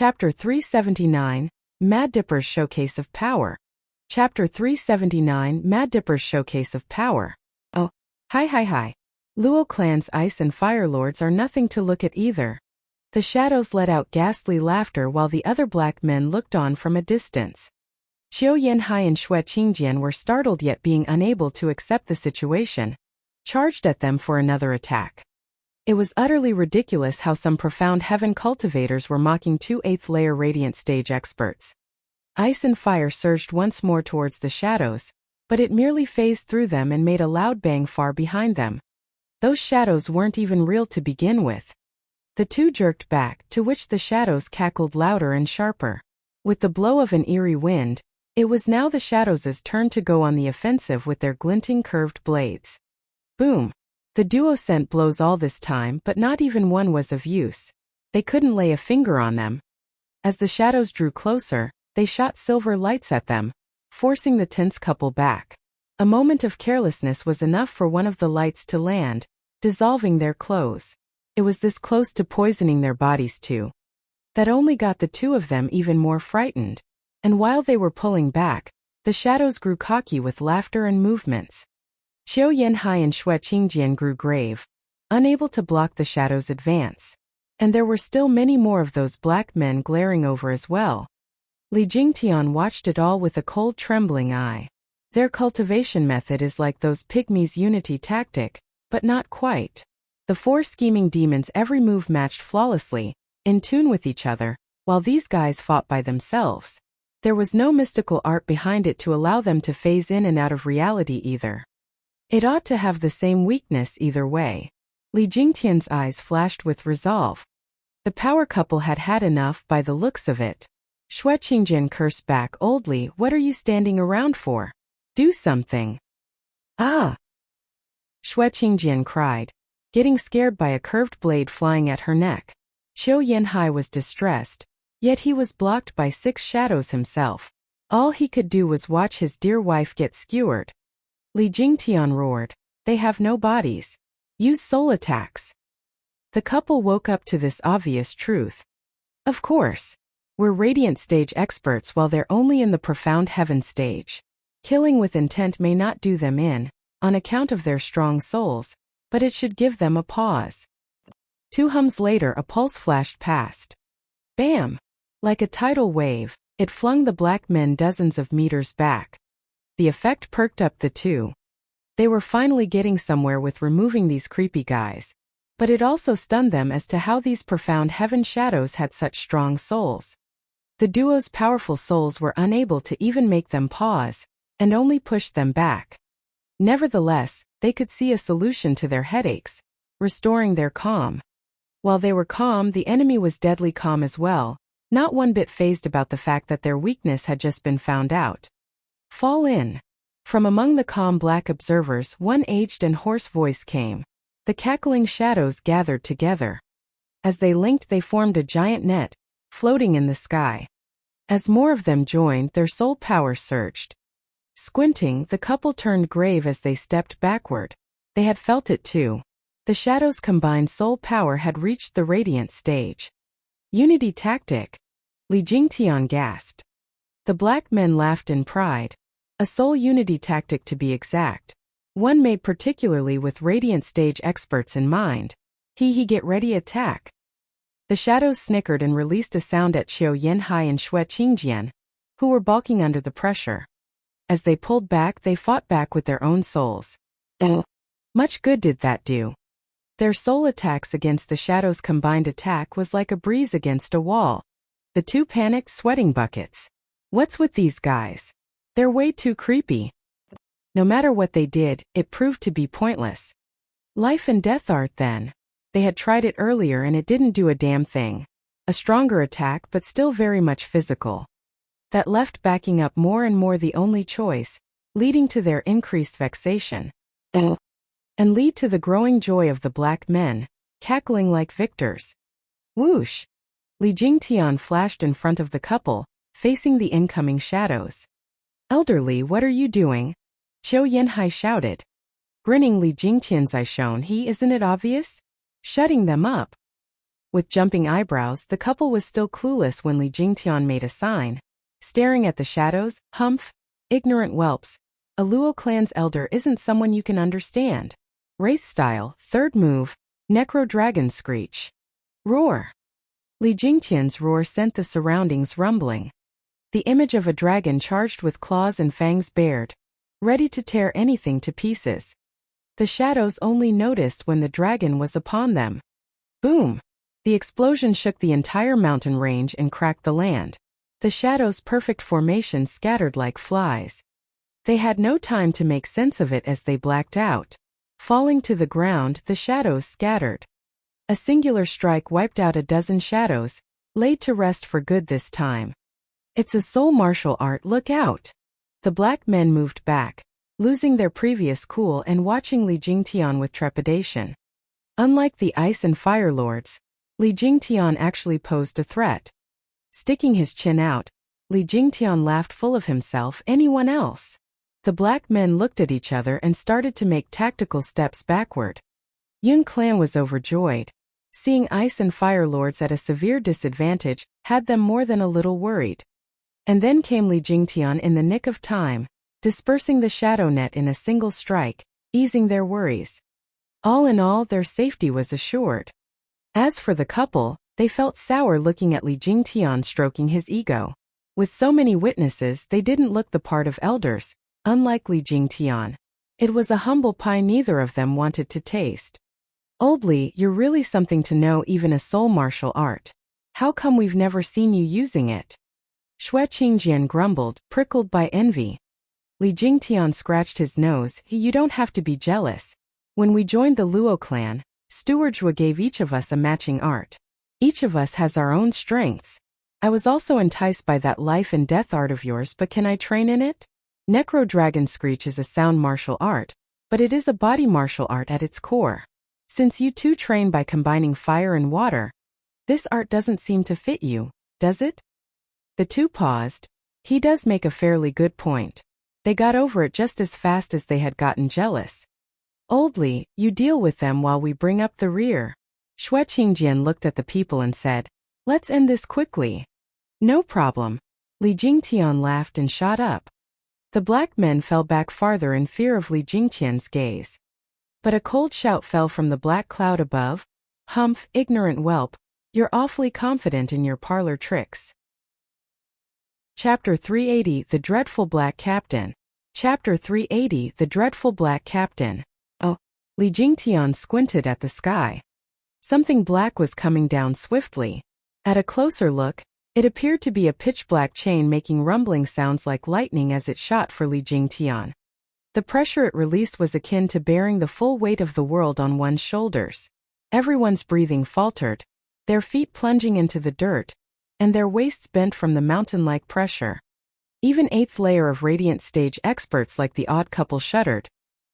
Chapter 379, Mad Dipper's Showcase of Power. Chapter 379, Mad Dipper's Showcase of Power. Oh, hi. Luo Clan's ice and fire lords are nothing to look at either. The shadows let out ghastly laughter while the other black men looked on from a distance. Qiu Yanhai and Xue Qingjian were startled yet being unable to accept the situation, charged at them for another attack. It was utterly ridiculous how some profound heaven cultivators were mocking two 8th layer radiant stage experts. Ice and fire surged once more towards the shadows, but it merely phased through them and made a loud bang far behind them. Those shadows weren't even real to begin with. The two jerked back, to which the shadows cackled louder and sharper. With the blow of an eerie wind, it was now the shadows' turn to go on the offensive with their glinting curved blades. Boom! The duo sent blows all this time, but not even one was of use. They couldn't lay a finger on them. As the shadows drew closer, they shot silver lights at them, forcing the tense couple back. A moment of carelessness was enough for one of the lights to land, dissolving their clothes. It was this close to poisoning their bodies too. That only got the two of them even more frightened. And while they were pulling back, the shadows grew cocky with laughter and movements. Qiu Yanhai and Xue Qingjian grew grave, unable to block the shadows' advance. And there were still many more of those black men glaring over as well. Li Jingtian watched it all with a cold trembling eye. Their cultivation method is like those pygmies' unity tactic, but not quite. The four scheming demons' every move matched flawlessly, in tune with each other, while these guys fought by themselves. There was no mystical art behind it to allow them to phase in and out of reality either. It ought to have the same weakness either way. Li Jingtian's eyes flashed with resolve. The power couple had had enough by the looks of it. Xue Qingjian cursed back oldly, "What are you standing around for? Do something." "Ah!" Xue Qingjian cried, getting scared by a curved blade flying at her neck. Qiu Yanhai was distressed, yet he was blocked by 6 shadows himself. All he could do was watch his dear wife get skewered. Li Jingtian roared, "They have no bodies. Use soul attacks." The couple woke up to this obvious truth. Of course. We're radiant stage experts while they're only in the profound heaven stage. Killing with intent may not do them in, on account of their strong souls, but it should give them a pause. 2 hums later a pulse flashed past. Bam! Like a tidal wave, it flung the black men dozens of meters back. The effect perked up the two. They were finally getting somewhere with removing these creepy guys. But it also stunned them as to how these profound heaven shadows had such strong souls. The duo's powerful souls were unable to even make them pause, and only pushed them back. Nevertheless, they could see a solution to their headaches, restoring their calm. While they were calm, the enemy was deadly calm as well, not one bit fazed about the fact that their weakness had just been found out. Fall in. From among the calm black observers, one aged and hoarse voice came. The cackling shadows gathered together. As they linked, they formed a giant net, floating in the sky. As more of them joined, their soul power surged. Squinting, the couple turned grave as they stepped backward. They had felt it too. The shadows' combined soul power had reached the radiant stage. Unity tactic. Li Jingtian gasped. The black men laughed in pride. A soul unity tactic to be exact. One made particularly with radiant stage experts in mind. Get ready attack. The shadows snickered and released a sound at Qiu Yanhai and Xue Qingjian, who were balking under the pressure. As they pulled back, they fought back with their own souls. Much good did that do. Their soul attacks against the shadows' combined attack was like a breeze against a wall. The two panicked, sweating buckets. What's with these guys? They're way too creepy. No matter what they did, it proved to be pointless. Life and death art then. They had tried it earlier and it didn't do a damn thing. A stronger attack but still very much physical. That left backing up more and more the only choice, leading to their increased vexation. And lead to the growing joy of the black men, cackling like victors. Whoosh! Li Jingtian flashed in front of the couple, facing the incoming shadows. "Elderly, what are you doing?" Qiu Yanhai shouted. Grinning, Li Jingtian's eye shone. "Isn't it obvious? Shutting them up." With jumping eyebrows, the couple was still clueless when Li Jingtian made a sign. Staring at the shadows, humph, ignorant whelps. A Luo clan's elder isn't someone you can understand. Wraith style, third move, Necro Dragon Screech. Roar. Li Jingtian's roar sent the surroundings rumbling. The image of a dragon charged with claws and fangs bared, ready to tear anything to pieces. The shadows only noticed when the dragon was upon them. Boom! The explosion shook the entire mountain range and cracked the land. The shadows' perfect formation scattered like flies. They had no time to make sense of it as they blacked out. Falling to the ground, the shadows scattered. A singular strike wiped out a dozen shadows, laid to rest for good this time. It's a soul martial art, look out! The black men moved back, losing their previous cool and watching Li Jingtian with trepidation. Unlike the ice and fire lords, Li Jingtian actually posed a threat. Sticking his chin out, Li Jingtian laughed full of himself. Anyone else? The black men looked at each other and started to make tactical steps backward. Yun Clan was overjoyed. Seeing ice and fire lords at a severe disadvantage had them more than a little worried. And then came Li Jingtian in the nick of time, dispersing the shadow net in a single strike, easing their worries. All in all, their safety was assured. As for the couple, they felt sour looking at Li Jingtian stroking his ego. With so many witnesses, they didn't look the part of elders, unlike Li Jingtian. It was a humble pie neither of them wanted to taste. Old Li, you're really something to know even a soul martial art. How come we've never seen you using it? Xue Qingjian grumbled, prickled by envy. Li Jingtian scratched his nose. You don't have to be jealous. When we joined the Luo clan, Steward gave each of us a matching art. Each of us has our own strengths. I was also enticed by that life and death art of yours, but can I train in it? Necro Dragon Screech is a sound martial art, but it is a body martial art at its core. Since you two train by combining fire and water, this art doesn't seem to fit you, does it? The two paused. He does make a fairly good point. They got over it just as fast as they had gotten jealous. Old Li, you deal with them while we bring up the rear. Xue Qingjian looked at the people and said, let's end this quickly. No problem. Li Jingtian laughed and shot up. The black men fell back farther in fear of Li Jingtian's gaze. But a cold shout fell from the black cloud above. Humph, ignorant whelp, you're awfully confident in your parlor tricks. Chapter 380 The Dreadful Black Captain. Chapter 380 The Dreadful Black Captain. Oh, Li Jingtian squinted at the sky. Something black was coming down swiftly. At a closer look, it appeared to be a pitch-black chain making rumbling sounds like lightning as it shot for Li Jingtian. The pressure it released was akin to bearing the full weight of the world on one's shoulders. Everyone's breathing faltered, their feet plunging into the dirt, and their waists bent from the mountain-like pressure. Even eighth layer of radiant stage experts like the odd couple shuddered,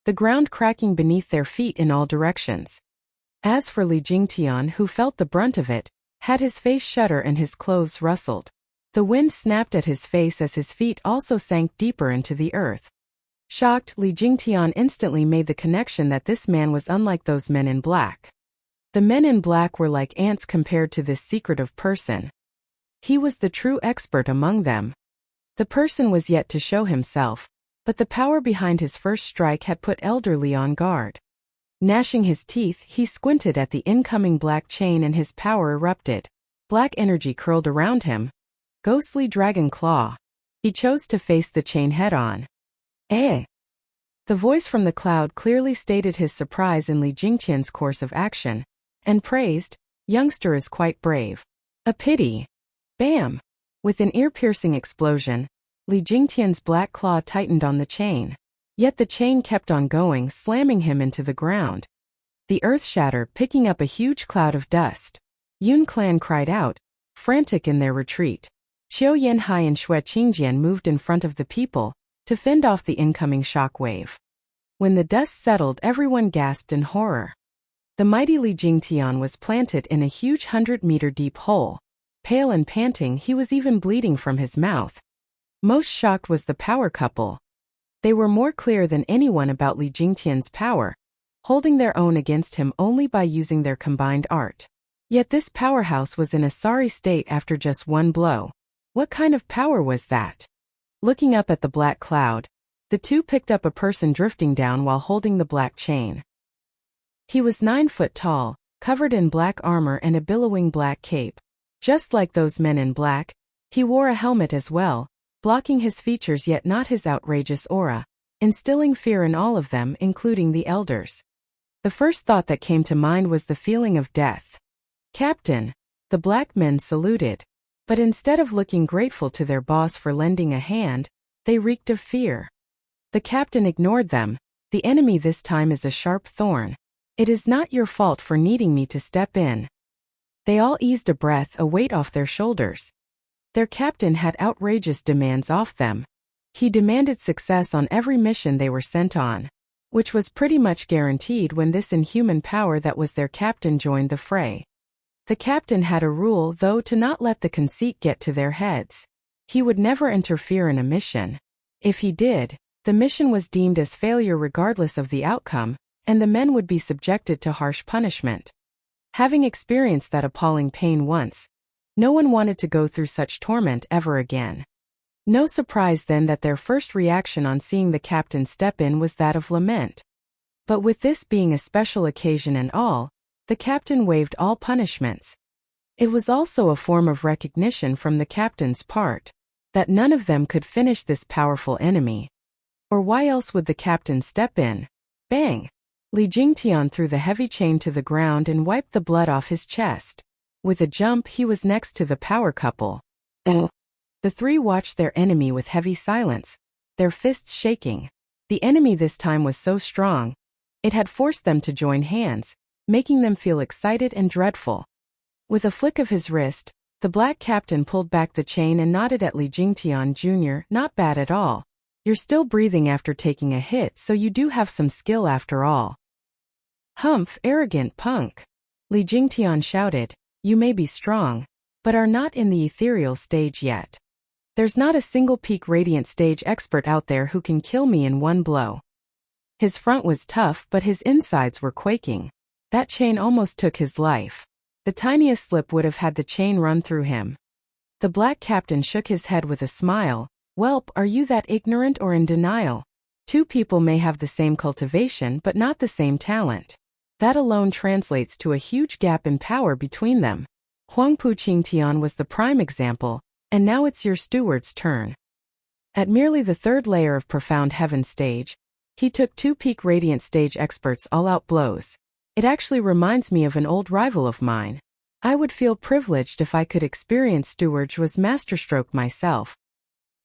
the ground cracking beneath their feet in all directions. As for Li Jingtian, who felt the brunt of it, had his face shudder and his clothes rustled. The wind snapped at his face as his feet also sank deeper into the earth. Shocked, Li Jingtian instantly made the connection that this man was unlike those men in black. The men in black were like ants compared to this secretive person. He was the true expert among them. The person was yet to show himself, but the power behind his first strike had put Elder Li on guard. Gnashing his teeth, he squinted at the incoming black chain and his power erupted. Black energy curled around him. Ghostly dragon claw. He chose to face the chain head-on. Eh? The voice from the cloud clearly stated his surprise in Li Jingtian's course of action, and praised, youngster is quite brave. A pity. Bam! With an ear-piercing explosion, Li Jingtian's black claw tightened on the chain. Yet the chain kept on going, slamming him into the ground. The earth shattered, picking up a huge cloud of dust. Yun Clan cried out, frantic in their retreat. Qiu Yanhai and Xue Qingjian moved in front of the people, to fend off the incoming shock wave. When the dust settled, everyone gasped in horror. The mighty Li Jingtian was planted in a huge 100-meter deep hole. Pale and panting, he was even bleeding from his mouth. Most shocked was the power couple. They were more clear than anyone about Li Jingtian's power, holding their own against him only by using their combined art. Yet this powerhouse was in a sorry state after just one blow. What kind of power was that? Looking up at the black cloud, the two picked up a person drifting down while holding the black chain. He was 9 foot tall, covered in black armor and a billowing black cape. Just like those men in black, he wore a helmet as well, blocking his features yet not his outrageous aura, instilling fear in all of them, including the elders. The first thought that came to mind was the feeling of death. "Captain," the black men saluted. But instead of looking grateful to their boss for lending a hand, they reeked of fear. The captain ignored them. "The enemy this time is a sharp thorn. It is not your fault for needing me to step in." They all eased a breath, a weight off their shoulders. Their captain had outrageous demands off them. He demanded success on every mission they were sent on, which was pretty much guaranteed when this inhuman power that was their captain joined the fray. The captain had a rule, though, to not let the conceit get to their heads. He would never interfere in a mission. If he did, the mission was deemed as failure regardless of the outcome, and the men would be subjected to harsh punishment. Having experienced that appalling pain once, no one wanted to go through such torment ever again. No surprise then that their first reaction on seeing the captain step in was that of lament. But with this being a special occasion and all, the captain waived all punishments. It was also a form of recognition from the captain's part that none of them could finish this powerful enemy. Or why else would the captain step in? Bang! Li Jingtian threw the heavy chain to the ground and wiped the blood off his chest. With a jump, he was next to the power couple. The three watched their enemy with heavy silence, their fists shaking. The enemy this time was so strong, it had forced them to join hands, making them feel excited and dreadful. With a flick of his wrist, the black captain pulled back the chain and nodded at Li Jingtian Jr. "Not bad at all. You're still breathing after taking a hit, so you do have some skill after all." "Humph, arrogant punk," Li Jingtian shouted. "You may be strong, but are not in the ethereal stage yet. There's not a single peak radiant stage expert out there who can kill me in one blow." His front was tough, but his insides were quaking. That chain almost took his life. The tiniest slip would have had the chain run through him. The black captain shook his head with a smile. "Whelp, are you that ignorant or in denial? Two people may have the same cultivation but not the same talent. That alone translates to a huge gap in power between them. Huangpu Qingtian was the prime example, and now it's your steward's turn." At merely the third layer of Profound Heaven stage, he took 2 peak radiant stage experts all-out blows. It actually reminds me of an old rival of mine. I would feel privileged if I could experience Steward's masterstroke myself.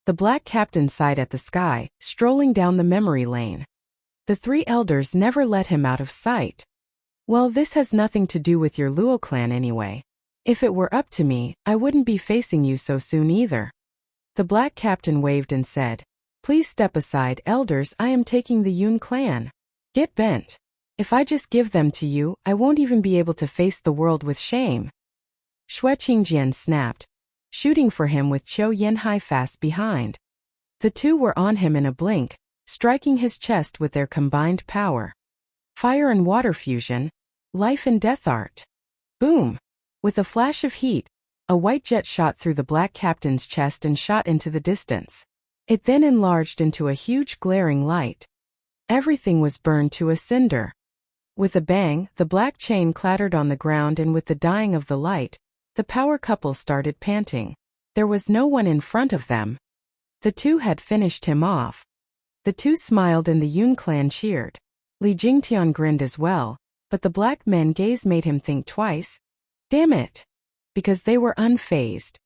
The black captain sighed at the sky, strolling down the memory lane. The 3 elders never let him out of sight. "Well, this has nothing to do with your Luo clan anyway. If it were up to me, I wouldn't be facing you so soon either." The black captain waved and said, "Please step aside, elders, I am taking the Yun clan. Get bent. If I just give them to you, I won't even be able to face the world with shame." Xue Qingjian snapped, shooting for him with Qiu Yanhai fast behind. The two were on him in a blink, striking his chest with their combined power. Fire and water fusion, life and death art. Boom! With a flash of heat, a white jet shot through the black captain's chest and shot into the distance. It then enlarged into a huge glaring light. Everything was burned to a cinder. With a bang, the black chain clattered on the ground, and with the dying of the light, the power couple started panting. There was no one in front of them. The two had finished him off. The two smiled and the Yun clan cheered. Li Jingtian grinned as well, but the black men's gaze made him think twice. Damn it! Because they were unfazed.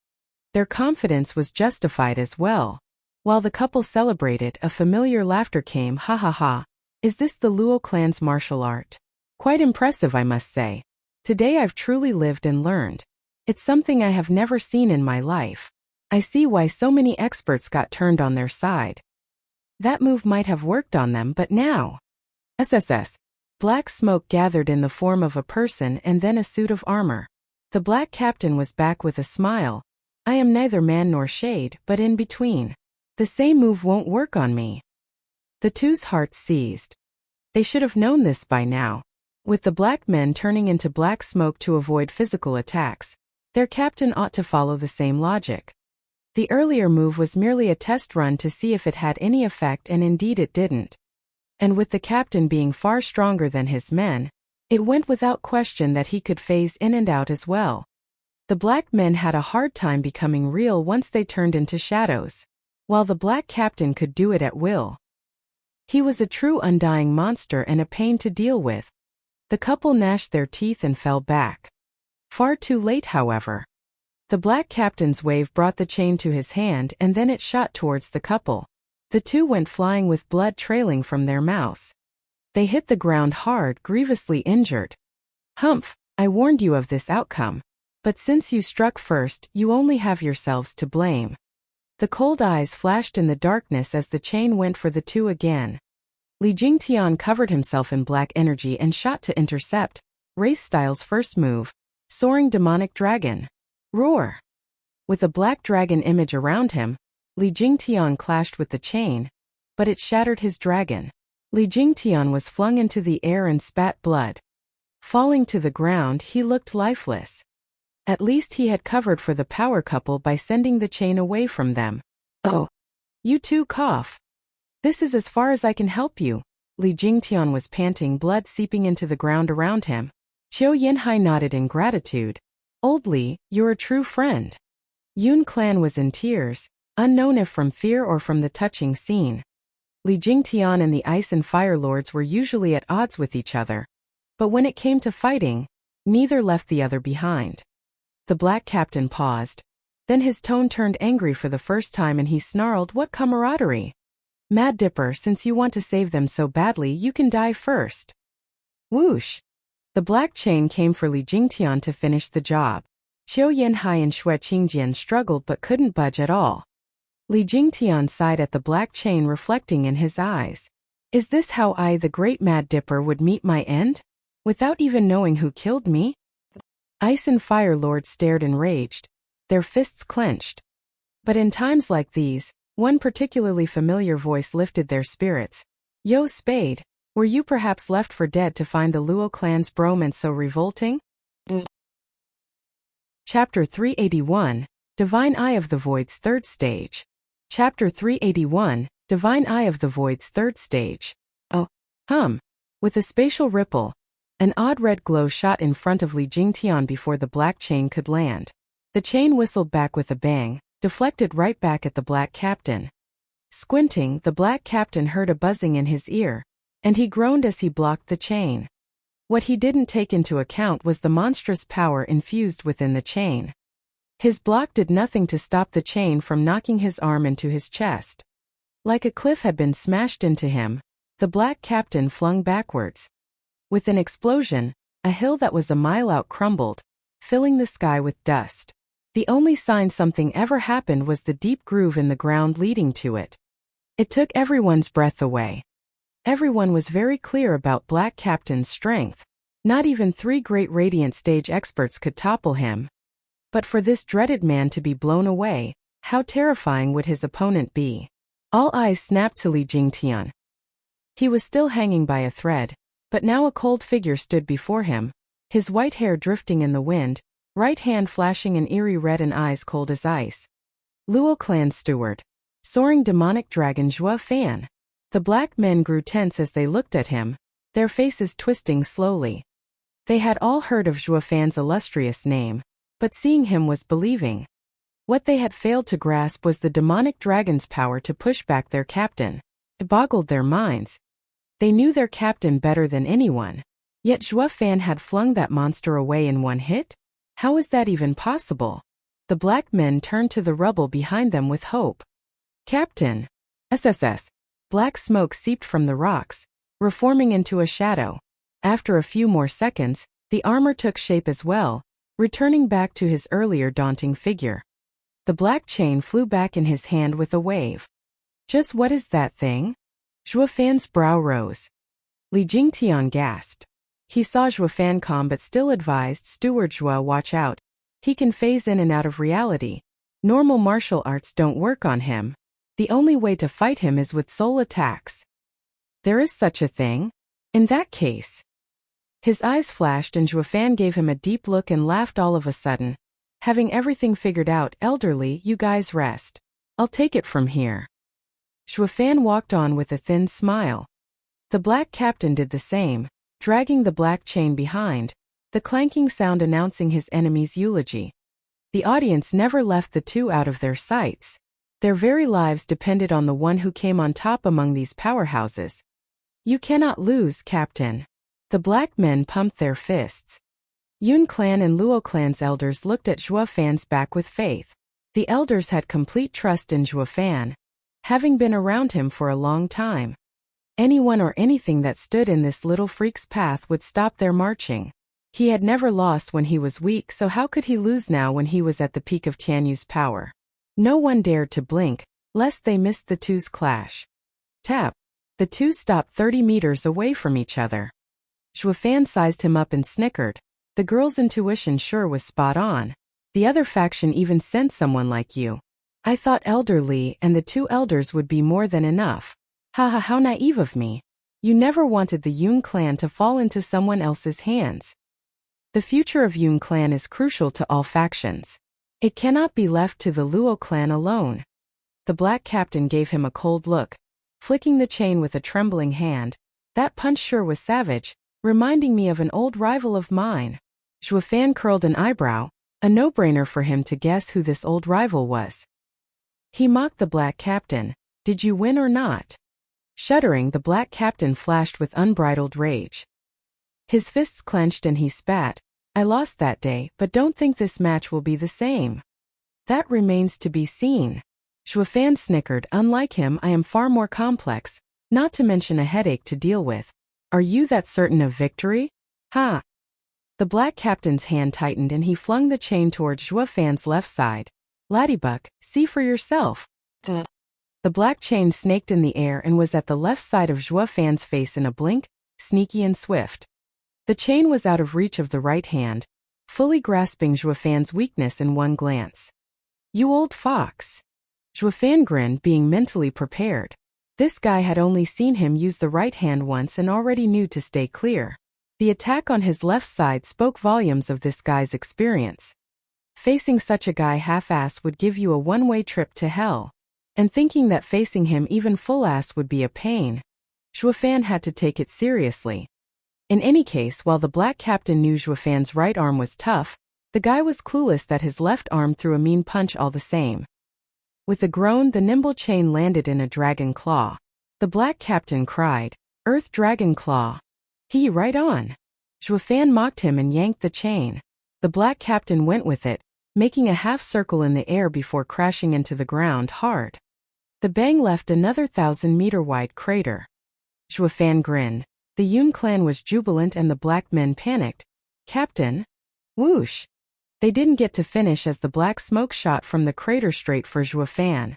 Their confidence was justified as well. While the couple celebrated, a familiar laughter came. "Ha ha ha. Is this the Luo clan's martial art? Quite impressive, I must say. Today I've truly lived and learned. It's something I have never seen in my life. I see why so many experts got turned on their side. That move might have worked on them, but now..." SSS. Black smoke gathered in the form of a person and then a suit of armor. The black captain was back with a smile. "I am neither man nor shade, but in between. The same move won't work on me." The two's hearts seized. They should have known this by now. With the black men turning into black smoke to avoid physical attacks, their captain ought to follow the same logic. The earlier move was merely a test run to see if it had any effect, and indeed it didn't. And with the captain being far stronger than his men, it went without question that he could phase in and out as well. The black men had a hard time becoming real once they turned into shadows, while the black captain could do it at will. He was a true undying monster and a pain to deal with. The couple gnashed their teeth and fell back. Far too late, however. The black captain's wave brought the chain to his hand, and then it shot towards the couple. The two went flying with blood trailing from their mouths. They hit the ground hard, grievously injured. Humph, I warned you of this outcome. But since you struck first, you only have yourselves to blame. The cold eyes flashed in the darkness as the chain went for the two again. Li Jingtian covered himself in black energy and shot to intercept, Wraith Style's first move, Soaring Demonic Dragon. Roar! With a black dragon image around him, Li Jingtian clashed with the chain, but it shattered his dragon. Li Jingtian was flung into the air and spat blood. Falling to the ground, he looked lifeless. At least he had covered for the power couple by sending the chain away from them. Oh! You two cough. This is as far as I can help you. Li Jingtian was panting, blood seeping into the ground around him. Qiu Yanhai nodded in gratitude. Old Li, you're a true friend. Yun Clan was in tears, unknown if from fear or from the touching scene. Li Jingtian and the Ice and Fire Lords were usually at odds with each other, but when it came to fighting, neither left the other behind. The black captain paused. Then his tone turned angry for the first time and he snarled, "What camaraderie? Mad Dipper, since you want to save them so badly, you can die first." Whoosh! The black chain came for Li Jingtian to finish the job. Qiu Yanhai and Xue Qingjian struggled but couldn't budge at all. Li Jingtian sighed at the black chain reflecting in his eyes. Is this how I, the great Mad Dipper, would meet my end? Without even knowing who killed me? Ice and Fire Lords stared enraged, their fists clenched. But in times like these, one particularly familiar voice lifted their spirits. Yo Spade, were you perhaps left for dead to find the Luo clan's bromance so revolting? Chapter 381, Divine Eye of the Void's Third Stage. Chapter 381, Divine Eye of the Void's Third Stage. Oh, With a spatial ripple, an odd red glow shot in front of Li Jingtian before the black chain could land. The chain whistled back with a bang, deflected right back at the black captain. Squinting, the black captain heard a buzzing in his ear, and he groaned as he blocked the chain. What he didn't take into account was the monstrous power infused within the chain. His block did nothing to stop the chain from knocking his arm into his chest. Like a cliff had been smashed into him, the black captain flung backwards. With an explosion, a hill that was a mile out crumbled, filling the sky with dust. The only sign something ever happened was the deep groove in the ground leading to it. It took everyone's breath away. Everyone was very clear about Black Captain's strength. Not even 3 great Radiant stage experts could topple him. But for this dreaded man to be blown away, how terrifying would his opponent be? All eyes snapped to Li Jingtian. He was still hanging by a thread, but now a cold figure stood before him, his white hair drifting in the wind, right hand flashing an eerie red and eyes cold as ice. Luo Clan Steward. Soaring Demonic Dragon Zhua Fan. The black men grew tense as they looked at him, their faces twisting slowly. They had all heard of Zhua Fan's illustrious name, but seeing him was believing. What they had failed to grasp was the demonic dragon's power to push back their captain. It boggled their minds. They knew their captain better than anyone, yet Zhua Fan had flung that monster away in one hit? How is that even possible? The black men turned to the rubble behind them with hope. Captain! SSS! Black smoke seeped from the rocks, reforming into a shadow. After a few more seconds, the armor took shape as well, returning back to his earlier daunting figure. The black chain flew back in his hand with a wave. Just what is that thing? Zhua Fan's brow rose. Li Jingtian gasped. He saw Zhua Fan calm but still advised Steward Zhua, watch out. He can phase in and out of reality. Normal martial arts don't work on him. The only way to fight him is with soul attacks. There is such a thing? In that case. His eyes flashed and Zhuofan gave him a deep look and laughed all of a sudden. Having everything figured out, elderly, you guys rest. I'll take it from here. Zhuofan walked on with a thin smile. The black captain did the same, dragging the black chain behind, the clanking sound announcing his enemy's eulogy. The audience never left the two out of their sights. Their very lives depended on the one who came on top among these powerhouses. You cannot lose, Captain. The black men pumped their fists. Yun clan and Luo clan's elders looked at Zhuofan's back with faith. The elders had complete trust in Zhuofan, having been around him for a long time. Anyone or anything that stood in this little freak's path would stop their marching. He had never lost when he was weak, so how could he lose now when he was at the peak of Tianyu's power? No one dared to blink, lest they missed the two's clash. Tap. The two stopped 30 meters away from each other. Zhuofan sized him up and snickered. The girl's intuition sure was spot on. The other faction even sent someone like you. I thought Elder Li and the two elders would be more than enough. Haha, how naive of me. You never wanted the Yun clan to fall into someone else's hands. The future of Yun clan is crucial to all factions. It cannot be left to the Luo clan alone. The black captain gave him a cold look, flicking the chain with a trembling hand. That punch sure was savage, reminding me of an old rival of mine. Zhuofan curled an eyebrow, a no-brainer for him to guess who this old rival was. He mocked the black captain. Did you win or not? Shuddering, the black captain flashed with unbridled rage. His fists clenched and he spat. I lost that day, but don't think this match will be the same. That remains to be seen. Zhuofan snickered. Unlike him, I am far more complex, not to mention a headache to deal with. Are you that certain of victory? Ha! The black captain's hand tightened and he flung the chain towards Zhuofan's left side. Ladybug, see for yourself. The black chain snaked in the air and was at the left side of Zhuofan's face in a blink, sneaky and swift. The chain was out of reach of the right hand, fully grasping Zhuofan's weakness in one glance. You old fox. Zhuofan grinned, being mentally prepared. This guy had only seen him use the right hand once and already knew to stay clear. The attack on his left side spoke volumes of this guy's experience. Facing such a guy half-ass would give you a one-way trip to hell. And thinking that facing him even full-ass would be a pain, Zhuofan had to take it seriously. In any case, while the black captain knew Zhuofan's right arm was tough, the guy was clueless that his left arm threw a mean punch all the same. With a groan, the nimble chain landed in a dragon claw. The black captain cried, Earth Dragon Claw. He right on. Zhuofan mocked him and yanked the chain. The black captain went with it, making a half circle in the air before crashing into the ground hard. The bang left another 1,000-meter-wide crater. Zhuofan grinned. The Yun clan was jubilant and the black men panicked. Captain? Whoosh! They didn't get to finish as the black smoke shot from the crater straight for Zhuofan.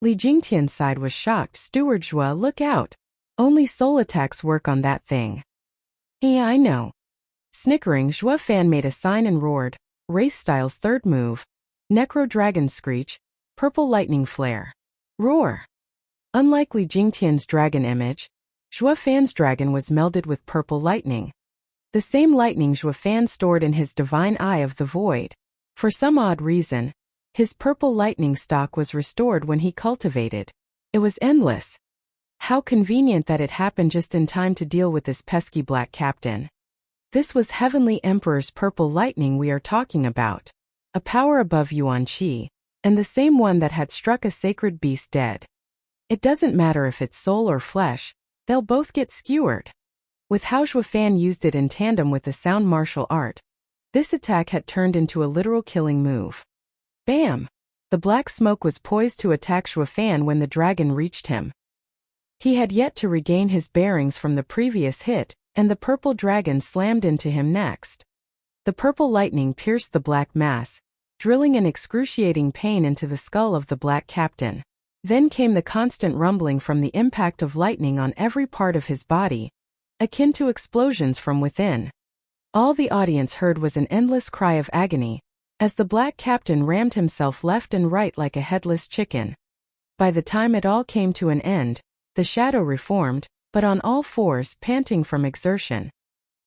Li Jingtian's side was shocked. Steward Zhua, look out! Only soul attacks work on that thing. Yeah, I know. Snickering, Zhuofan made a sign and roared. Wraith Style's third move. Necro Dragon Screech. Purple Lightning Flare. Roar! Unlike Li Jingtian's dragon image, Zhuofan's dragon was melded with purple lightning. The same lightning Zhuofan stored in his divine eye of the void. For some odd reason, his purple lightning stock was restored when he cultivated. It was endless. How convenient that it happened just in time to deal with this pesky black captain. This was Heavenly Emperor's purple lightning we are talking about. A power above Yuan Qi, and the same one that had struck a sacred beast dead. It doesn't matter if it's soul or flesh, they'll both get skewered. With how Zhuofan used it in tandem with the sound martial art, this attack had turned into a literal killing move. Bam! The black smoke was poised to attack Zhuofan when the dragon reached him. He had yet to regain his bearings from the previous hit, and the purple dragon slammed into him next. The purple lightning pierced the black mass, drilling an excruciating pain into the skull of the black captain. Then came the constant rumbling from the impact of lightning on every part of his body, akin to explosions from within. All the audience heard was an endless cry of agony, as the black captain rammed himself left and right like a headless chicken. By the time it all came to an end, the shadow reformed, but on all fours, panting from exertion.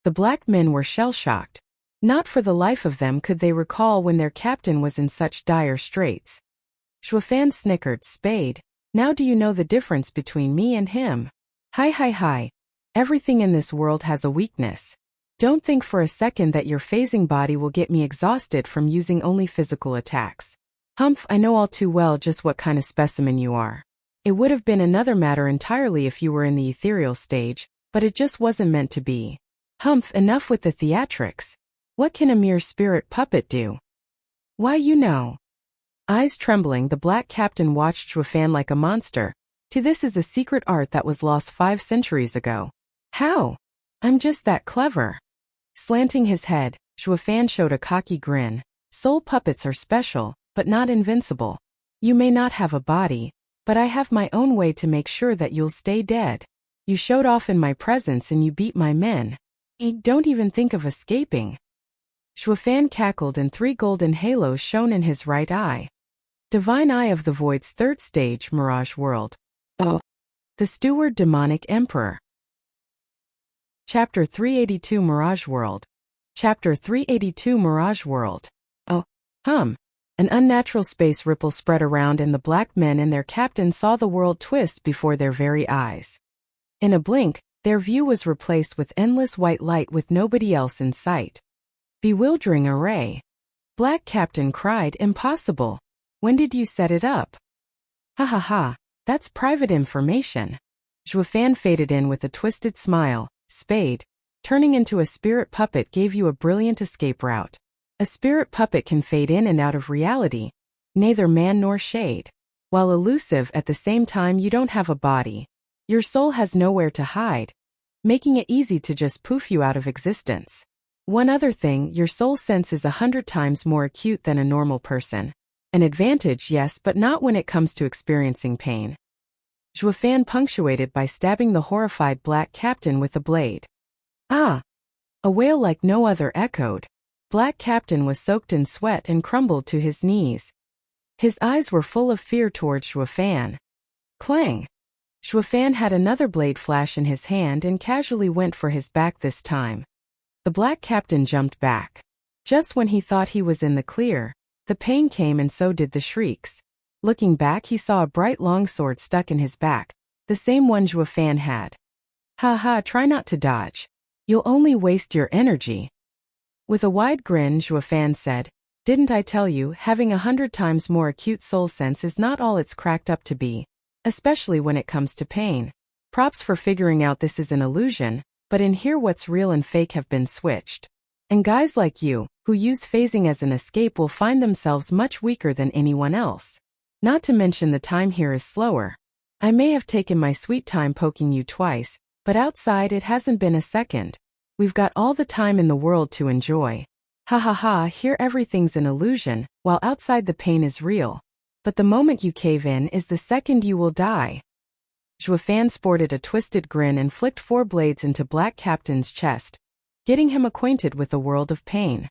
The black men were shell-shocked. Not for the life of them could they recall when their captain was in such dire straits. Shuafan snickered. Spade, now do you know the difference between me and him? Hi. Everything in this world has a weakness. Don't think for a second that your phasing body will get me exhausted from using only physical attacks. Humph, I know all too well just what kind of specimen you are. It would have been another matter entirely if you were in the ethereal stage, but it just wasn't meant to be. Humph, enough with the theatrics. What can a mere spirit puppet do? Why, you know. Eyes trembling, the black captain watched Shuafan like a monster. This is a secret art that was lost 5 centuries ago. How? I'm just that clever. Slanting his head, Shuafan showed a cocky grin. Soul puppets are special, but not invincible. You may not have a body, but I have my own way to make sure that you'll stay dead. You showed off in my presence and you beat my men. Don't even think of escaping. Shuafan cackled and 3 golden halos shone in his right eye. Divine Eye of the Void's 3rd stage, Mirage World. Oh. The Steward Demonic Emperor. Chapter 382 Mirage World. Chapter 382 Mirage World. Oh. An unnatural space ripple spread around and the black men and their captain saw the world twist before their very eyes. In a blink, their view was replaced with endless white light with nobody else in sight. Bewildering array. Black Captain cried, impossible. When did you set it up? Ha. That's private information. Shuafan faded in with a twisted smile. Spade, turning into a spirit puppet gave you a brilliant escape route. A spirit puppet can fade in and out of reality, neither man nor shade. While elusive at the same time you don't have a body. Your soul has nowhere to hide, making it easy to just poof you out of existence. One other thing, your soul sense is 100 times more acute than a normal person. An advantage, yes, but not when it comes to experiencing pain. Shuafan punctuated by stabbing the horrified black captain with a blade. Ah! A wail like no other echoed. Black Captain was soaked in sweat and crumbled to his knees. His eyes were full of fear towards Shuafan. Clang! Shuafan had another blade flash in his hand and casually went for his back this time. The black captain jumped back. Just when he thought he was in the clear, the pain came and so did the shrieks. Looking back he saw a bright long sword stuck in his back, the same one Shuafan had. Ha, try not to dodge. You'll only waste your energy. With a wide grin Shuafan said, didn't I tell you, having 100 times more acute soul sense is not all it's cracked up to be, especially when it comes to pain. Props for figuring out this is an illusion, but in here what's real and fake have been switched. And guys like you, who use phasing as an escape will find themselves much weaker than anyone else. Not to mention the time here is slower. I may have taken my sweet time poking you twice, but outside it hasn't been a second. We've got all the time in the world to enjoy. Ha, here everything's an illusion, while outside the pain is real. But the moment you cave in is the second you will die. Shuafan sported a twisted grin and flicked 4 blades into Black Captain's chest, getting him acquainted with the world of pain.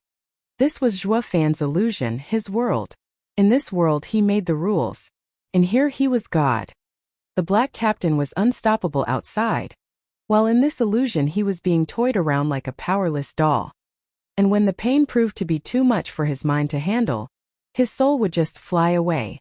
This was Shuafan's illusion, his world. In this world he made the rules. And here he was God. The Black Captain was unstoppable outside, while in this illusion he was being toyed around like a powerless doll. And when the pain proved to be too much for his mind to handle, his soul would just fly away.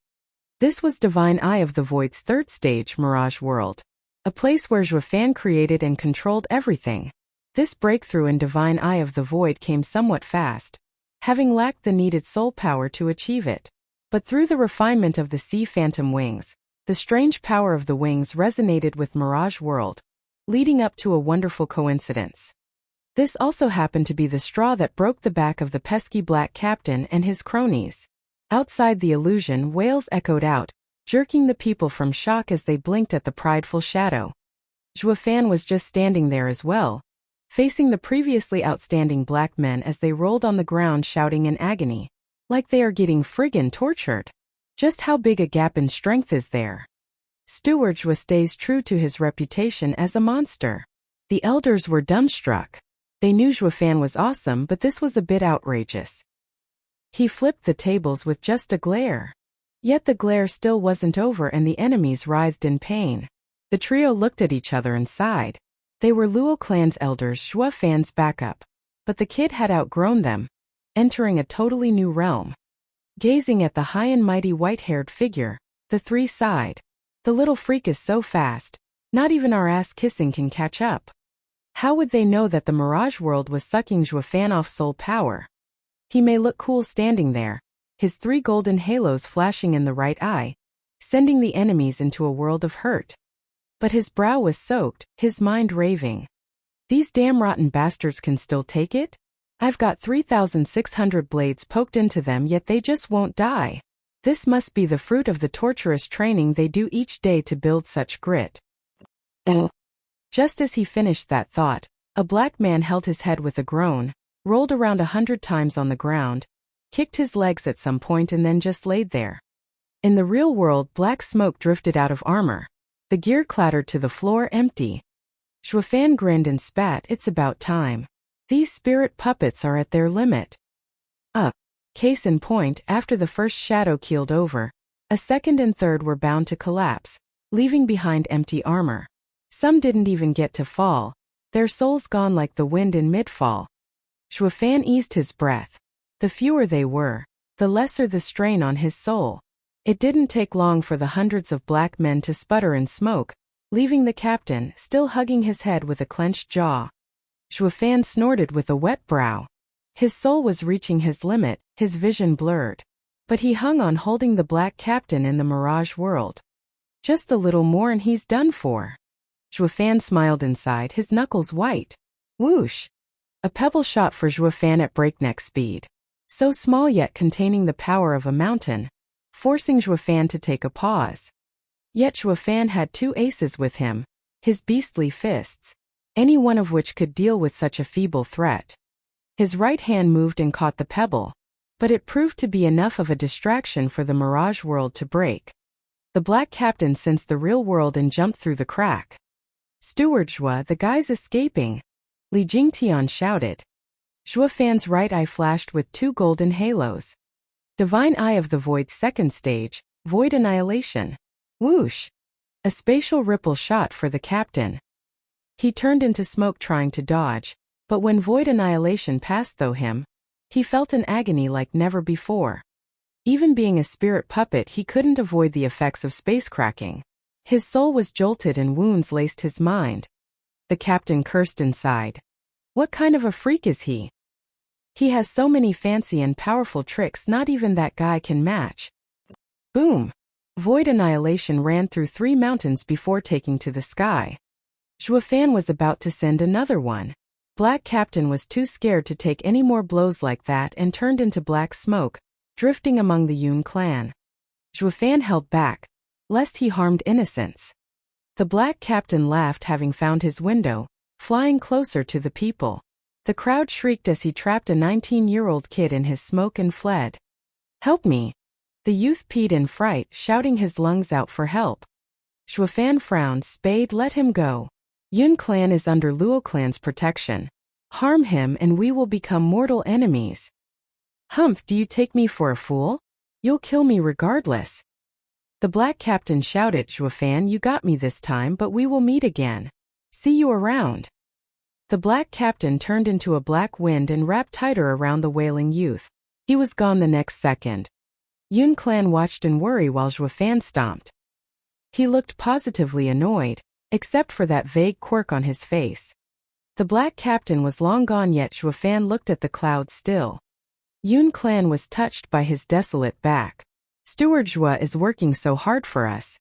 This was Divine Eye of the Void's 3rd stage, Mirage World, a place where Shuafan created and controlled everything. This breakthrough in Divine Eye of the Void came somewhat fast, having lacked the needed soul power to achieve it. But through the refinement of the Sea Phantom wings, the strange power of the wings resonated with Mirage World, leading up to a wonderful coincidence. This also happened to be the straw that broke the back of the pesky Black Captain and his cronies. Outside the illusion, wails echoed out, jerking the people from shock as they blinked at the prideful shadow. Shuafan was just standing there as well, facing the previously outstanding black men as they rolled on the ground shouting in agony. Like they are getting friggin' tortured. Just how big a gap in strength is there? Steward stays true to his reputation as a monster. The elders were dumbstruck. They knew Shuafan was awesome, but this was a bit outrageous. He flipped the tables with just a glare. Yet the glare still wasn't over and the enemies writhed in pain. The trio looked at each other and sighed. They were Luo clan's elders, Zhua Fan's backup. But the kid had outgrown them, entering a totally new realm. Gazing at the high and mighty white-haired figure, the three sighed. The little freak is so fast, not even our ass-kissing can catch up. How would they know that the Mirage world was sucking Zhua Fan off soul power? He may look cool standing there, his 3 golden halos flashing in the right eye, sending the enemies into a world of hurt. But his brow was soaked, his mind raving. These damn rotten bastards can still take it? I've got 3,600 blades poked into them, yet they just won't die. This must be the fruit of the torturous training they do each day to build such grit. Just as he finished that thought, a black man held his head with a groan, rolled around 100 times on the ground, kicked his legs at some point and then just laid there. In the real world, black smoke drifted out of armor. The gear clattered to the floor empty. Zhua Fan grinned and spat. It's about time. These spirit puppets are at their limit. Case in point, after the first shadow keeled over, a second and third were bound to collapse, leaving behind empty armor. Some didn't even get to fall, their souls gone like the wind in mid-fall. Zhua Fan eased his breath. The fewer they were, the lesser the strain on his soul. It didn't take long for the hundreds of black men to sputter in smoke, leaving the captain still hugging his head with a clenched jaw. Zhua Fan snorted with a wet brow. His soul was reaching his limit, his vision blurred. But he hung on, holding the black captain in the Mirage world. Just a little more and he's done for. Zhua Fan smiled inside, his knuckles white. Whoosh! A pebble shot for Zhua Fan at breakneck speed. So small yet containing the power of a mountain, forcing Zhua Fan to take a pause. Yet Zhua Fan had 2 aces with him, his beastly fists, any one of which could deal with such a feeble threat. His right hand moved and caught the pebble, but it proved to be enough of a distraction for the Mirage world to break. The black captain sensed the real world and jumped through the crack. Steward Zhua, the guy's escaping, Li Jingtian shouted. Zhua Fan's right eye flashed with 2 golden halos. Divine Eye of the Void's second stage, Void Annihilation. Whoosh! A spatial ripple shot for the captain. He turned into smoke trying to dodge, but when Void Annihilation passed through him, he felt an agony like never before. Even being a spirit puppet, he couldn't avoid the effects of space cracking. His soul was jolted and wounds laced his mind. The captain cursed inside. What kind of a freak is he? He has so many fancy and powerful tricks not even that guy can match. Boom! Void Annihilation ran through 3 mountains before taking to the sky. Zhua Fan was about to send another one. Black Captain was too scared to take any more blows like that and turned into black smoke, drifting among the Yun clan. Zhua Fan held back, lest he harmed innocents. The black captain laughed, having found his window, flying closer to the people. The crowd shrieked as he trapped a 19-year-old kid in his smoke and fled. Help me! The youth peed in fright, shouting his lungs out for help. Zhua Fan frowned. Spade, let him go. Yun clan is under Luo clan's protection. Harm him and we will become mortal enemies. Humph, do you take me for a fool? You'll kill me regardless. The black captain shouted. Zhua Fan, you got me this time, but we will meet again. See you around. The black captain turned into a black wind and wrapped tighter around the wailing youth. He was gone the next second. Yun clan watched in worry while Zhua Fan stomped. He looked positively annoyed, except for that vague quirk on his face. The black captain was long gone, yet Zhua Fan looked at the clouds still. Yun clan was touched by his desolate back. Steward Zhua is working so hard for us.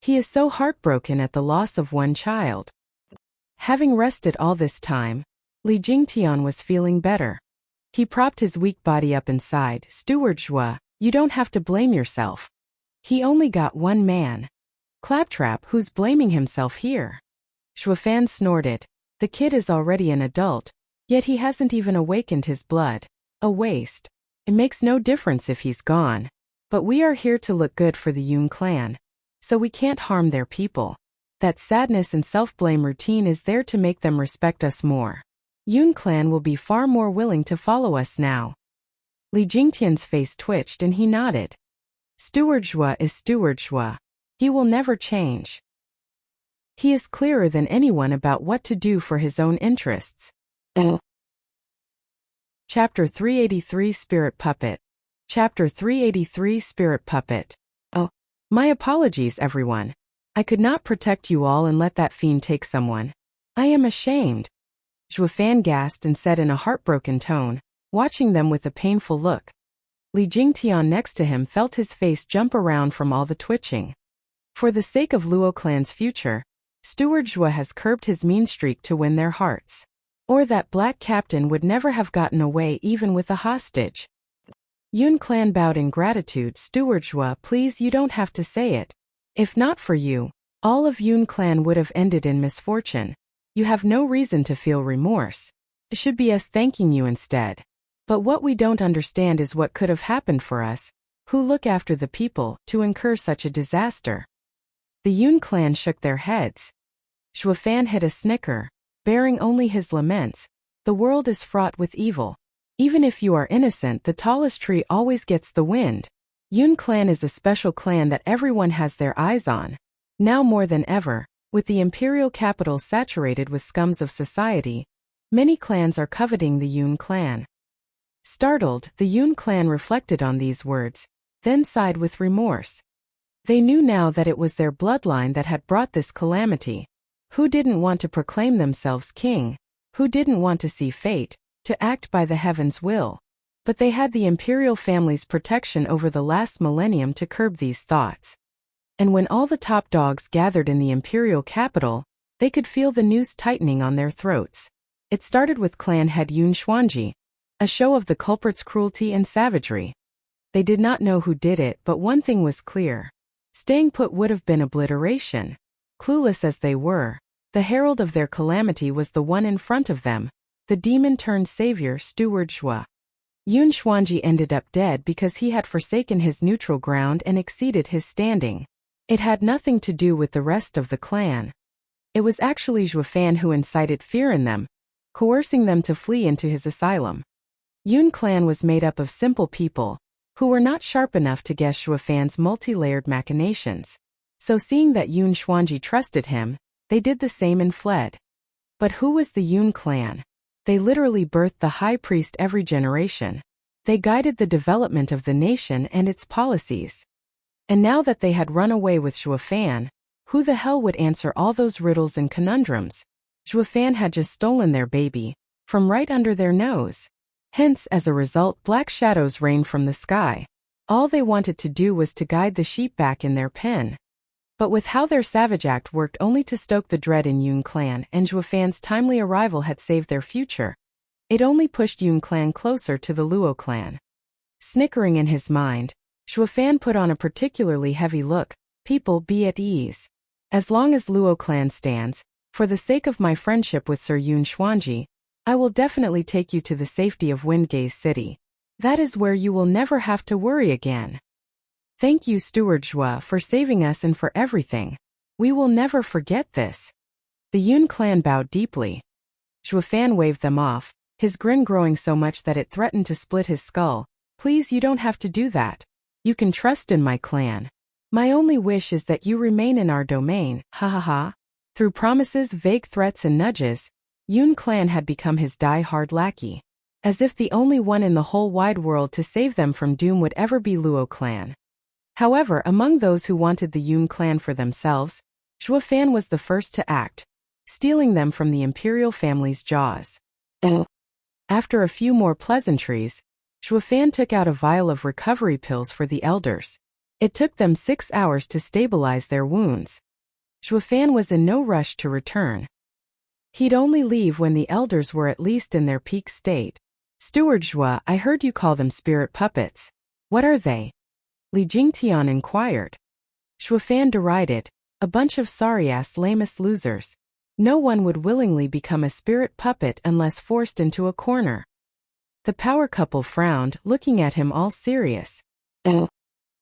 He is so heartbroken at the loss of one child. Having rested all this time, Li Jingtian was feeling better. He propped his weak body up inside. Steward Zhua, you don't have to blame yourself. He only got one man. Claptrap, who's blaming himself here? Zhua Fan snorted. The kid is already an adult, yet he hasn't even awakened his blood. A waste. It makes no difference if he's gone. But we are here to look good for the Yun clan, so we can't harm their people. That sadness and self-blame routine is there to make them respect us more. Yun clan will be far more willing to follow us now. Li Jingtian's face twitched and he nodded. Steward Zhua is Steward Zhua. He will never change. He is clearer than anyone about what to do for his own interests. Chapter 383 Spirit Puppet. Chapter 383 Spirit Puppet. Oh, my apologies, everyone. I could not protect you all and let that fiend take someone. I am ashamed. Zhuofan gasped and said in a heartbroken tone, watching them with a painful look. Li Jingtian next to him felt his face jump around from all the twitching. For the sake of Luo clan's future, Steward Zhua has curbed his mean streak to win their hearts. Or that black captain would never have gotten away even with a hostage. Yun clan bowed in gratitude. Steward Zhua, please, you don't have to say it. If not for you, all of Yun clan would have ended in misfortune. You have no reason to feel remorse. It should be us thanking you instead. But what we don't understand is what could have happened for us, who look after the people, to incur such a disaster. The Yun clan shook their heads. Zhuofan hid a snicker, bearing only his laments. The world is fraught with evil. Even if you are innocent, the tallest tree always gets the wind. Yun clan is a special clan that everyone has their eyes on. Now more than ever, with the imperial capital saturated with scums of society, many clans are coveting the Yun clan. Startled, the Yun clan reflected on these words, then sighed with remorse. They knew now that it was their bloodline that had brought this calamity. Who didn't want to proclaim themselves king? Who didn't want to see fate, to act by the heavens' will? But they had the imperial family's protection over the last millennium to curb these thoughts. And when all the top dogs gathered in the imperial capital, they could feel the noose tightening on their throats. It started with clan head Yun Xuanji, a show of the culprit's cruelty and savagery. They did not know who did it, but one thing was clear. Staying put would have been obliteration. Clueless as they were, the herald of their calamity was the one in front of them, the demon-turned-savior Steward Zhua. Yun Xuanji ended up dead because he had forsaken his neutral ground and exceeded his standing. It had nothing to do with the rest of the clan. It was actually Zhuofan who incited fear in them, coercing them to flee into his asylum. Yun clan was made up of simple people, who were not sharp enough to guess Zhuofan's multi-layered machinations. So seeing that Yun Xuanji trusted him, they did the same and fled. But who was the Yun clan? They literally birthed the high priest every generation. They guided the development of the nation and its policies. And now that they had run away with Zhuofan, who the hell would answer all those riddles and conundrums? Zhuofan had just stolen their baby, from right under their nose. Hence, as a result, black shadows rained from the sky. All they wanted to do was to guide the sheep back in their pen. But with how their savage act worked only to stoke the dread in Yun clan, and Zhuofan's timely arrival had saved their future, it only pushed Yun clan closer to the Luo clan. Snickering in his mind, Zhuofan put on a particularly heavy look. People, be at ease. As long as Luo clan stands, for the sake of my friendship with Sir Yun Xuanji, I will definitely take you to the safety of Windgaze City. That is where you will never have to worry again. Thank you, Steward Zhua, for saving us and for everything. We will never forget this. The Yun clan bowed deeply. Zhuofan waved them off, his grin growing so much that it threatened to split his skull. Please, you don't have to do that. You can trust in my clan. My only wish is that you remain in our domain, ha ha ha. Through promises, vague threats and nudges, Yun clan had become his die-hard lackey. As if the only one in the whole wide world to save them from doom would ever be Luo clan. However, among those who wanted the Yun clan for themselves, Zhuofan was the first to act, stealing them from the imperial family's jaws. After a few more pleasantries, Zhuofan took out a vial of recovery pills for the elders. It took them 6 hours to stabilize their wounds. Zhuofan was in no rush to return. He'd only leave when the elders were at least in their peak state. Steward Zhua, I heard you call them spirit puppets. What are they? Li Jingtian inquired. Zhuofan derided, a bunch of sorry-ass lamest losers. No one would willingly become a spirit puppet unless forced into a corner. The power couple frowned, looking at him all serious.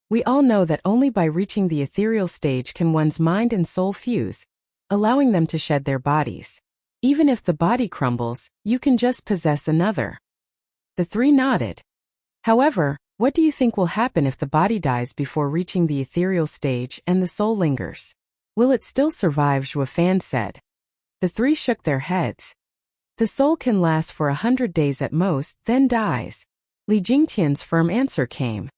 We all know that only by reaching the ethereal stage can one's mind and soul fuse, allowing them to shed their bodies. Even if the body crumbles, you can just possess another. The three nodded. However, what do you think will happen if the body dies before reaching the ethereal stage and the soul lingers? Will it still survive? Zhuofan said. The three shook their heads. The soul can last for 100 days at most, then dies. Li Jingtian's firm answer came.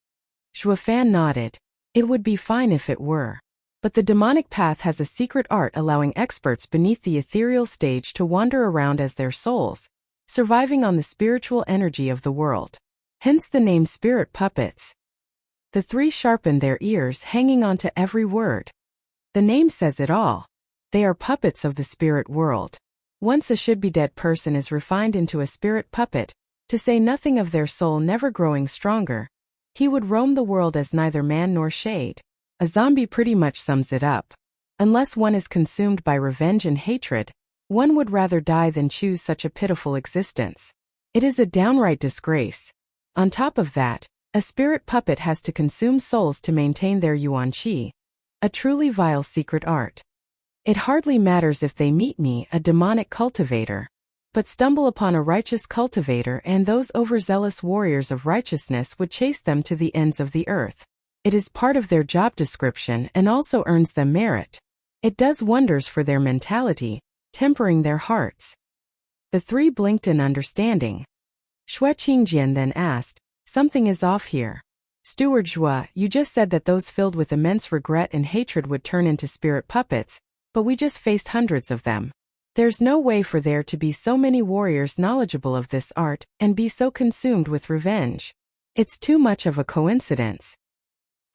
Zhuofan nodded. It would be fine if it were. But the demonic path has a secret art allowing experts beneath the ethereal stage to wander around as their souls, surviving on the spiritual energy of the world. Hence the name spirit puppets. The three sharpened their ears, hanging on to every word. The name says it all. They are puppets of the spirit world. Once a should-be-dead person is refined into a spirit puppet, to say nothing of their soul never growing stronger, he would roam the world as neither man nor shade. A zombie pretty much sums it up. Unless one is consumed by revenge and hatred, one would rather die than choose such a pitiful existence. It is a downright disgrace. On top of that, a spirit puppet has to consume souls to maintain their yuan qi. A truly vile secret art. It hardly matters if they meet me, a demonic cultivator, but stumble upon a righteous cultivator, and those overzealous warriors of righteousness would chase them to the ends of the earth. It is part of their job description and also earns them merit. It does wonders for their mentality, tempering their hearts. The three blinked in understanding. Xue Qingjian then asked, "Something is off here. Steward Zhua, you just said that those filled with immense regret and hatred would turn into spirit puppets, but we just faced hundreds of them. There's no way for there to be so many warriors knowledgeable of this art and be so consumed with revenge. It's too much of a coincidence."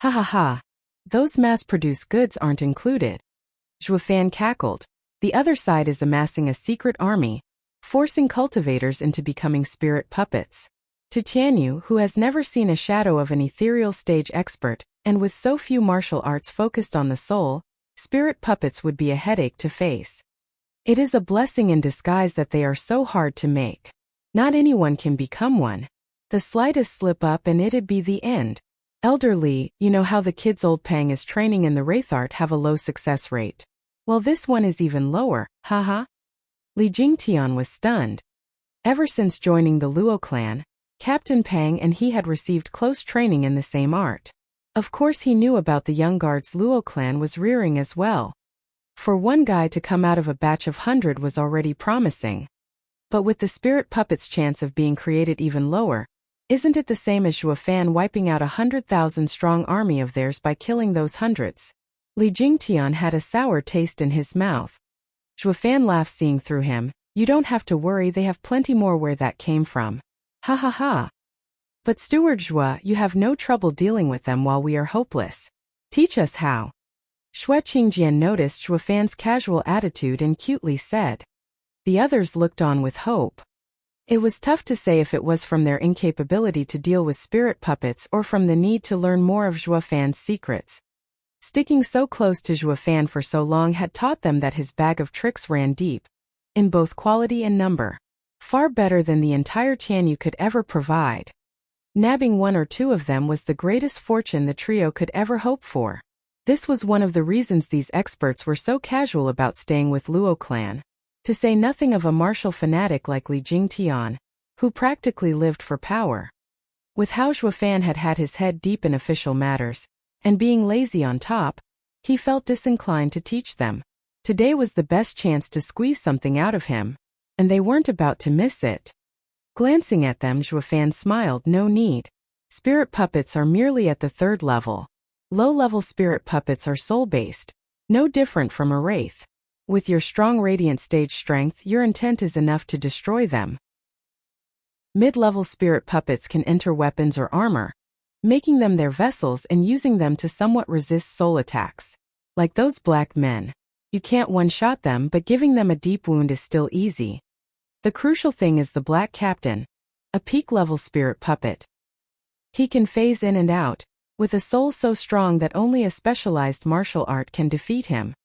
Ha ha ha. Those mass-produced goods aren't included. Zhuofan cackled. The other side is amassing a secret army, forcing cultivators into becoming spirit puppets. To Tianyu, who has never seen a shadow of an ethereal stage expert, and with so few martial arts focused on the soul, spirit puppets would be a headache to face. It is a blessing in disguise that they are so hard to make. Not anyone can become one. The slightest slip up and it'd be the end. Elder Li, you know how the kids old Pang is training in the wraith art have a low success rate. Well, this one is even lower, haha. Li Jingtian was stunned. Ever since joining the Luo clan, Captain Pang and he had received close training in the same art. Of course he knew about the young guards Luo clan was rearing as well. For one guy to come out of a batch of 100 was already promising. But with the spirit puppet's chance of being created even lower, isn't it the same as Zhuofan wiping out 100,000 strong army of theirs by killing those hundreds? Li Jingtian had a sour taste in his mouth. Zhuofan laughed, seeing through him. You don't have to worry, they have plenty more where that came from. Ha ha ha. But Steward Zhua, you have no trouble dealing with them while we are hopeless. Teach us how. Xue Qingjian noticed Zhuofan's casual attitude and cutely said. The others looked on with hope. It was tough to say if it was from their incapability to deal with spirit puppets or from the need to learn more of Zhuofan's secrets. Sticking so close to Zhuofan for so long had taught them that his bag of tricks ran deep, in both quality and number. Far better than the entire Tianyu could ever provide. Nabbing one or two of them was the greatest fortune the trio could ever hope for. This was one of the reasons these experts were so casual about staying with Luo clan. To say nothing of a martial fanatic like Li Jingtian, who practically lived for power. With how Zhuofan had had his head deep in official matters, and being lazy on top, he felt disinclined to teach them. Today was the best chance to squeeze something out of him, and they weren't about to miss it. Glancing at them, Zhuofan smiled. No need. Spirit puppets are merely at the 3rd level. Low-level spirit puppets are soul-based, no different from a wraith. With your strong radiant stage strength, your intent is enough to destroy them. Mid-level spirit puppets can enter weapons or armor, making them their vessels and using them to somewhat resist soul attacks. Like those black men. You can't one-shot them, but giving them a deep wound is still easy. The crucial thing is the Black Captain, a peak-level spirit puppet. He can phase in and out, with a soul so strong that only a specialized martial art can defeat him.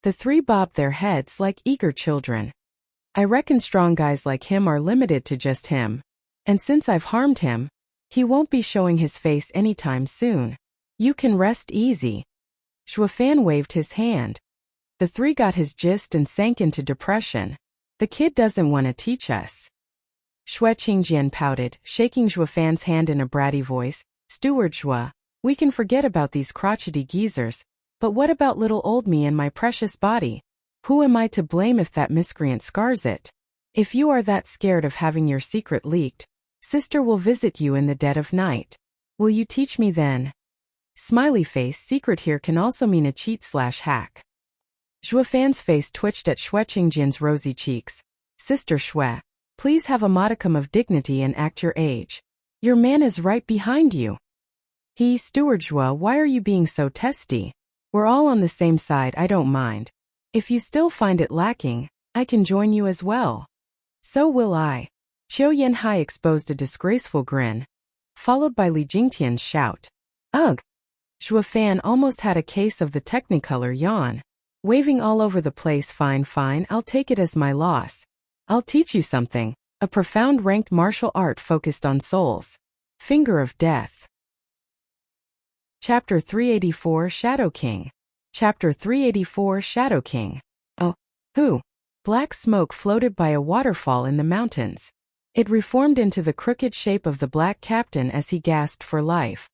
The three bobbed their heads like eager children. I reckon strong guys like him are limited to just him. And since I've harmed him, he won't be showing his face anytime soon. You can rest easy. Zhuofan waved his hand. The three got his gist and sank into depression. The kid doesn't want to teach us. Xue Qingjian pouted, shaking Zhuofan's hand in a bratty voice. Steward Zhua, we can forget about these crotchety geezers. But what about little old me and my precious body? Who am I to blame if that miscreant scars it? If you are that scared of having your secret leaked, sister will visit you in the dead of night. Will you teach me then? Smiley face. Secret here can also mean a cheat/hack. Zhuofan's face twitched at Xue Qingjian's rosy cheeks. Sister Xue, please have a modicum of dignity and act your age. Your man is right behind you. Steward Zhuo, why are you being so testy? We're all on the same side, I don't mind. If you still find it lacking, I can join you as well. So will I. Qiu Yanhai exposed a disgraceful grin, followed by Li Jingtian's shout. Ugh! Zhuofan almost had a case of the Technicolor yawn. Waving all over the place. Fine, I'll take it as my loss. I'll teach you something, a profound ranked martial art focused on souls. Finger of Death. Chapter 384 Shadow King. Chapter 384 Shadow King. Oh, who? Black smoke floated by a waterfall in the mountains. It reformed into the crooked shape of the black captain as he gasped for life.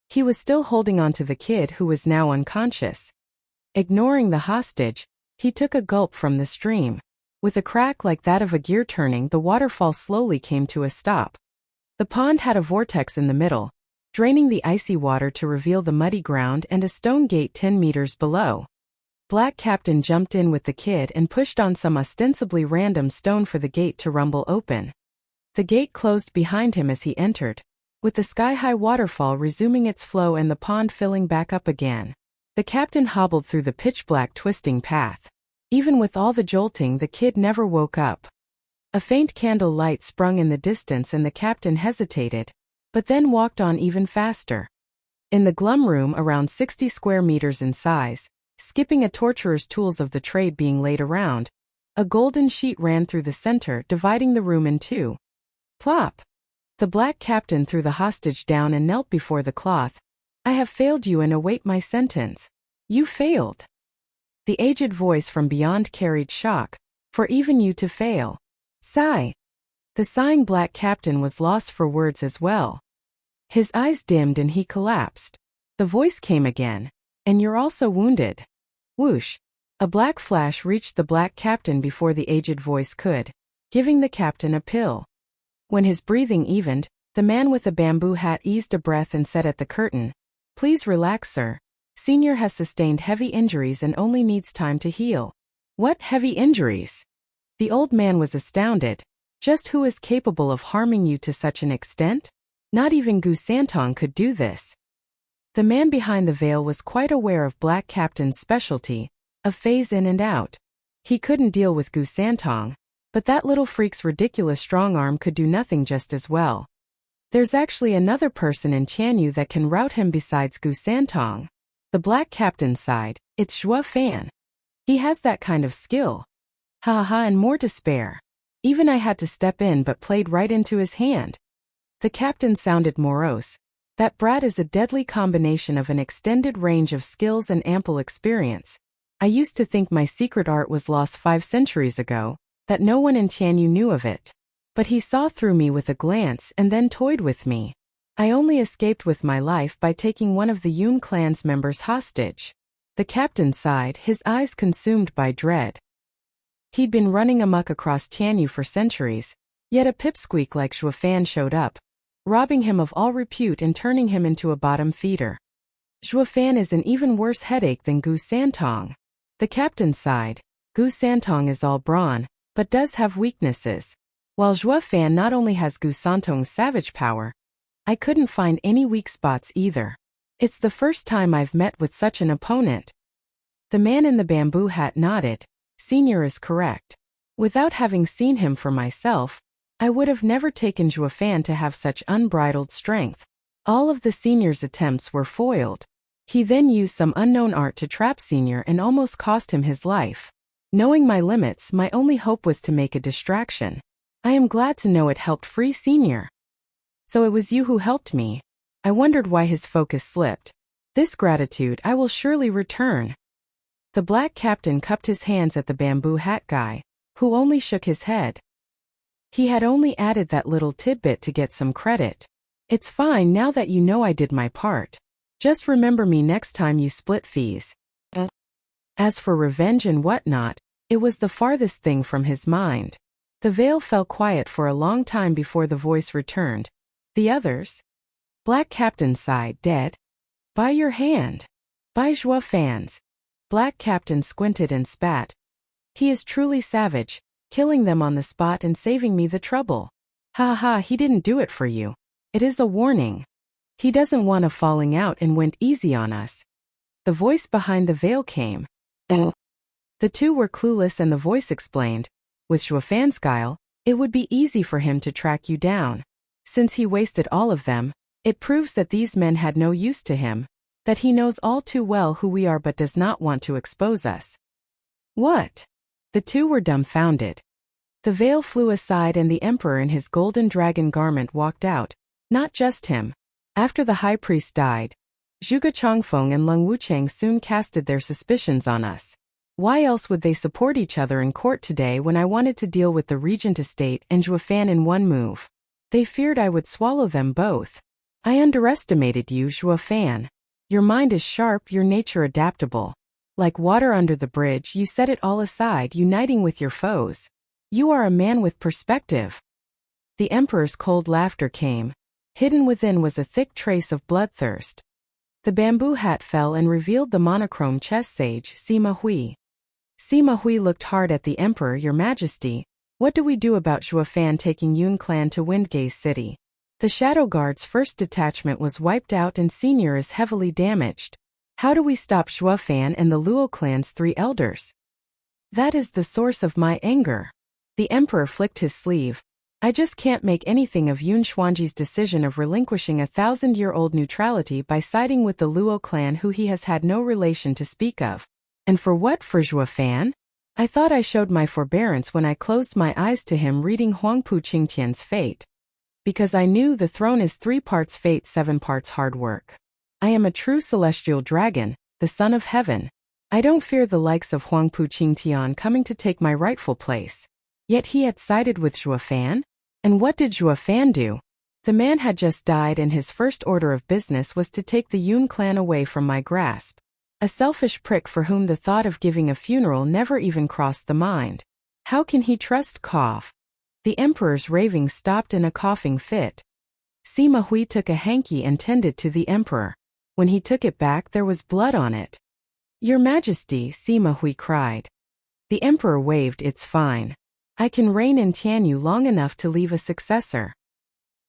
He was still holding on to the kid who was now unconscious. Ignoring the hostage, he took a gulp from the stream. With a crack like that of a gear turning, the waterfall slowly came to a stop. The pond had a vortex in the middle, draining the icy water to reveal the muddy ground and a stone gate 10 meters below. Black Captain jumped in with the kid and pushed on some ostensibly random stone for the gate to rumble open. The gate closed behind him as he entered, with the sky-high waterfall resuming its flow and the pond filling back up again. The captain hobbled through the pitch-black twisting path. Even with all the jolting, the kid never woke up. A faint candle light sprung in the distance and the captain hesitated, but then walked on even faster. In the glum room, around 60 square meters in size, skipping a torturer's tools of the trade being laid around, a golden sheet ran through the center, dividing the room in two. Plop! The black captain threw the hostage down and knelt before the cloth. I have failed you and await my sentence. You failed. The aged voice from beyond carried shock. For even you to fail. Sigh. The sighing black captain was lost for words as well. His eyes dimmed and he collapsed. The voice came again. And you're also wounded. Whoosh. A black flash reached the black captain before the aged voice could, giving the captain a pill. When his breathing evened, the man with the bamboo hat eased a breath and said at the curtain, Please relax, sir. Senior has sustained heavy injuries and only needs time to heal. What heavy injuries? The old man was astounded. Just who is capable of harming you to such an extent? Not even Gu Santong could do this. The man behind the veil was quite aware of Black Captain's specialty, a phase in and out. He couldn't deal with Gu Santong, but that little freak's ridiculous strong arm could do nothing just as well. There's actually another person in Tianyu that can rout him besides Gu Santong. The Black Captain sighed. It's Zhuo Fan. He has that kind of skill. Ha ha ha, and more to spare. Even I had to step in but played right into his hand. The captain sounded morose. That brat is a deadly combination of an extended range of skills and ample experience. I used to think my secret art was lost 5 centuries ago, that no one in Tianyu knew of it. But he saw through me with a glance and then toyed with me. I only escaped with my life by taking one of the Yun clan's members hostage. The captain sighed, his eyes consumed by dread. He'd been running amok across Tianyu for centuries, yet a pipsqueak like Zhuo Fan showed up, robbing him of all repute and turning him into a bottom feeder. Zhuo Fan is an even worse headache than Gu Santong. The captain sighed. Gu Santong is all brawn, but does have weaknesses. While Zhuo Fan not only has Gu Santong's savage power, I couldn't find any weak spots either. It's the first time I've met with such an opponent. The man in the bamboo hat nodded. Senior is correct. Without having seen him for myself, I would have never taken Zhuo Fan to have such unbridled strength. All of the senior's attempts were foiled. He then used some unknown art to trap senior and almost cost him his life. Knowing my limits, my only hope was to make a distraction. I am glad to know it helped free senior. So it was you who helped me. I wondered why his focus slipped. This gratitude I will surely return. The black captain cupped his hands at the bamboo hat guy, who only shook his head. He had only added that little tidbit to get some credit. It's fine now that you know I did my part. Just remember me next time you split fees. As for revenge and whatnot, it was the farthest thing from his mind. The veil fell quiet for a long time before the voice returned. The others? Black Captain sighed, dead. By your hand. By Zhua Fan's. Black Captain squinted and spat. He is truly savage, killing them on the spot and saving me the trouble. Ha ha, he didn't do it for you. It is a warning. He doesn't want a falling out and went easy on us. The voice behind the veil came. Oh. The two were clueless and the voice explained. With Zhua Fan's guile, it would be easy for him to track you down. Since he wasted all of them, it proves that these men had no use to him, that he knows all too well who we are but does not want to expose us. What? The two were dumbfounded. The veil flew aside and the emperor in his golden dragon garment walked out, not just him. After the high priest died, Zhuge Changfeng and Leng Wuchang soon casted their suspicions on us. Why else would they support each other in court today when I wanted to deal with the regent estate and Zhua Fan in one move? They feared I would swallow them both. I underestimated you, Zhua Fan. Your mind is sharp, your nature adaptable. Like water under the bridge, you set it all aside, uniting with your foes. You are a man with perspective. The emperor's cold laughter came. Hidden within was a thick trace of bloodthirst. The bamboo hat fell and revealed the monochrome chess sage, Sima Hui. Sima Hui looked hard at the emperor. Your Majesty, what do we do about Zhua Fan taking Yun clan to Windgaze City? The Shadow Guard's first detachment was wiped out and Senior is heavily damaged. How do we stop Zhua Fan and the Luo clan's 3 elders? That is the source of my anger. The emperor flicked his sleeve. I just can't make anything of Yun Xuanji's decision of relinquishing a 1,000-year-old neutrality by siding with the Luo clan who he has had no relation to speak of. And for what, for Zhua Fan? I thought I showed my forbearance when I closed my eyes to him reading Huangpu Qingtian's fate. Because I knew the throne is 3 parts fate, 7 parts hard work. I am a true celestial dragon, the son of heaven. I don't fear the likes of Huangpu Qingtian coming to take my rightful place. Yet he had sided with Zhua Fan? And what did Zhua Fan do? The man had just died and his first order of business was to take the Yun clan away from my grasp. A selfish prick for whom the thought of giving a funeral never even crossed the mind. How can he trust cough? The emperor's raving stopped in a coughing fit. Sima Hui took a hanky and tended to the emperor. When he took it back there was blood on it. Your Majesty, Sima Hui cried. The emperor waved. It's fine. I can reign in Tianyu long enough to leave a successor.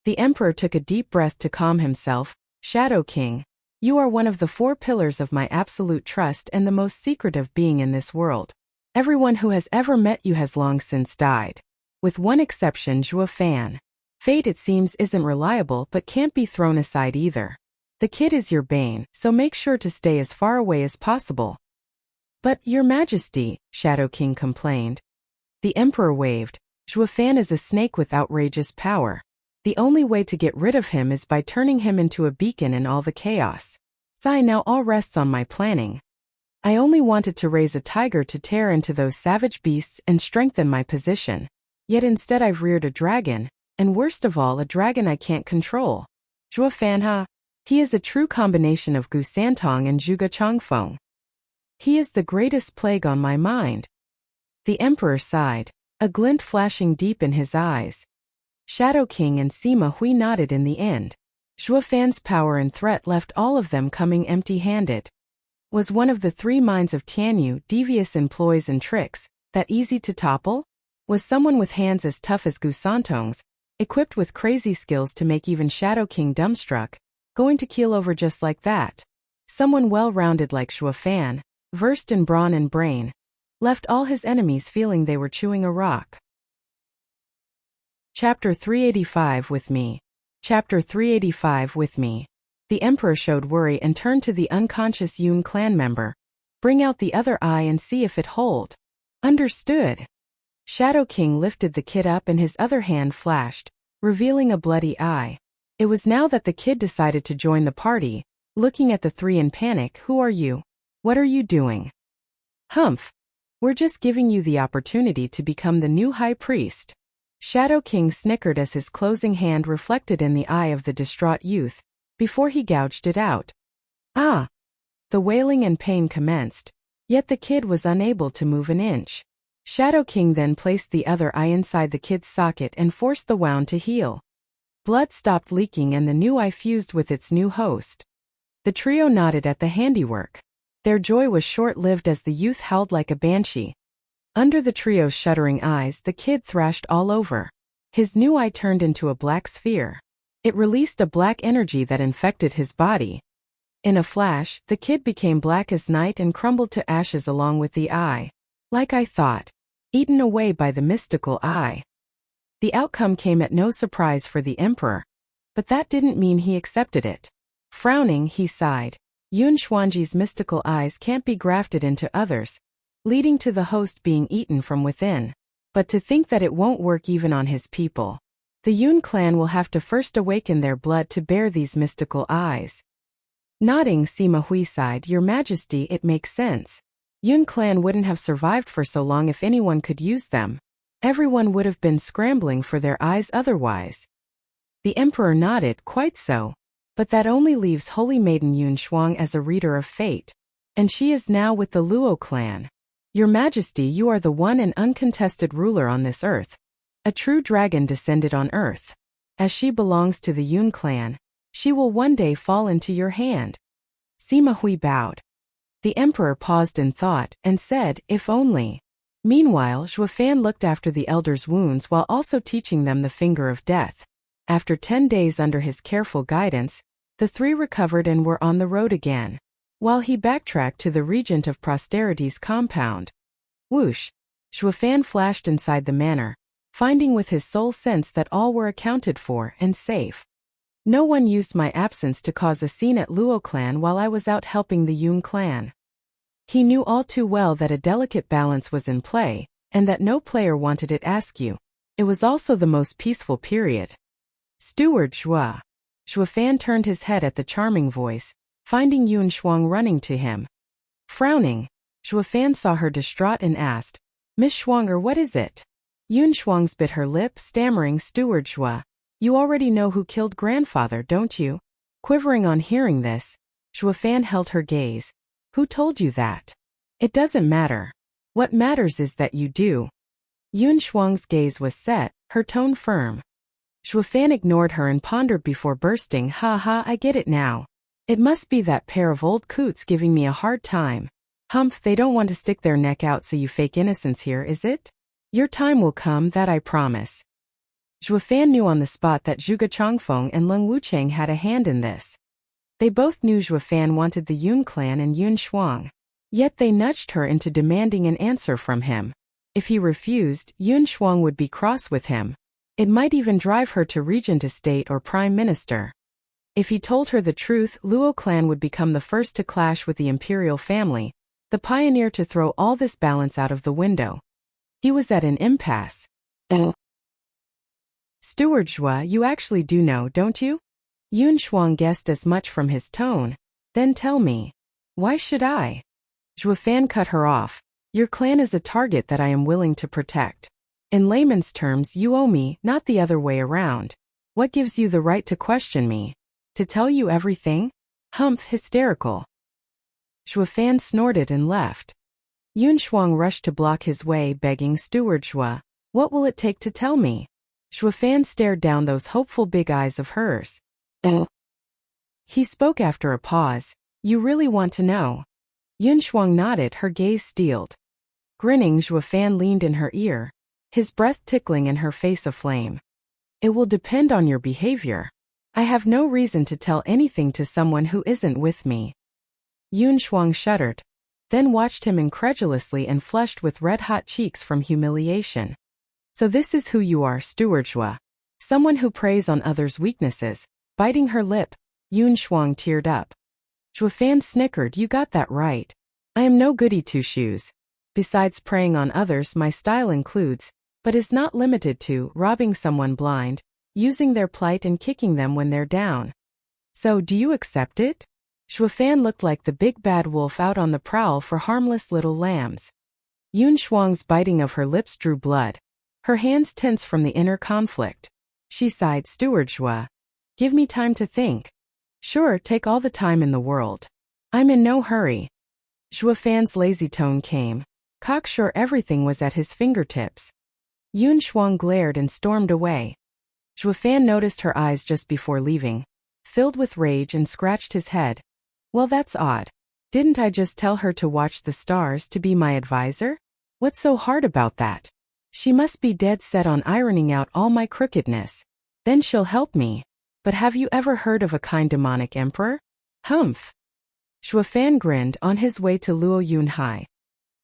The emperor took a deep breath to calm himself. Shadow King, you are one of the 4 pillars of my absolute trust and the most secretive being in this world. Everyone who has ever met you has long since died. With one exception, Zhua Fan. Fate, it seems, isn't reliable but can't be thrown aside either. The kid is your bane, so make sure to stay as far away as possible. But, Your Majesty, Shadow King complained. The emperor waved. Zhua Fan is a snake with outrageous power. The only way to get rid of him is by turning him into a beacon in all the chaos. Now all rests on my planning. I only wanted to raise a tiger to tear into those savage beasts and strengthen my position. Yet instead I've reared a dragon, and worst of all a dragon I can't control. Zhua Fan, he is a true combination of Gu Santong and Zhuge Changfeng. He is the greatest plague on my mind. The emperor sighed, a glint flashing deep in his eyes. Shadow King and Sima Hui nodded in the end. Zhua Fan's power and threat left all of them coming empty-handed. Was one of the 3 minds of Tianyu devious in ploys and tricks, that easy to topple? Was someone with hands as tough as Gu Santong's, equipped with crazy skills to make even Shadow King dumbstruck, going to keel over just like that? Someone well-rounded like Zhua Fan, versed in brawn and brain, left all his enemies feeling they were chewing a rock. Chapter 385 with me. Chapter 385 with me. The emperor showed worry and turned to the unconscious Yun clan member. Bring out the other eye and see if it hold. Understood. Shadow King lifted the kid up and his other hand flashed, revealing a bloody eye. It was now that the kid decided to join the party, looking at the 3 in panic. Who are you? What are you doing? Humph. We're just giving you the opportunity to become the new high priest. Shadow King snickered as his closing hand reflected in the eye of the distraught youth, before he gouged it out. Ah! The wailing and pain commenced, yet the kid was unable to move an inch. Shadow King then placed the other eye inside the kid's socket and forced the wound to heal. Blood stopped leaking and the new eye fused with its new host. The trio nodded at the handiwork. Their joy was short-lived as the youth howled like a banshee. Under the trio's shuddering eyes, the kid thrashed all over. His new eye turned into a black sphere. It released a black energy that infected his body. In a flash, the kid became black as night and crumbled to ashes along with the eye. Like I thought. Eaten away by the mystical eye. The outcome came at no surprise for the emperor. But that didn't mean he accepted it. Frowning, he sighed. Yun Xuanji's mystical eyes can't be grafted into others, leading to the host being eaten from within. But to think that it won't work even on his people. The Yun clan will have to first awaken their blood to bear these mystical eyes. Nodding, Sima Hui sighed, Your Majesty, it makes sense. Yun clan wouldn't have survived for so long if anyone could use them. Everyone would have been scrambling for their eyes otherwise. The emperor nodded, quite so. But that only leaves Holy Maiden Yun Shuang as a reader of fate. And she is now with the Luo clan. Your Majesty, you are the one and uncontested ruler on this earth. A true dragon descended on earth. As she belongs to the Yun clan, she will one day fall into your hand. Sima Hui bowed. The emperor paused in thought and said, If only. Meanwhile, Zhuofan looked after the elders' wounds while also teaching them the finger of death. After 10 days under his careful guidance, the three recovered and were on the road again. While he backtracked to the Regent of Posterity's compound. Whoosh! Zhuofan flashed inside the manor, finding with his sole sense that all were accounted for and safe. No one used my absence to cause a scene at Luo clan while I was out helping the Yun clan. He knew all too well that a delicate balance was in play, and that no player wanted it askew. It was also the most peaceful period. Steward Zhua. Zhuofan turned his head at the charming voice, finding Yun Shuang running to him. Frowning, Zhuofan saw her distraught and asked, Miss Shuanger, what is it? Yun Shuang bit her lip, stammering, Steward Zhua. You already know who killed grandfather, don't you? Quivering on hearing this, Zhuofan held her gaze. Who told you that? It doesn't matter. What matters is that you do. Yun Shuang's gaze was set, her tone firm. Zhuofan ignored her and pondered before bursting, Ha ha, I get it now. It must be that pair of old coots giving me a hard time. Humph, they don't want to stick their neck out, so you fake innocence here, is it? Your time will come, that I promise. Zhuofan knew on the spot that Zhuge Changfeng and Leng Wucheng had a hand in this. They both knew Zhuofan wanted the Yun clan and Yun Shuang. Yet they nudged her into demanding an answer from him. If he refused, Yun Shuang would be cross with him. It might even drive her to regent estate or prime minister. If he told her the truth, Luo clan would become the first to clash with the imperial family, the pioneer to throw all this balance out of the window. He was at an impasse. Steward Zhua, you actually do know, don't you? Yun Shuang guessed as much from his tone. Then tell me. Why should I? Zhuofan cut her off. Your clan is a target that I am willing to protect. In layman's terms, you owe me, not the other way around. What gives you the right to question me? To tell you everything? Humph, hysterical. Zhuofan snorted and left. Yun Shuang rushed to block his way, begging, Steward Zhua, what will it take to tell me? Zhuofan stared down those hopeful big eyes of hers. He spoke after a pause. You really want to know? Yun Shuang nodded, her gaze steeled. Grinning, Zhuofan leaned in her ear, his breath tickling and her face aflame. It will depend on your behavior. I have no reason to tell anything to someone who isn't with me. Yun Shuang shuddered, then watched him incredulously and flushed with red-hot cheeks from humiliation. So this is who you are, Steward Zhua. Someone who preys on others' weaknesses. Biting her lip, Yun Shuang teared up. Zhuofan snickered, you got that right. I am no goody two-shoes. Besides preying on others, my style includes, but is not limited to, robbing someone blind, using their plight and kicking them when they're down. So do you accept it? Zhuofan looked like the big bad wolf out on the prowl for harmless little lambs. Yun Shuang's biting of her lips drew blood. Her hands tense from the inner conflict. She sighed, Steward Zhua. Give me time to think. Sure, take all the time in the world. I'm in no hurry. Zhuofan's lazy tone came, cocksure everything was at his fingertips. Yun Shuang glared and stormed away. Zhuofan noticed her eyes just before leaving, filled with rage, and scratched his head. Well, that's odd. Didn't I just tell her to watch the stars to be my advisor? What's so hard about that? She must be dead set on ironing out all my crookedness. Then she'll help me. But have you ever heard of a kind demonic emperor? Humph. Zhuofan grinned on his way to Luo Yunhai.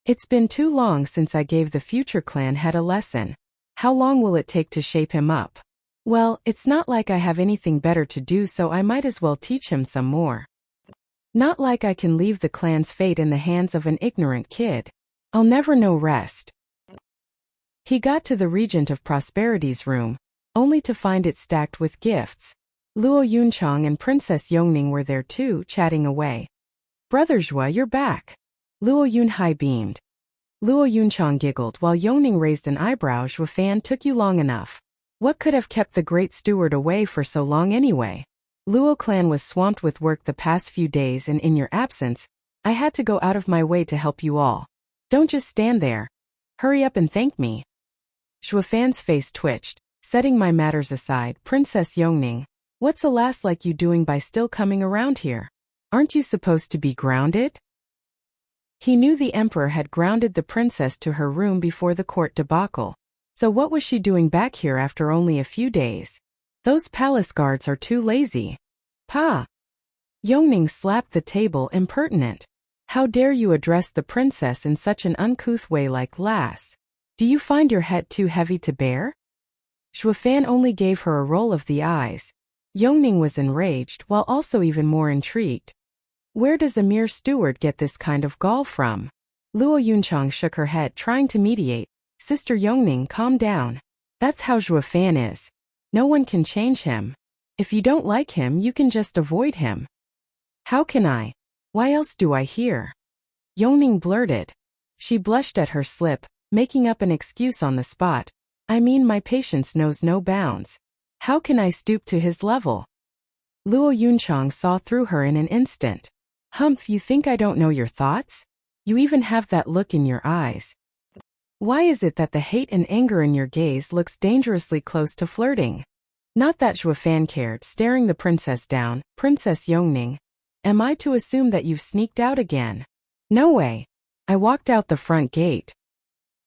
It's been too long since I gave the future clan head a lesson. How long will it take to shape him up? Well, it's not like I have anything better to do, so I might as well teach him some more. Not like I can leave the clan's fate in the hands of an ignorant kid. I'll never know rest. He got to the Regent of Prosperity's room, only to find it stacked with gifts. Luo Yunchang and Princess Yongning were there too, chatting away. Brother Zhua, you're back. Luo Yunhai beamed. Luo Yunchang giggled while Yongning raised an eyebrow. Zhuofan, took you long enough. What could have kept the great steward away for so long anyway? Luo clan was swamped with work the past few days, and in your absence, I had to go out of my way to help you all. Don't just stand there. Hurry up and thank me. Zhuofan's face twitched, setting my matters aside. Princess Yongning, what's a lass like you doing by still coming around here? Aren't you supposed to be grounded? He knew the emperor had grounded the princess to her room before the court debacle. So what was she doing back here after only a few days? Those palace guards are too lazy. Pa! Yongning slapped the table, impertinent. How dare you address the princess in such an uncouth way, like lass? Do you find your head too heavy to bear? Zhuofan only gave her a roll of the eyes. Yongning was enraged, while also even more intrigued. Where does a mere steward get this kind of gall from? Luo Yunchang shook her head, trying to mediate. Sister Yongning, calm down. That's how Zhuofan is. No one can change him. If you don't like him, you can just avoid him. How can I? Why else do I hear? Yongning blurted. She blushed at her slip, making up an excuse on the spot. I mean, my patience knows no bounds. How can I stoop to his level? Luo Yunchang saw through her in an instant. Humph, you think I don't know your thoughts? You even have that look in your eyes. Why is it that the hate and anger in your gaze looks dangerously close to flirting? Not that Zhuofan cared, staring the princess down. Princess Yongning, am I to assume that you've sneaked out again? No way. I walked out the front gate.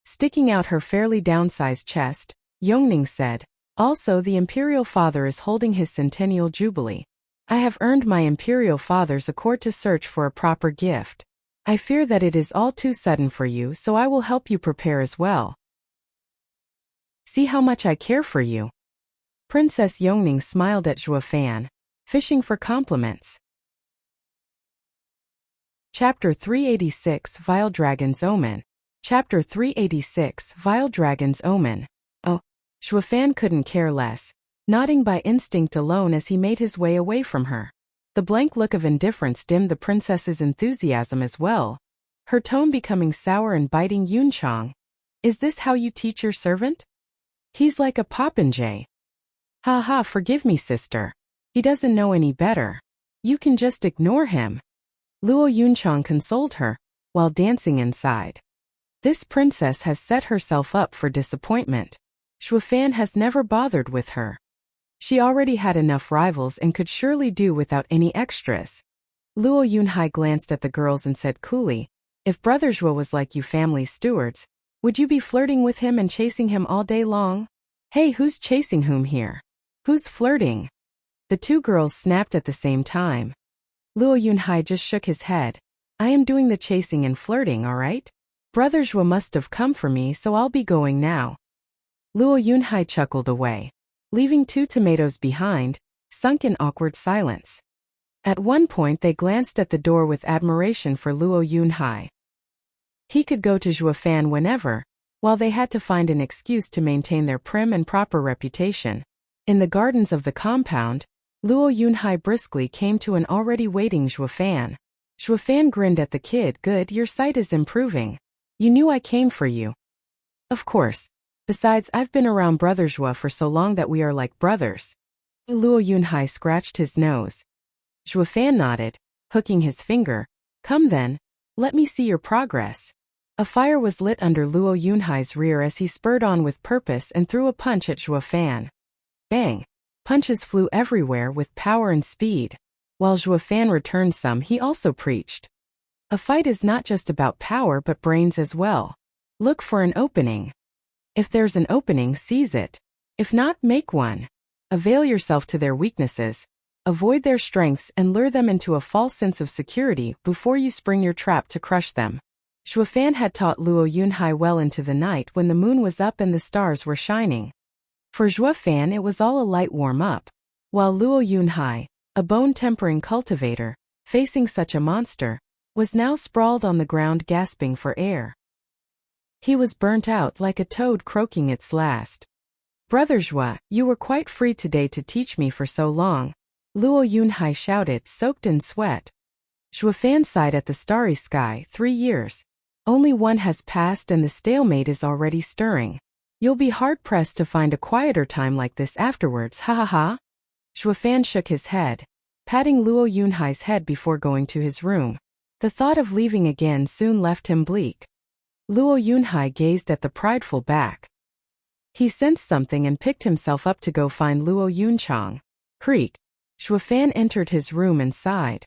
Sticking out her fairly downsized chest, Yongning said, also the imperial father is holding his centennial jubilee. I have earned my imperial father's accord to search for a proper gift. I fear that it is all too sudden for you, so I will help you prepare as well. See how much I care for you. Princess Yongning smiled at Zhuofan, fishing for compliments. Chapter 386 Vile Dragon's Omen. Chapter 386 Vile Dragon's Omen. Oh, Zhuofan couldn't care less, nodding by instinct alone as he made his way away from her. The blank look of indifference dimmed the princess's enthusiasm as well, her tone becoming sour and biting. Yunchang, is this how you teach your servant? He's like a popinjay. Ha ha, forgive me, sister. He doesn't know any better. You can just ignore him. Luo Yunchang consoled her, while dancing inside. This princess has set herself up for disappointment. Zhuofan has never bothered with her. She already had enough rivals and could surely do without any extras. Luo Yunhai glanced at the girls and said coolly, if Brother Zhuo was like you family stewards, would you be flirting with him and chasing him all day long? Hey, who's chasing whom here? Who's flirting? The two girls snapped at the same time. Luo Yunhai just shook his head. I am doing the chasing and flirting, alright? Brother Zhuo must have come for me, so I'll be going now. Luo Yunhai chuckled away, leaving two tomatoes behind, sunk in awkward silence. At one point they glanced at the door with admiration for Luo Yunhai. He could go to Zhuofan whenever, while they had to find an excuse to maintain their prim and proper reputation. In the gardens of the compound, Luo Yunhai briskly came to an already waiting Zhuofan. Zhuofan grinned at the kid. Good, your sight is improving. You knew I came for you. Of course. Besides, I've been around Brother Zhuo for so long that we are like brothers. Luo Yunhai scratched his nose. Zhuofan nodded, hooking his finger. Come then, let me see your progress. A fire was lit under Luo Yunhai's rear as he spurred on with purpose and threw a punch at Zhuo Fan. Bang! Punches flew everywhere with power and speed. While Zhuo Fan returned some, he also preached. A fight is not just about power but brains as well. Look for an opening. If there's an opening, seize it. If not, make one. Avail yourself to their weaknesses. Avoid their strengths and lure them into a false sense of security before you spring your trap to crush them. Zhuo Fan had taught Luo Yunhai well into the night when the moon was up and the stars were shining. For Zhuo Fan it was all a light warm-up. While Luo Yunhai, a bone-tempering cultivator, facing such a monster, was now sprawled on the ground gasping for air. He was burnt out like a toad croaking its last. Brother Zhuo, you were quite free today to teach me for so long, Luo Yunhai shouted, soaked in sweat. Zhuo Fan sighed at the starry sky. 3 years. Only one has passed and the stalemate is already stirring. You'll be hard-pressed to find a quieter time like this afterwards, ha ha ha. Zhuo Fan shook his head, patting Luo Yunhai's head before going to his room. The thought of leaving again soon left him bleak. Luo Yunhai gazed at the prideful back. He sensed something and picked himself up to go find Luo Yunchang. Creak. Zhuo Fan entered his room and sighed.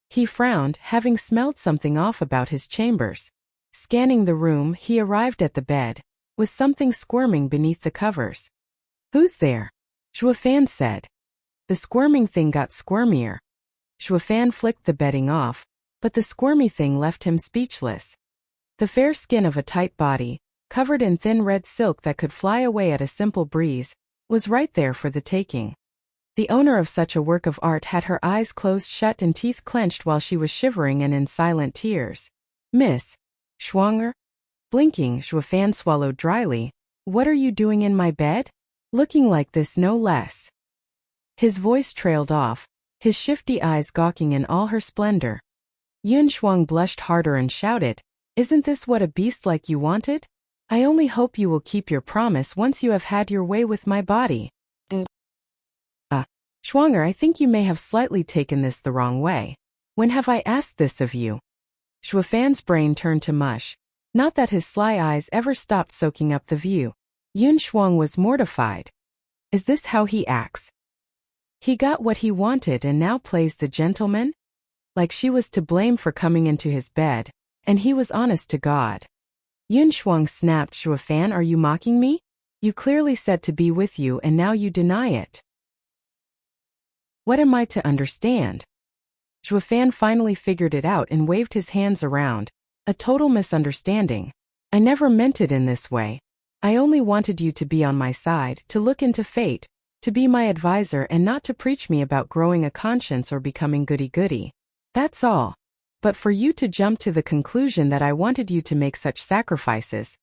He frowned, having smelled something off about his chambers. Scanning the room, he arrived at the bed, with something squirming beneath the covers. Who's there? Zhuo Fan said. The squirming thing got squirmier. Zhuo Fan flicked the bedding off, but the squirmy thing left him speechless. The fair skin of a tight body, covered in thin red silk that could fly away at a simple breeze, was right there for the taking. The owner of such a work of art had her eyes closed shut and teeth clenched while she was shivering and in silent tears. Miss Schwanger? Blinking, Zhuo Fan swallowed dryly. What are you doing in my bed? Looking like this, no less. His voice trailed off, his shifty eyes gawking in all her splendor. Yun Shuang blushed harder and shouted, Isn't this what a beast like you wanted? I only hope you will keep your promise once you have had your way with my body. Schwanger, I think you may have slightly taken this the wrong way. When have I asked this of you? Zhuo Fan's brain turned to mush. Not that his sly eyes ever stopped soaking up the view. Yun Shuang was mortified. Is this how he acts? He got what he wanted and now plays the gentleman? Like she was to blame for coming into his bed, and he was honest to God. Yun Shuang snapped. Zhuo Fan, are you mocking me? You clearly said to be with you and now you deny it. What am I to understand? Zhuo Fan finally figured it out and waved his hands around. A total misunderstanding. I never meant it in this way. I only wanted you to be on my side, to look into fate, to be my advisor and not to preach me about growing a conscience or becoming goody-goody. That's all. But for you to jump to the conclusion that I wanted you to make such sacrifices.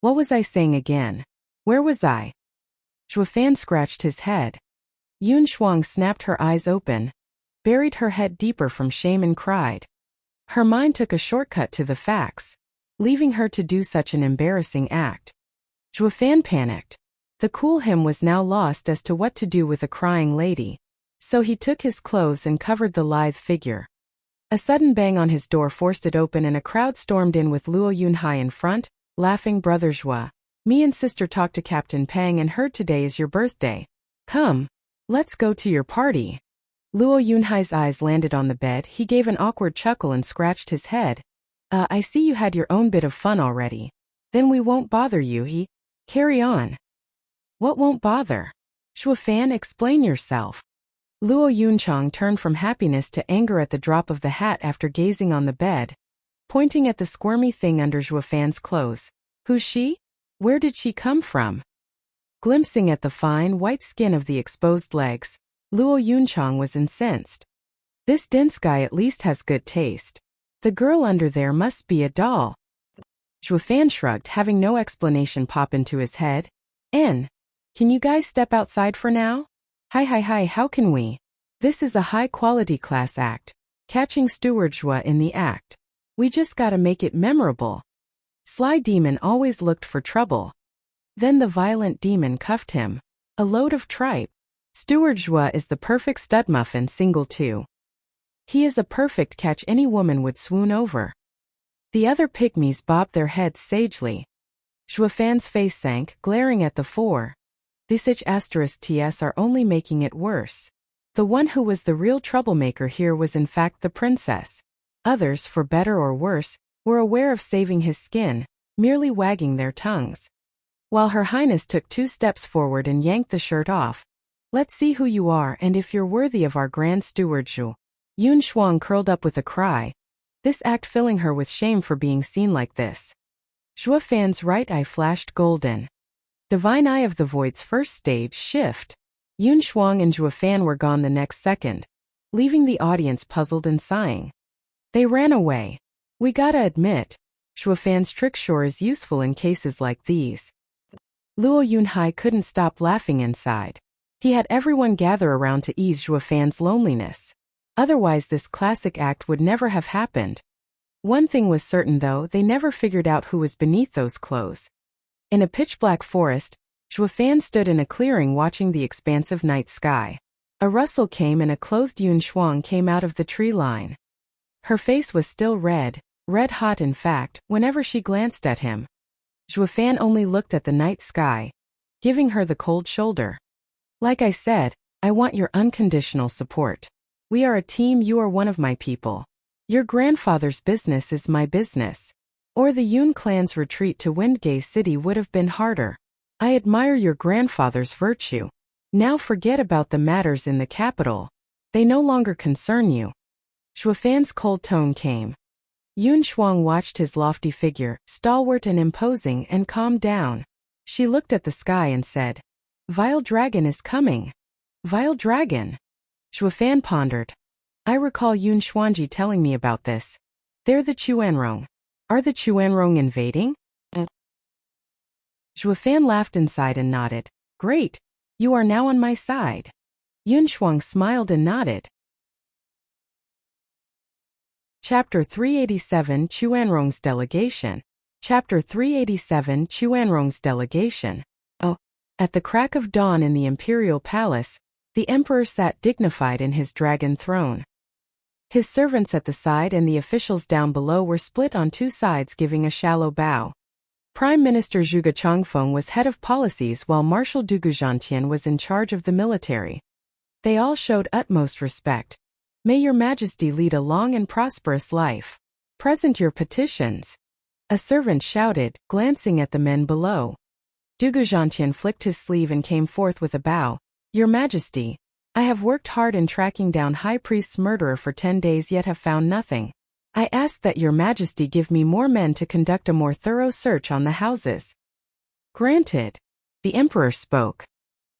What was I saying again? Where was I? Zhuo Fan scratched his head. Yun Shuang snapped her eyes open, buried her head deeper from shame and cried. Her mind took a shortcut to the facts, leaving her to do such an embarrassing act. Zhuo Fan panicked. The cool him was now lost as to what to do with a crying lady, so he took his clothes and covered the lithe figure. A sudden bang on his door forced it open and a crowd stormed in with Luo Yunhai in front, laughing. Brother Zhuo, me and sister talked to Captain Pang and heard today is your birthday. Come. Let's go to your party. Luo Yunhai's eyes landed on the bed. He gave an awkward chuckle and scratched his head. I see you had your own bit of fun already. Then we won't bother you, he. Carry on. What won't bother? Zhuo Fan, explain yourself. Luo Yunchang turned from happiness to anger at the drop of the hat after gazing on the bed, pointing at the squirmy thing under Zhuo Fan's clothes. Who's she? Where did she come from? Glimpsing at the fine white skin of the exposed legs, Luo Yunchang was incensed. This dense guy at least has good taste. The girl under there must be a doll. Zhuo Fan shrugged, having no explanation pop into his head. Can you guys step outside for now? Hi, how can we? This is a high-quality class act. Catching Steward Zhuo in the act. We just gotta make it memorable. Sly Demon always looked for trouble. Then the violent demon cuffed him. A load of tripe. Steward Zhuo is the perfect stud muffin single too. He is a perfect catch any woman would swoon over. The other pygmies bobbed their heads sagely. Zhuofan's face sank, glaring at the four. These *ts are only making it worse. The one who was the real troublemaker here was in fact the princess. Others, for better or worse, were aware of saving his skin, merely wagging their tongues. While Her Highness took 2 steps forward and yanked the shirt off. Let's see who you are and if you're worthy of our Grand Steward Zhu. Yun Shuang curled up with a cry, this act filling her with shame for being seen like this. Zhuofan's right eye flashed golden. Divine Eye of the Void's first stage shift. Yun Shuang and Zhuofan were gone the next second, leaving the audience puzzled and sighing. They ran away. We gotta admit, Zhuofan's trick sure is useful in cases like these. Luo Yunhai couldn't stop laughing inside. He had everyone gather around to ease Zhuofan's loneliness. Otherwise this classic act would never have happened. One thing was certain though, they never figured out who was beneath those clothes. In a pitch-black forest, Zhuofan stood in a clearing watching the expansive night sky. A rustle came and a clothed Yun Shuang came out of the tree line. Her face was still red hot in fact, whenever she glanced at him. Zhuofan only looked at the night sky, giving her the cold shoulder. Like I said, I want your unconditional support. We are a team, you are one of my people. Your grandfather's business is my business. Or the Yun clan's retreat to Windgaze City would have been harder. I admire your grandfather's virtue. Now forget about the matters in the capital. They no longer concern you. Zhuofan's cold tone came. Yun Shuang watched his lofty figure, stalwart and imposing, and calmed down. She looked at the sky and said, Vile dragon is coming. Vile dragon? Zhuofan pondered. I recall Yun Xuanji telling me about this. They're the Chuanrong. Are the Chuanrong invading? Zhuofan laughed inside and nodded. Great. You are now on my side. Yun Shuang smiled and nodded. Chapter 387 Chuanrong's Delegation. Chapter 387 Chuanrong's Delegation. Oh. At the crack of dawn in the imperial palace, the emperor sat dignified in his dragon throne. His servants at the side and the officials down below were split on 2 sides giving a shallow bow. Prime Minister Zhuge Changfeng was head of policies while Marshal Du Guzhantian was in charge of the military. They all showed utmost respect. May your majesty lead a long and prosperous life. Present your petitions. A servant shouted, glancing at the men below. Du Guzhantian flicked his sleeve and came forth with a bow. Your majesty, I have worked hard in tracking down High Priest's murderer for 10 days yet have found nothing. I ask that your majesty give me more men to conduct a more thorough search on the houses. Granted. The emperor spoke.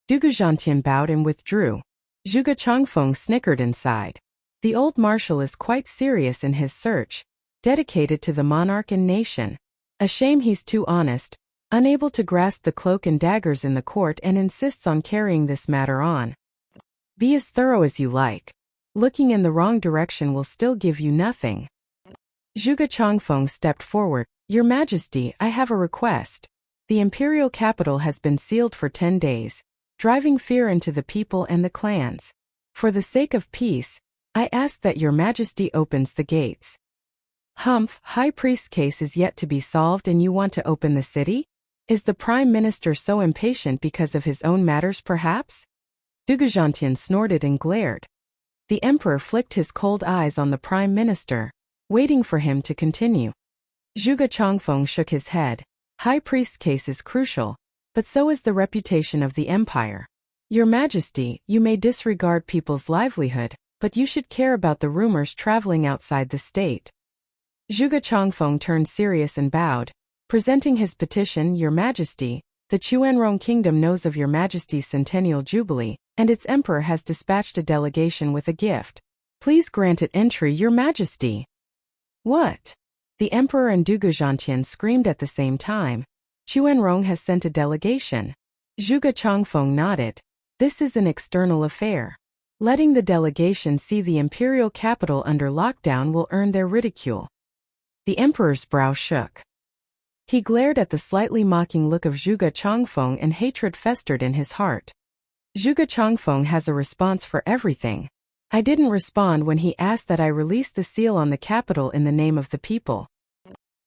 Du Guzhantian bowed and withdrew. Zhuge Changfeng snickered inside. The old marshal is quite serious in his search, dedicated to the monarch and nation. A shame he's too honest, unable to grasp the cloak and daggers in the court and insists on carrying this matter on. Be as thorough as you like. Looking in the wrong direction will still give you nothing. Zhuge Changfeng stepped forward. Your Majesty, I have a request. The imperial capital has been sealed for 10 days, driving fear into the people and the clans. For the sake of peace, I ask that your Majesty opens the gates. Humph, High Priest's case is yet to be solved and you want to open the city? Is the Prime Minister so impatient because of his own matters perhaps? Du Guzhantian snorted and glared. The Emperor flicked his cold eyes on the Prime Minister, waiting for him to continue. Zhuge Changfeng shook his head. High Priest's case is crucial, but so is the reputation of the Empire. Your Majesty, you may disregard people's livelihood, but you should care about the rumors traveling outside the state. Zhuge Changfeng turned serious and bowed, presenting his petition. Your Majesty, the Chuanrong Kingdom knows of your Majesty's centennial jubilee, and its emperor has dispatched a delegation with a gift. Please grant it entry, Your Majesty. What? The Emperor and Du Guzhantian screamed at the same time. Chuanrong has sent a delegation. Zhuge Changfeng nodded. This is an external affair. Letting the delegation see the imperial capital under lockdown will earn their ridicule. The Emperor's brow shook. He glared at the slightly mocking look of Zhuge Changfeng and hatred festered in his heart. Zhuge Changfeng has a response for everything. I didn't respond when he asked that I release the seal on the capital in the name of the people.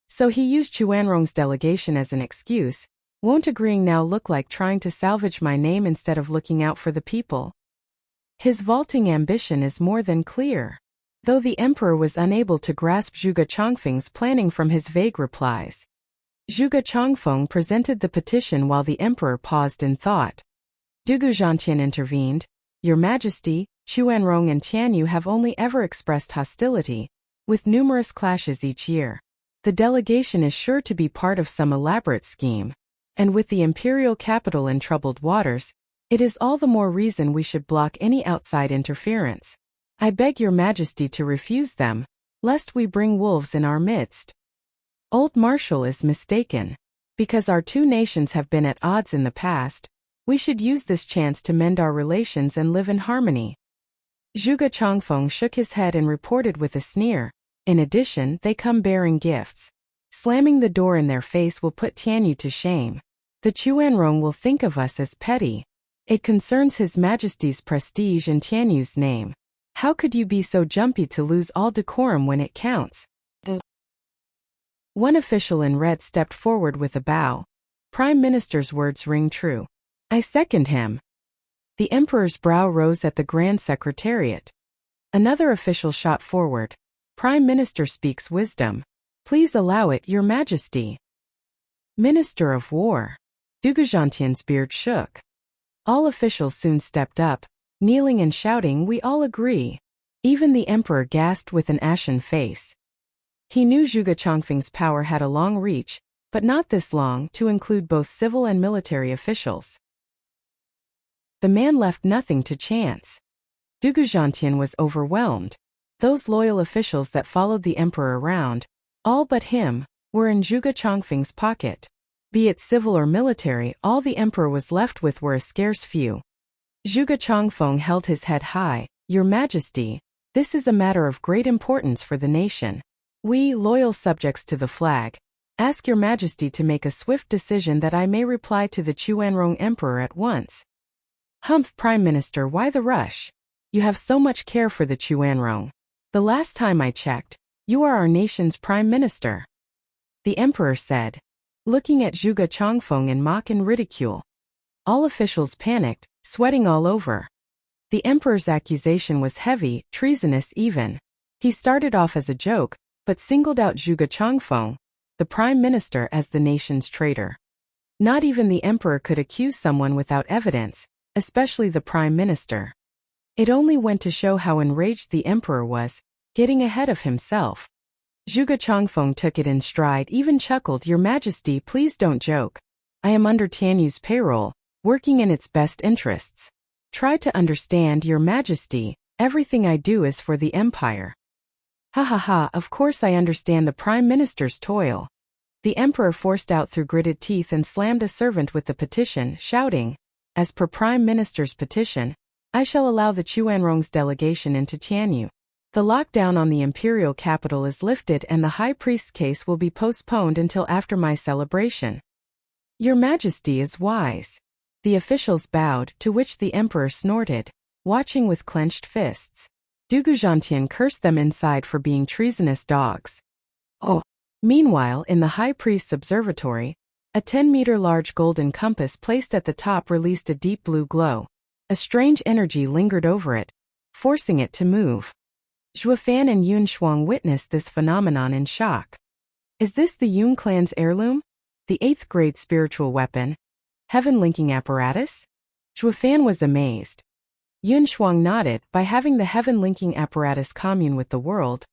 So he used Chuanrong's delegation as an excuse. Won't agreeing now look like trying to salvage my name instead of looking out for the people? His vaulting ambition is more than clear. Though the emperor was unable to grasp Zhuge Chongfeng's planning from his vague replies. Zhuge Chongfeng presented the petition while the emperor paused in thought. Dugu Zhantian intervened. Your Majesty, Chuanrong and Tianyu have only ever expressed hostility, with numerous clashes each year. The delegation is sure to be part of some elaborate scheme. And with the imperial capital in troubled waters, it is all the more reason we should block any outside interference. I beg your Majesty to refuse them, lest we bring wolves in our midst. Old Marshal is mistaken. Because our two nations have been at odds in the past, we should use this chance to mend our relations and live in harmony. Zhuge Chongfeng shook his head and reported with a sneer. In addition, they come bearing gifts. Slamming the door in their face will put Tianyu to shame. The Chuanrong will think of us as petty. It concerns His Majesty's prestige and Tianyu's name. How could you be so jumpy to lose all decorum when it counts? One official in red stepped forward with a bow. Prime Minister's words ring true. I second him. The emperor's brow rose at the Grand Secretariat. Another official shot forward. Prime Minister speaks wisdom. Please allow it, Your Majesty. Minister of War. Dugu Zhantian's beard shook. All officials soon stepped up, kneeling and shouting, we all agree. Even the emperor gasped with an ashen face. He knew Zhuge Chongfeng's power had a long reach, but not this long to include both civil and military officials. The man left nothing to chance. Dugu Zhantian was overwhelmed. Those loyal officials that followed the emperor around, all but him, were in Zhuge Chongfeng's pocket. Be it civil or military, all the emperor was left with were a scarce few. Zhuge Chongfeng held his head high. Your Majesty, this is a matter of great importance for the nation. We, loyal subjects to the flag, ask Your Majesty to make a swift decision that I may reply to the Chuanrong Emperor at once. Humph, Prime Minister, why the rush? You have so much care for the Chuanrong. The last time I checked, you are our nation's Prime Minister. The Emperor said, looking at Zhuge Chongfeng in mock and ridicule. All officials panicked, sweating all over. The Emperor's accusation was heavy, treasonous even. He started off as a joke, but singled out Zhuge Chongfeng, the Prime Minister, as the nation's traitor. Not even the Emperor could accuse someone without evidence, especially the Prime Minister. It only went to show how enraged the Emperor was, getting ahead of himself. Zhuge Chongfeng took it in stride, even chuckled, Your Majesty, please don't joke. I am under Tianyu's payroll, working in its best interests. Try to understand, Your Majesty, everything I do is for the Empire. Ha ha ha, of course I understand the Prime Minister's toil. The Emperor forced out through gritted teeth and slammed a servant with the petition, shouting, as per Prime Minister's petition, I shall allow the Chuanrong's delegation into Tianyu. The lockdown on the imperial capital is lifted and the high priest's case will be postponed until after my celebration. Your Majesty is wise. The officials bowed, to which the emperor snorted, watching with clenched fists. Dugu Zhantian cursed them inside for being treasonous dogs. Oh! Meanwhile, in the high priest's observatory, a 10-meter large golden compass placed at the top released a deep blue glow. A strange energy lingered over it, forcing it to move. Zhuofan and Yun Shuang witnessed this phenomenon in shock. Is this the Yun clan's heirloom? The 8th grade spiritual weapon? Heaven-linking apparatus? Zhuofan was amazed. Yun Shuang nodded. By having the heaven-linking apparatus commune with the world,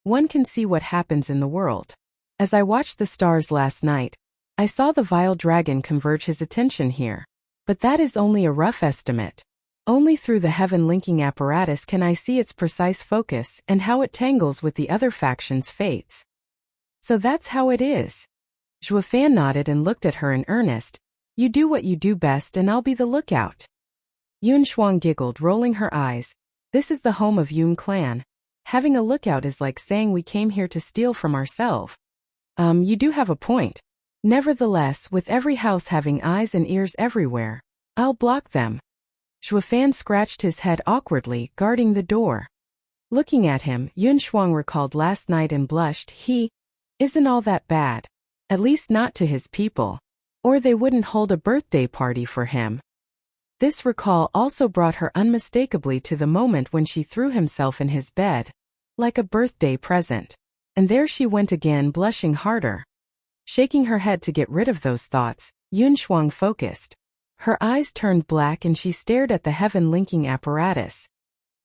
one can see what happens in the world. As I watched the stars last night, I saw the vile dragon converge his attention here. But that is only a rough estimate. Only through the heaven-linking apparatus can I see its precise focus and how it tangles with the other faction's fates. So that's how it is. Zhuofan nodded and looked at her in earnest. You do what you do best and I'll be the lookout. Yun Shuang giggled, rolling her eyes. This is the home of Yun clan. Having a lookout is like saying we came here to steal from ourselves. You do have a point. Nevertheless, with every house having eyes and ears everywhere, I'll block them. Fan scratched his head awkwardly, guarding the door. Looking at him, Yun Shuang recalled last night and blushed. He isn't all that bad. At least not to his people. Or they wouldn't hold a birthday party for him. This recall also brought her unmistakably to the moment when she threw himself in his bed, like a birthday present. And there she went again, blushing harder. Shaking her head to get rid of those thoughts, Yun Shuang focused. Her eyes turned black and she stared at the heaven-linking apparatus.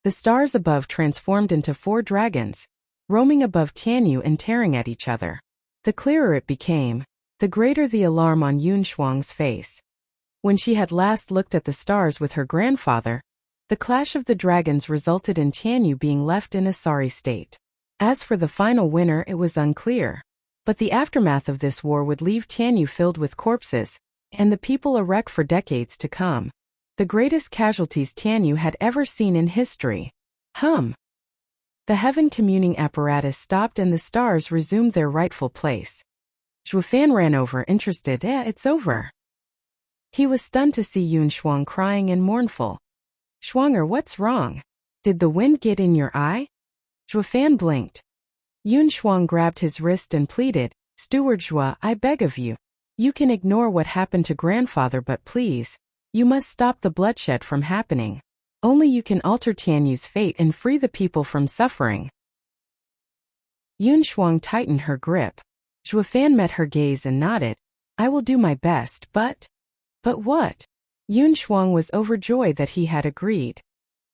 The stars above transformed into 4 dragons, roaming above Tianyu and tearing at each other. The clearer it became, the greater the alarm on Yun Shuang's face. When she had last looked at the stars with her grandfather, the clash of the dragons resulted in Tianyu being left in a sorry state. As for the final winner, it was unclear. But the aftermath of this war would leave Tianyu filled with corpses, and the people a wreck for decades to come. The greatest casualties Tianyu had ever seen in history. The heaven communing apparatus stopped and the stars resumed their rightful place. Fan ran over, interested. It's over. He was stunned to see Yun Shuang crying and mournful. Shuanger, what's wrong? Did the wind get in your eye? Fan blinked. Yun Shuang grabbed his wrist and pleaded, Steward Zhua, I beg of you. You can ignore what happened to grandfather, but please, you must stop the bloodshed from happening. Only you can alter Tianyu's fate and free the people from suffering. Yun Shuang tightened her grip. Fan met her gaze and nodded. I will do my best, but what? Yun Shuang was overjoyed that he had agreed.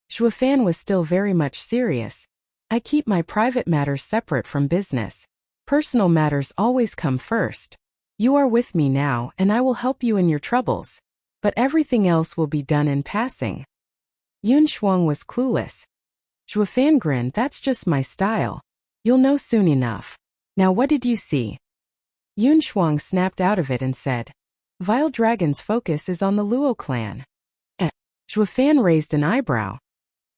Fan was still very much serious. I keep my private matters separate from business. Personal matters always come first. You are with me now, and I will help you in your troubles. But everything else will be done in passing. Yun Shuang was clueless. Fan grinned, that's just my style. You'll know soon enough. Now what did you see? Yun Shuang snapped out of it and said, Vile Dragon's focus is on the Luo clan. Fan raised an eyebrow.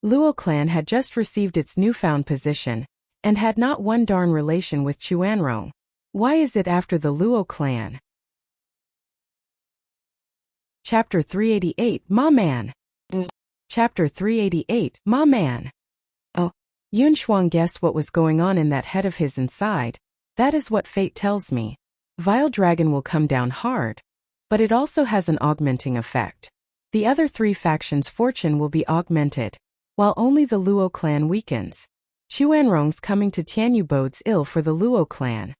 Luo clan had just received its newfound position, and had not one darn relation with Chuanrong. Why is it after the Luo clan? Chapter 388, Ma Man. Chapter 388, Ma Man. Oh, Yun Shuang guessed what was going on in that head of his inside. That is what fate tells me. Vile Dragon will come down hard. But it also has an augmenting effect. The other 3 factions' fortune will be augmented, while only the Luo clan weakens. Chuanrong's coming to Tianyu bodes ill for the Luo clan.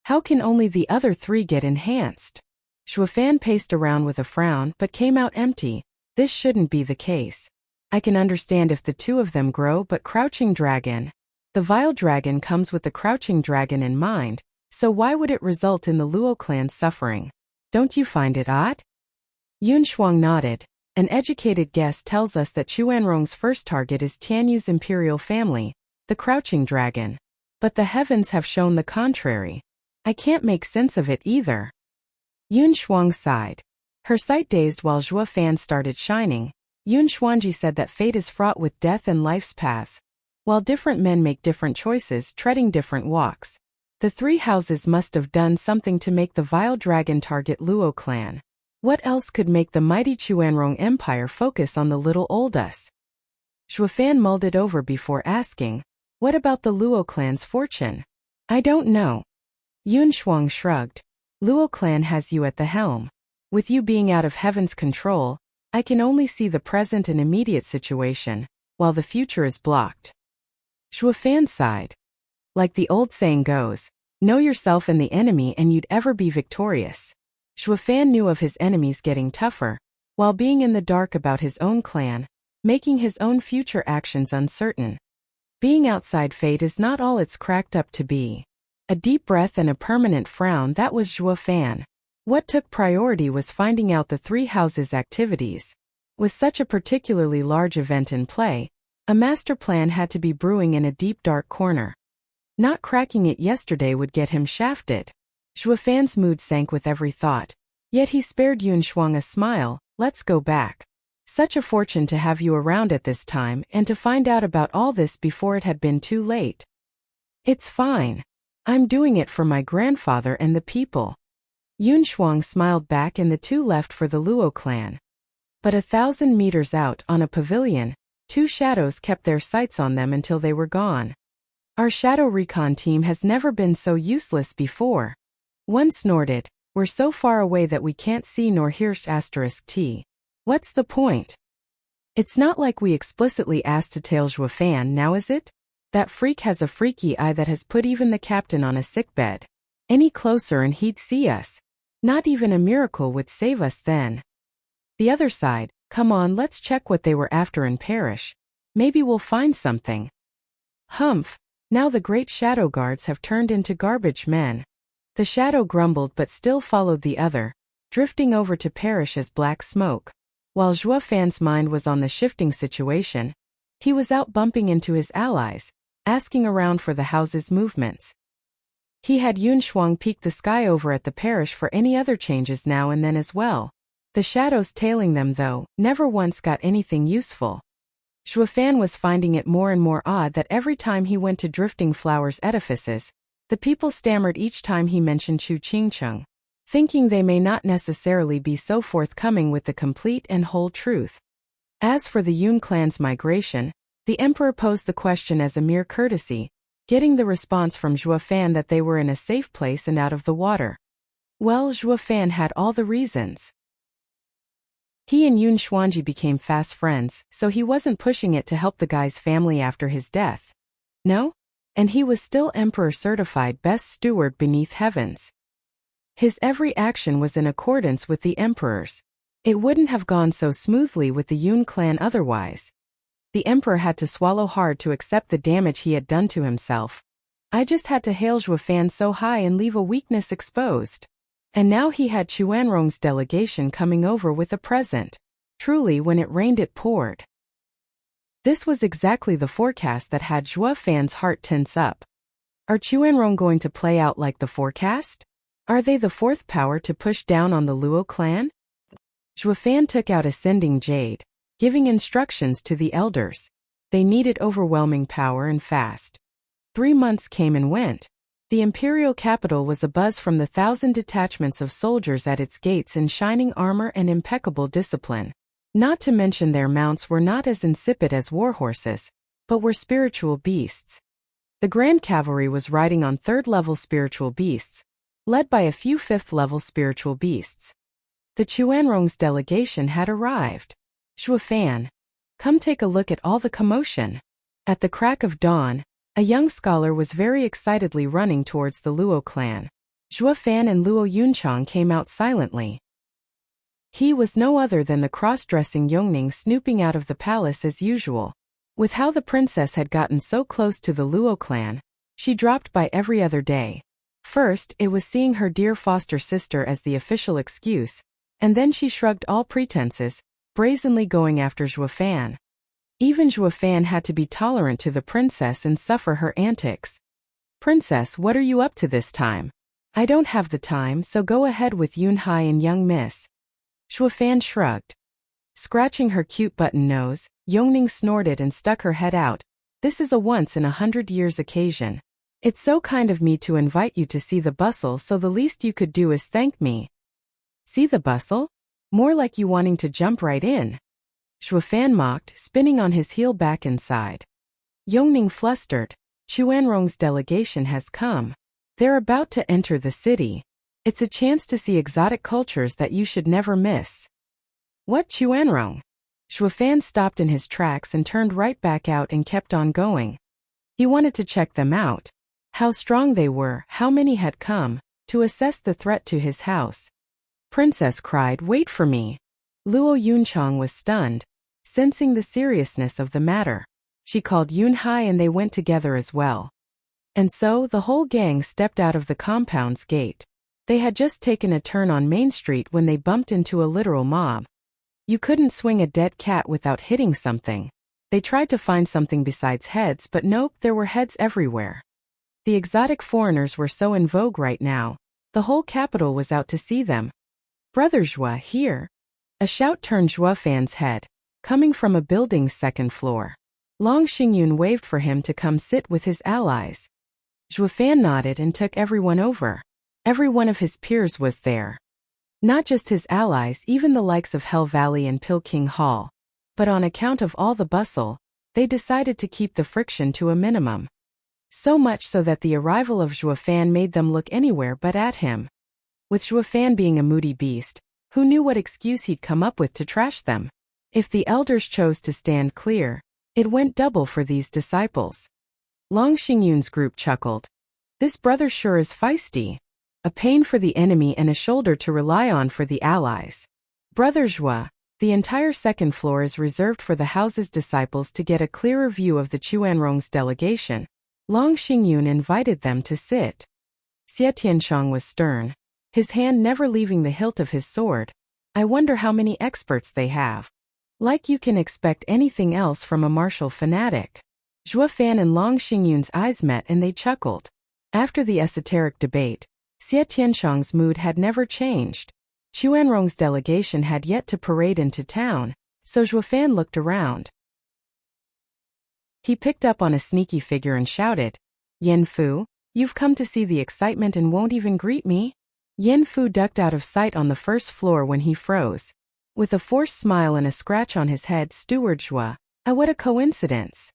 How can only the other 3 get enhanced? Fan paced around with a frown but came out empty. This shouldn't be the case. I can understand if the 2 of them grow, but Crouching Dragon. The Vile Dragon comes with the Crouching Dragon in mind, so why would it result in the Luo clan suffering? Don't you find it odd? Yun Shuang nodded. An educated guess tells us that Chuanrong's first target is Tianyu's imperial family, the Crouching Dragon. But the heavens have shown the contrary. I can't make sense of it either. Yun Shuang sighed. Her sight dazed while Fan started shining. Yun Shuangji said that fate is fraught with death and life's paths. While different men make different choices, treading different walks. The 3 houses must have done something to make the Vile Dragon target Luo clan. What else could make the mighty Chuanrong Empire focus on the little old us? Fan mulled it over before asking, what about the Luo clan's fortune? I don't know. Yun Shuang shrugged. Luo clan has you at the helm. With you being out of heaven's control, I can only see the present and immediate situation, while the future is blocked. Fan sighed. Like the old saying goes, know yourself and the enemy and you'd ever be victorious. Fan knew of his enemies getting tougher, while being in the dark about his own clan, making his own future actions uncertain. Being outside fate is not all it's cracked up to be. A deep breath and a permanent frown, that was Fan. What took priority was finding out the 3 houses' activities. With such a particularly large event in play, a master plan had to be brewing in a deep dark corner. Not cracking it yesterday would get him shafted. Fan's mood sank with every thought. Yet he spared Yun Shuang a smile. Let's go back. Such a fortune to have you around at this time and to find out about all this before it had been too late. It's fine. I'm doing it for my grandfather and the people. Yun Shuang smiled back and the 2 left for the Luo clan. But 1,000 meters out on a pavilion, two shadows kept their sights on them until they were gone. Our shadow recon team has never been so useless before. One snorted, we're so far away that we can't see nor hear *T. What's the point? It's not like we explicitly asked to tail Zhuofan now, is it? That freak has a freaky eye that has put even the captain on a sickbed. Any closer and he'd see us. Not even a miracle would save us then. The other side, come on, let's check what they were after and perish. Maybe we'll find something. Humph, now the great shadow guards have turned into garbage men. The shadow grumbled but still followed the other, drifting over to perish as black smoke. While Zhuofan's mind was on the shifting situation, he was out bumping into his allies, asking around for the house's movements. He had Yun Shuang peek the sky over at the parish for any other changes now and then as well. The shadows tailing them, though, never once got anything useful. Zhuofan was finding it more and more odd that every time he went to Drifting Flower's edifices, the people stammered each time he mentioned Chu Qingcheng, thinking they may not necessarily be so forthcoming with the complete and whole truth. As for the Yun clan's migration, the emperor posed the question as a mere courtesy, getting the response from Zhuofan that they were in a safe place and out of the water. Well, Zhuofan had all the reasons. He and Yun Xuanji became fast friends, so he wasn't pushing it to help the guy's family after his death. No? And he was still emperor-certified best steward beneath heavens. His every action was in accordance with the emperor's. It wouldn't have gone so smoothly with the Yun clan otherwise. The emperor had to swallow hard to accept the damage he had done to himself. I just had to hail Zhuofan so high and leave a weakness exposed. And now he had Chuanrong's delegation coming over with a present. Truly, when it rained it poured. This was exactly the forecast that had Zhuofan's heart tense up. Are Chuanrong going to play out like the forecast? Are they the fourth power to push down on the Luo clan? Zhuofan took out a sending jade, giving instructions to the elders. They needed overwhelming power and fast. 3 months came and went. The imperial capital was abuzz from the 1,000 detachments of soldiers at its gates in shining armor and impeccable discipline. Not to mention their mounts were not as insipid as warhorses, but were spiritual beasts. The Grand Cavalry was riding on 3rd-level spiritual beasts, led by a few 5th-level spiritual beasts. The Chuanrong's delegation had arrived. Zhuofan, come take a look at all the commotion. At the crack of dawn, a young scholar was very excitedly running towards the Luo clan. Zhuofan and Luo Yunchang came out silently. He was no other than the cross-dressing Yongning snooping out of the palace as usual. With how the princess had gotten so close to the Luo clan, she dropped by every other day. First, it was seeing her dear foster sister as the official excuse, and then she shrugged all pretenses, brazenly going after Zhuofan. Even Zhuofan had to be tolerant to the princess and suffer her antics. Princess, what are you up to this time? I don't have the time, so go ahead with Yun Hai and young miss. Zhuofan shrugged. Scratching her cute button nose, Yongning snorted and stuck her head out. This is a once-in-100-years occasion. It's so kind of me to invite you to see the bustle, so the least you could do is thank me. See the bustle? More like you wanting to jump right in. Zhuofan mocked, spinning on his heel back inside. Yongning flustered. Chuanrong's delegation has come. They're about to enter the city. It's a chance to see exotic cultures that you should never miss. What Chuanrong? Zhuofan stopped in his tracks and turned right back out and kept on going. He wanted to check them out. How strong they were, how many had come, to assess the threat to his house. Princess cried, wait for me. Luo Yunchang was stunned, sensing the seriousness of the matter. She called Yun Hai and they went together as well. And so the whole gang stepped out of the compound's gate. They had just taken a turn on Main Street when they bumped into a literal mob. You couldn't swing a dead cat without hitting something. They tried to find something besides heads, but nope, there were heads everywhere. The exotic foreigners were so in vogue right now. The whole capital was out to see them. Brother Zhua, here. A shout turned Zhuofan's head, coming from a building's 2nd floor. Long Xingyun waved for him to come sit with his allies. Zhuofan nodded and took everyone over. Every one of his peers was there. Not just his allies, even the likes of Hell Valley and Pilking Hall. But on account of all the bustle, they decided to keep the friction to a minimum. So much so that the arrival of Zhuofan made them look anywhere but at him. With Zhuofan being a moody beast, who knew what excuse he'd come up with to trash them? If the elders chose to stand clear, it went double for these disciples. Long Xingyun's group chuckled. This brother sure is feisty. A pain for the enemy and a shoulder to rely on for the allies. Brother Zhua, the entire second floor is reserved for the house's disciples to get a clearer view of the Chuanrong's delegation. Long Xingyun invited them to sit. Xie Tianchong was stern, his hand never leaving the hilt of his sword. I wonder how many experts they have. Like you can expect anything else from a martial fanatic. Zhuofan and Long Xingyun's eyes met and they chuckled. After the esoteric debate, Xie Tianchong's mood had never changed. Chuanrong's delegation had yet to parade into town, so Zhuofan looked around. He picked up on a sneaky figure and shouted, "Yen Fu, you've come to see the excitement and won't even greet me?" Yen Fu ducked out of sight on the first floor when he froze. With a forced smile and a scratch on his head, Steward Zhua, what a coincidence."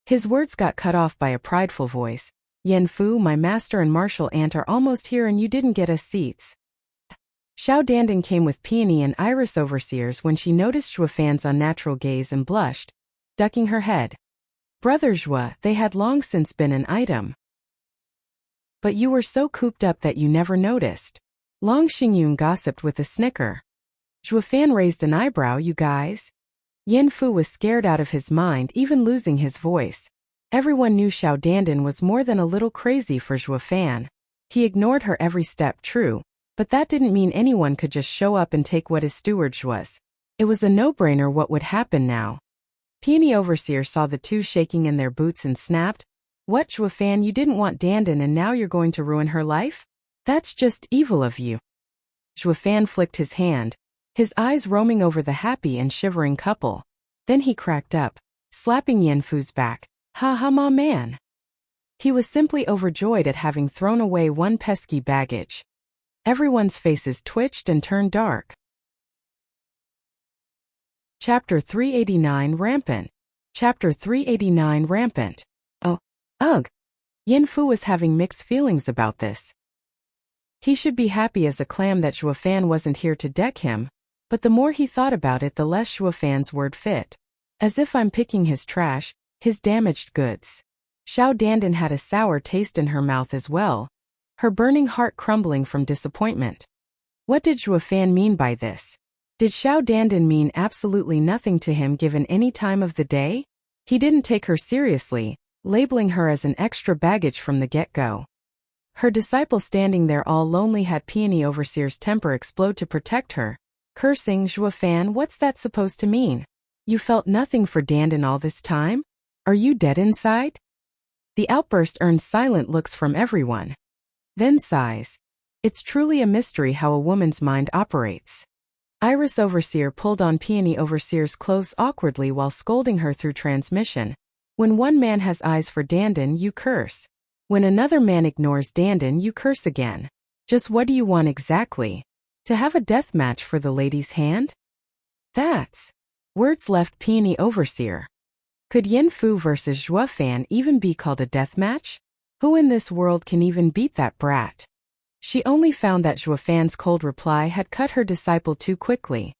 His words got cut off by a prideful voice. "Yen Fu, my master and martial aunt are almost here and you didn't get us seats." Xiao Dandan came with Peony and Iris overseers when she noticed Zhuofan's unnatural gaze and blushed, ducking her head. Brother Zhua, they had long since been an item. But you were so cooped up that you never noticed. Long Xingyun gossiped with a snicker. Zhuofan raised an eyebrow. You guys? Yen Fu was scared out of his mind, even losing his voice. Everyone knew Xiao Dandan was more than a little crazy for Zhuofan. He ignored her every step, true, but that didn't mean anyone could just show up and take what his steward was. It was a no-brainer what would happen now. Peony Overseer saw the two shaking in their boots and snapped, "What, Zhuofan, you didn't want Dandan and now you're going to ruin her life? That's just evil of you." Zhuofan flicked his hand, his eyes roaming over the happy and shivering couple. Then he cracked up, slapping Yen Fu's back. "Ha ha, ma man." He was simply overjoyed at having thrown away one pesky baggage. Everyone's faces twitched and turned dark. Chapter 389 Rampant. Chapter 389 Rampant. Oh, ugh. Yen Fu was having mixed feelings about this. He should be happy as a clam that Zhuofan wasn't here to deck him, but the more he thought about it, the less Zhuofan's word fit. As if I'm picking his trash, his damaged goods. Xiao Dandan had a sour taste in her mouth as well, her burning heart crumbling from disappointment. What did Zhuofan mean by this? Did Xiao Dandan mean absolutely nothing to him given any time of the day? He didn't take her seriously, labeling her as an extra baggage from the get-go. Her disciple standing there all lonely had Peony Overseer's temper explode to protect her, cursing, "Zhuofan, what's that supposed to mean? You felt nothing for Dandan all this time? Are you dead inside?" The outburst earned silent looks from everyone. Then sighs. It's truly a mystery how a woman's mind operates. Iris Overseer pulled on Peony Overseer's clothes awkwardly while scolding her through transmission. When one man has eyes for Dandan, you curse. When another man ignores Dandan, you curse again. Just what do you want exactly? To have a death match for the lady's hand? That's... Words left Peony Overseer. Could Yen Fu versus Zhuofan even be called a death match? Who in this world can even beat that brat? She only found that Zhuofan's cold reply had cut her disciple too quickly.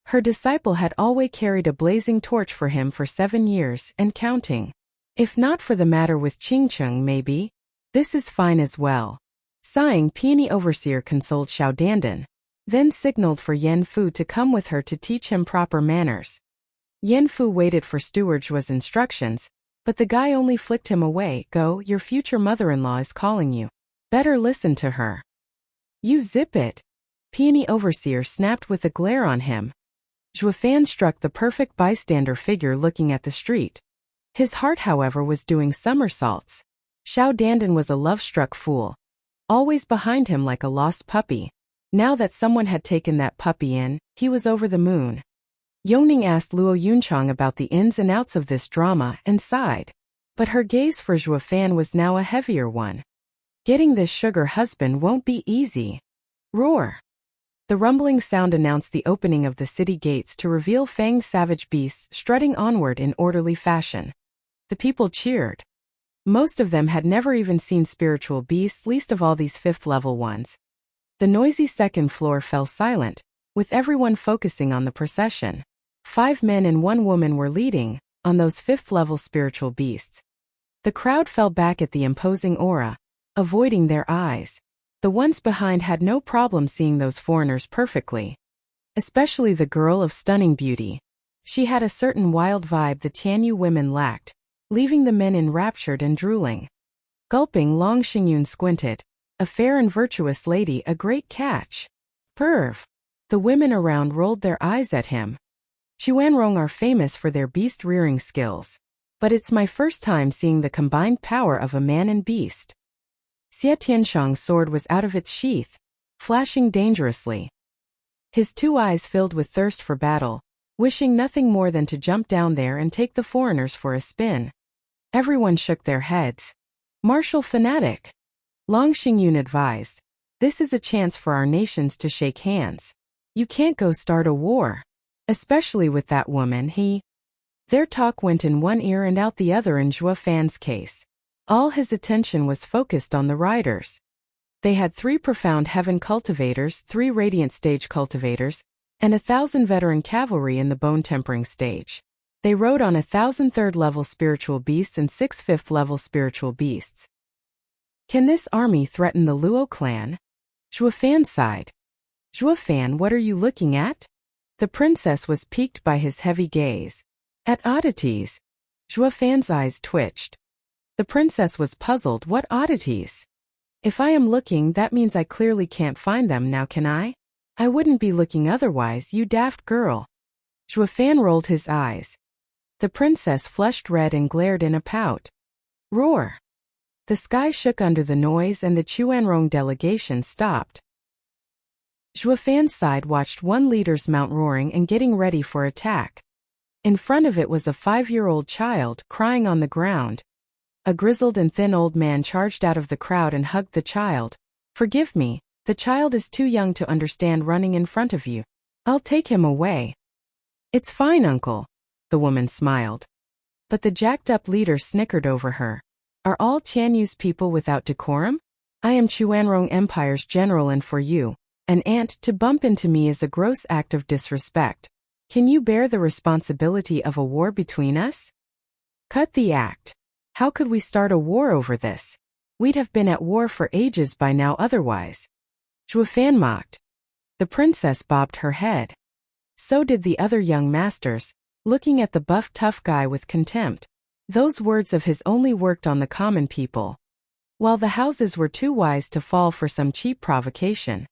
Her disciple had always carried a blazing torch for him for 7 years and counting. If not for the matter with Qingcheng, maybe. This is fine as well. Sighing, Peony Overseer consoled Xiao Dandan, then signaled for Yen Fu to come with her to teach him proper manners. Yen Fu waited for Steward Zhua's instructions, but the guy only flicked him away. "Go, your future mother-in-law is calling you. Better listen to her." "You zip it." Peony Overseer snapped with a glare on him. Zhuofan struck the perfect bystander figure looking at the street. His heart, however, was doing somersaults. Xiao Dandan was a love-struck fool, always behind him like a lost puppy. Now that someone had taken that puppy in, he was over the moon. Yongning asked Luo Yunchang about the ins and outs of this drama and sighed. But her gaze for Zhuofan was now a heavier one. Getting this sugar husband won't be easy. Roar. The rumbling sound announced the opening of the city gates to reveal fanged savage beasts strutting onward in orderly fashion. The people cheered. Most of them had never even seen spiritual beasts, least of all these fifth-level ones. The noisy second floor fell silent, with everyone focusing on the procession. 5 men and 1 woman were leading, on those fifth-level spiritual beasts. The crowd fell back at the imposing aura, avoiding their eyes. The ones behind had no problem seeing those foreigners perfectly. Especially the girl of stunning beauty. She had a certain wild vibe the Tianyu women lacked, leaving the men enraptured and drooling. Gulping, Long Xingyun squinted. A fair and virtuous lady, a great catch. Perv. The women around rolled their eyes at him. Chuanrong are famous for their beast-rearing skills. But it's my first time seeing the combined power of a man and beast. Xie Tianshang's sword was out of its sheath, flashing dangerously. His 2 eyes filled with thirst for battle, wishing nothing more than to jump down there and take the foreigners for a spin. Everyone shook their heads. Martial fanatic. Long Xingyun advised. This is a chance for our nations to shake hands. You can't go start a war. Especially with that woman, Their talk went in one ear and out the other in Zhuo Fan's case. All his attention was focused on the riders. They had 3 profound heaven cultivators, 3 radiant stage cultivators, and 1,000 veteran cavalry in the bone-tempering stage. They rode on 1,000 third-level spiritual beasts and 6 fifth-level spiritual beasts. Can this army threaten the Luo clan? Zhuo Fan sighed. Zhuo Fan, what are you looking at? The princess was piqued by his heavy gaze. At oddities. Zhuo Fan's eyes twitched. The princess was puzzled. What oddities? If I am looking, that means I clearly can't find them now, can I? I wouldn't be looking otherwise, you daft girl. Zhuo Fan rolled his eyes. The princess flushed red and glared in a pout. Roar. The sky shook under the noise and the Chuanrong delegation stopped. Zhuo Fan's side watched 1 leader's mount roaring and getting ready for attack. In front of it was a 5-year-old child, crying on the ground. A grizzled and thin old man charged out of the crowd and hugged the child. Forgive me, the child is too young to understand running in front of you. I'll take him away. It's fine, uncle. The woman smiled. But the jacked-up leader snickered over her. Are all Tianyu's people without decorum? I am Chuanrong Empire's general, and for you, an ant, to bump into me is a gross act of disrespect. Can you bear the responsibility of a war between us? Cut the act. How could we start a war over this? We'd have been at war for ages by now otherwise. Zhuo Fan mocked. The princess bobbed her head. So did the other young masters, looking at the buff tough guy with contempt. Those words of his only worked on the common people. While the houses were too wise to fall for some cheap provocation.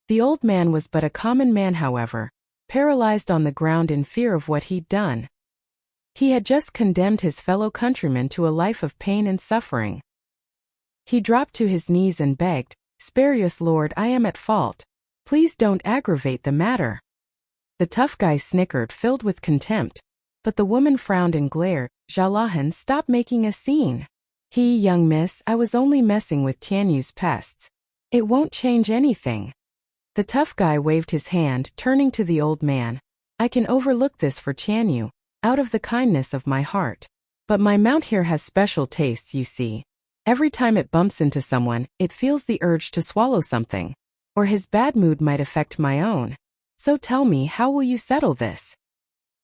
The old man was but a common man, however, paralyzed on the ground in fear of what he'd done. He had just condemned his fellow countrymen to a life of pain and suffering. He dropped to his knees and begged, "Spare us, Lord, I am at fault. Please don't aggravate the matter." The tough guy snickered, filled with contempt. But the woman frowned and glared. "Jalahan, stop making a scene." Young miss, I was only messing with Tianyu's pests. It won't change anything." The tough guy waved his hand, turning to the old man. "I can overlook this for Tianyu, out of the kindness of my heart. But my mount here has special tastes, you see. Every time it bumps into someone, it feels the urge to swallow something. Or his bad mood might affect my own. So tell me, how will you settle this?"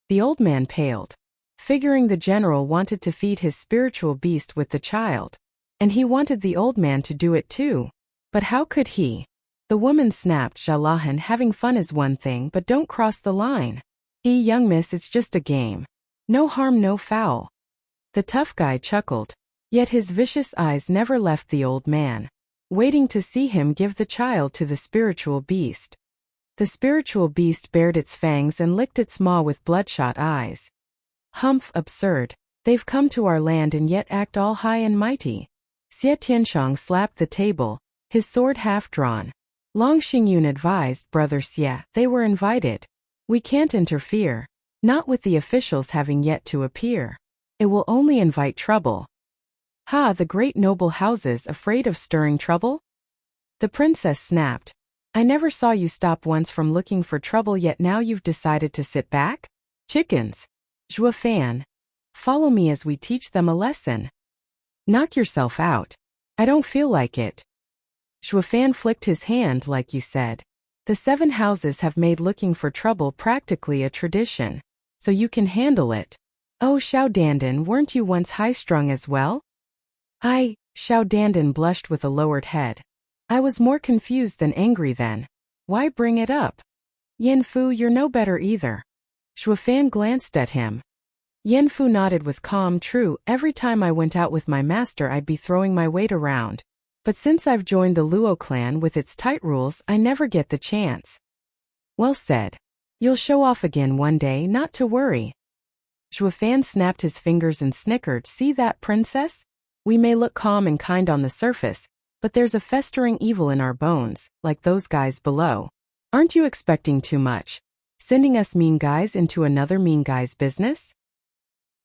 The old man paled, figuring the general wanted to feed his spiritual beast with the child. And he wanted the old man to do it too. But how could he? The woman snapped, "Jalahan, having fun is one thing, but don't cross the line. Young miss, it's just a game. No harm, no foul." The tough guy chuckled, yet his vicious eyes never left the old man, waiting to see him give the child to the spiritual beast. The spiritual beast bared its fangs and licked its maw with bloodshot eyes. "Humph, absurd. They've come to our land and yet act all high and mighty." Xie Tianshang slapped the table, his sword half drawn. Long Xingyun advised, "Brother Xie, they were invited. We can't interfere, not with the officials having yet to appear. It will only invite trouble." "Ha, the great noble houses afraid of stirring trouble?" The princess snapped. I never saw you stop once from looking for trouble, yet now you've decided to sit back? Chickens. Zhuo Fan. Follow me as we teach them a lesson. Knock yourself out. I don't feel like it. Zhuo Fan flicked his hand like you said. The 7 houses have made looking for trouble practically a tradition. So you can handle it. Oh, Xiao Dandan, weren't you once high-strung as well? Xiao Dandan blushed with a lowered head. I was more confused than angry then. Why bring it up? Yin Fu, you're no better either. Zhuo Fan glanced at him. Yin Fu nodded with calm. True, every time I went out with my master I'd be throwing my weight around. But since I've joined the Luo clan with its tight rules, I never get the chance. Well said. You'll show off again one day, not to worry. Zhuo Fan snapped his fingers and snickered. See that, princess? We may look calm and kind on the surface, but there's a festering evil in our bones, like those guys below. Aren't you expecting too much? Sending us mean guys into another mean guy's business?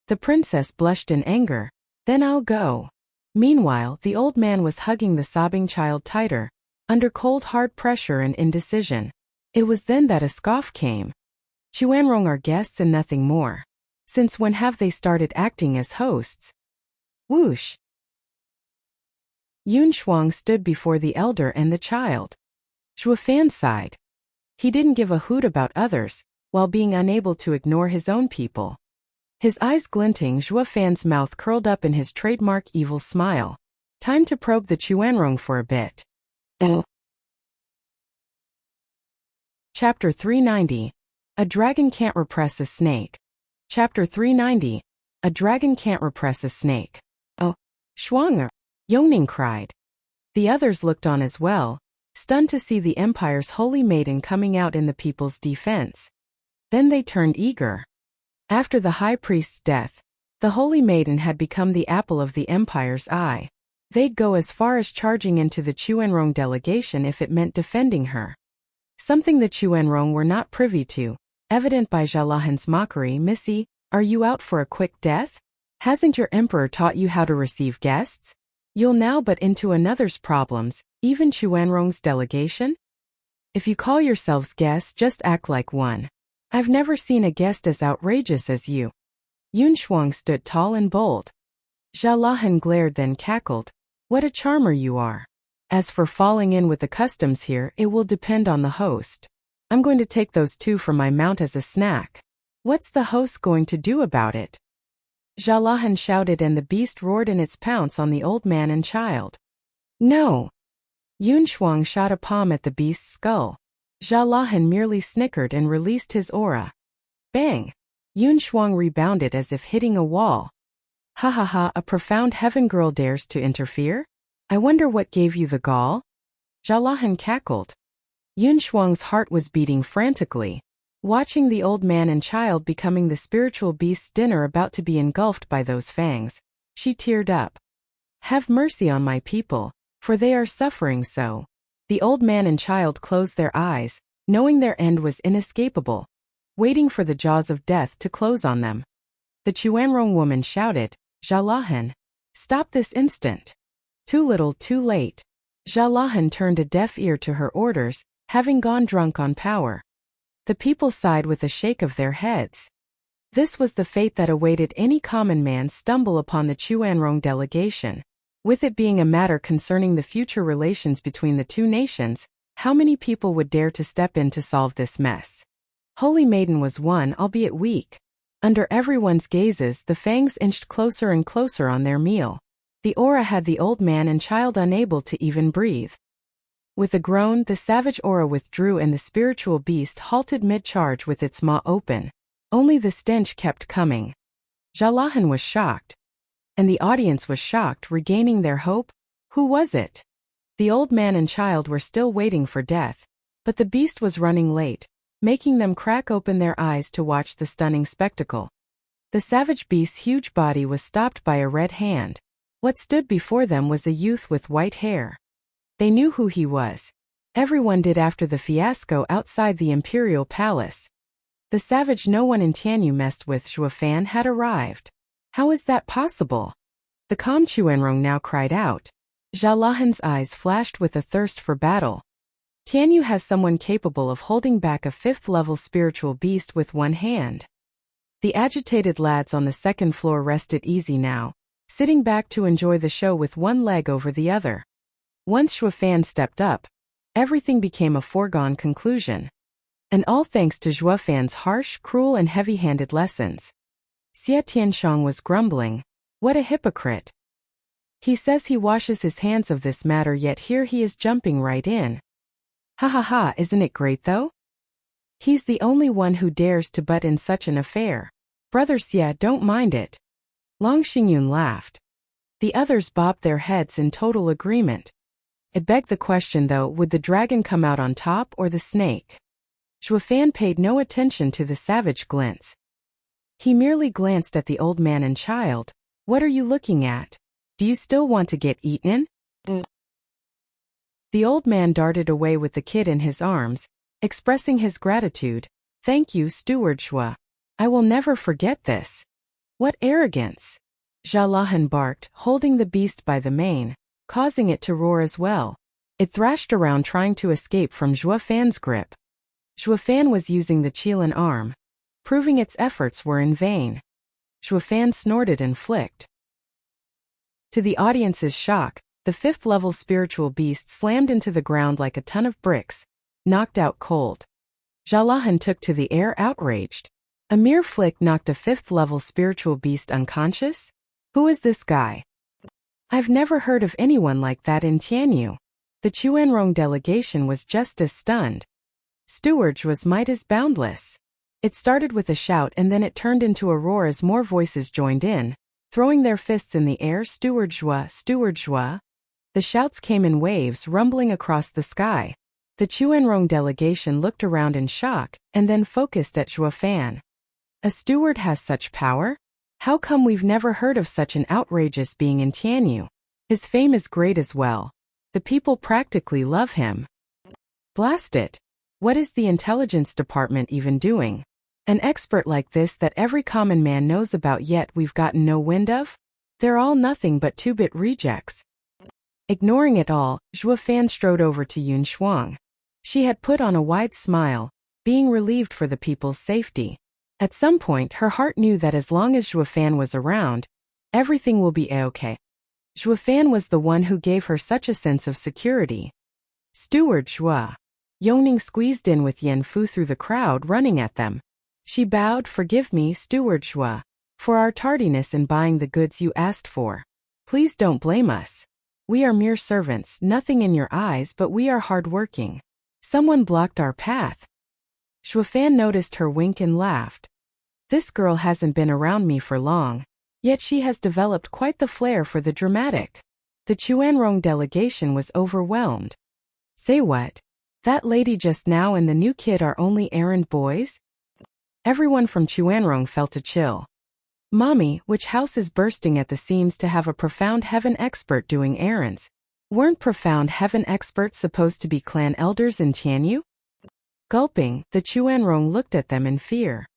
The princess blushed in anger. Then I'll go. Meanwhile, the old man was hugging the sobbing child tighter, under cold hard pressure and indecision. It was then that a scoff came. Chuanrong are guests and nothing more. Since when have they started acting as hosts? Whoosh! Yun Shuang stood before the elder and the child. Zhuo Fan sighed. He didn't give a hoot about others, while being unable to ignore his own people. His eyes glinting, Zhuo Fan's mouth curled up in his trademark evil smile. Time to probe the Chuanrong for a bit. Chapter 390. A Dragon Can't Repress a Snake. Chapter 390. A Dragon Can't Repress a Snake. Oh, Shuang! Yongning cried. The others looked on as well, stunned to see the Empire's holy maiden coming out in the people's defense. Then they turned eager. After the high priest's death, the holy maiden had become the apple of the Empire's eye. They'd go as far as charging into the Chuanrong delegation if it meant defending her. Something the Chuanrong were not privy to, evident by Jalahan's mockery. Missy, are you out for a quick death? Hasn't your emperor taught you how to receive guests? You'll now butt into another's problems, even Chuanrong's delegation? If you call yourselves guests, just act like one. I've never seen a guest as outrageous as you. Yun Shuang stood tall and bold. Jalahan glared, then cackled. What a charmer you are. As for falling in with the customs here, it will depend on the host. I'm going to take those 2 from my mount as a snack. What's the host going to do about it? Jalahan shouted, and the beast roared in its pounce on the old man and child. No! Yun Shuang shot a palm at the beast's skull. Jalahan merely snickered and released his aura. Bang! Yun Shuang rebounded as if hitting a wall. Ha ha ha, a profound heaven girl dares to interfere? I wonder what gave you the gall? Jalahan cackled. Yun Shuang's heart was beating frantically. Watching the old man and child becoming the spiritual beast's dinner about to be engulfed by those fangs, she teared up. Have mercy on my people, for they are suffering so. The old man and child closed their eyes, knowing their end was inescapable, waiting for the jaws of death to close on them. The Chuanrong woman shouted, Jalahan, stop this instant. Too little, too late. Jalahan turned a deaf ear to her orders, having gone drunk on power. The people sighed with a shake of their heads. This was the fate that awaited any common man stumble upon the Chuanrong delegation. With it being a matter concerning the future relations between the 2 nations, how many people would dare to step in to solve this mess? Holy Maiden was one, albeit weak. Under everyone's gazes, the fangs inched closer and closer on their meal. The aura had the old man and child unable to even breathe. With a groan, the savage aura withdrew and the spiritual beast halted mid-charge with its maw open. Only the stench kept coming. Jalahan was shocked. And the audience was shocked, regaining their hope. Who was it? The old man and child were still waiting for death, but the beast was running late, making them crack open their eyes to watch the stunning spectacle. The savage beast's huge body was stopped by a red hand. What stood before them was a youth with white hair. They knew who he was. Everyone did after the fiasco outside the imperial palace. The savage no one in Tianyu messed with, Zhuo Fan, had arrived. How is that possible? The calm Chuanrong now cried out. Jalahan's eyes flashed with a thirst for battle. Tianyu has someone capable of holding back a 5th-level spiritual beast with one hand. The agitated lads on the second floor rested easy now, sitting back to enjoy the show with one leg over the other. Once Zhuofan stepped up, everything became a foregone conclusion. And all thanks to Zhuofan's harsh, cruel and heavy-handed lessons. Xie Tianshang was grumbling, "What a hypocrite. He says he washes his hands of this matter, yet here he is jumping right in. Ha ha ha, isn't it great though? He's the only one who dares to butt in such an affair. Brother Xie, don't mind it." Long Xingyun laughed. The others bobbed their heads in total agreement. It begged the question though, would the dragon come out on top or the snake? Zhuofan paid no attention to the savage glints. He merely glanced at the old man and child. "What are you looking at? Do you still want to get eaten?" The old man darted away with the kid in his arms, expressing his gratitude. "Thank you, Steward Zhua. I will never forget this." "What arrogance!" Zhalahan barked, holding the beast by the mane, causing it to roar as well. It thrashed around trying to escape from Zhuofan's grip. Zhuofan was using the Qilin arm, proving its efforts were in vain. Zhuofan snorted and flicked. To the audience's shock, the 5th-level spiritual beast slammed into the ground like a ton of bricks, knocked out cold. Zhalahan took to the air outraged. A mere flick knocked a 5th-level spiritual beast unconscious? Who is this guy? I've never heard of anyone like that in Tianyu. The Chuanrong delegation was just as stunned. Steward's might is boundless. It started with a shout and then it turned into a roar as more voices joined in, throwing their fists in the air. "Steward Zhua, Steward Zhua." The shouts came in waves rumbling across the sky. The Chuanrong delegation looked around in shock and then focused at Zhuofan. A steward has such power? How come we've never heard of such an outrageous being in Tianyu? His fame is great as well. The people practically love him. Blast it! What is the intelligence department even doing? An expert like this that every common man knows about yet we've gotten no wind of? They're all nothing but 2-bit rejects. Ignoring it all, Zhuofan strode over to Yun Shuang. She had put on a wide smile, being relieved for the people's safety. At some point her heart knew that as long as Zhuofan was around, everything will be a-okay. Zhuofan was the one who gave her such a sense of security. "Steward Zhua." Yongning squeezed in with Yan Fu through the crowd running at them. She bowed. "Forgive me, Steward Zhua, for our tardiness in buying the goods you asked for. Please don't blame us. We are mere servants, nothing in your eyes, but we are hard-working. Someone blocked our path." Zhuofan noticed her wink and laughed. This girl hasn't been around me for long, yet she has developed quite the flair for the dramatic. The Chuanrong delegation was overwhelmed. "Say what? That lady just now and the new kid are only errand boys?" Everyone from Chuanrong felt a chill. "Mommy, which house is bursting at the seams to have a profound heaven expert doing errands? Weren't profound heaven experts supposed to be clan elders in Tianyu?" Gulping, the Chuanrong looked at them in fear.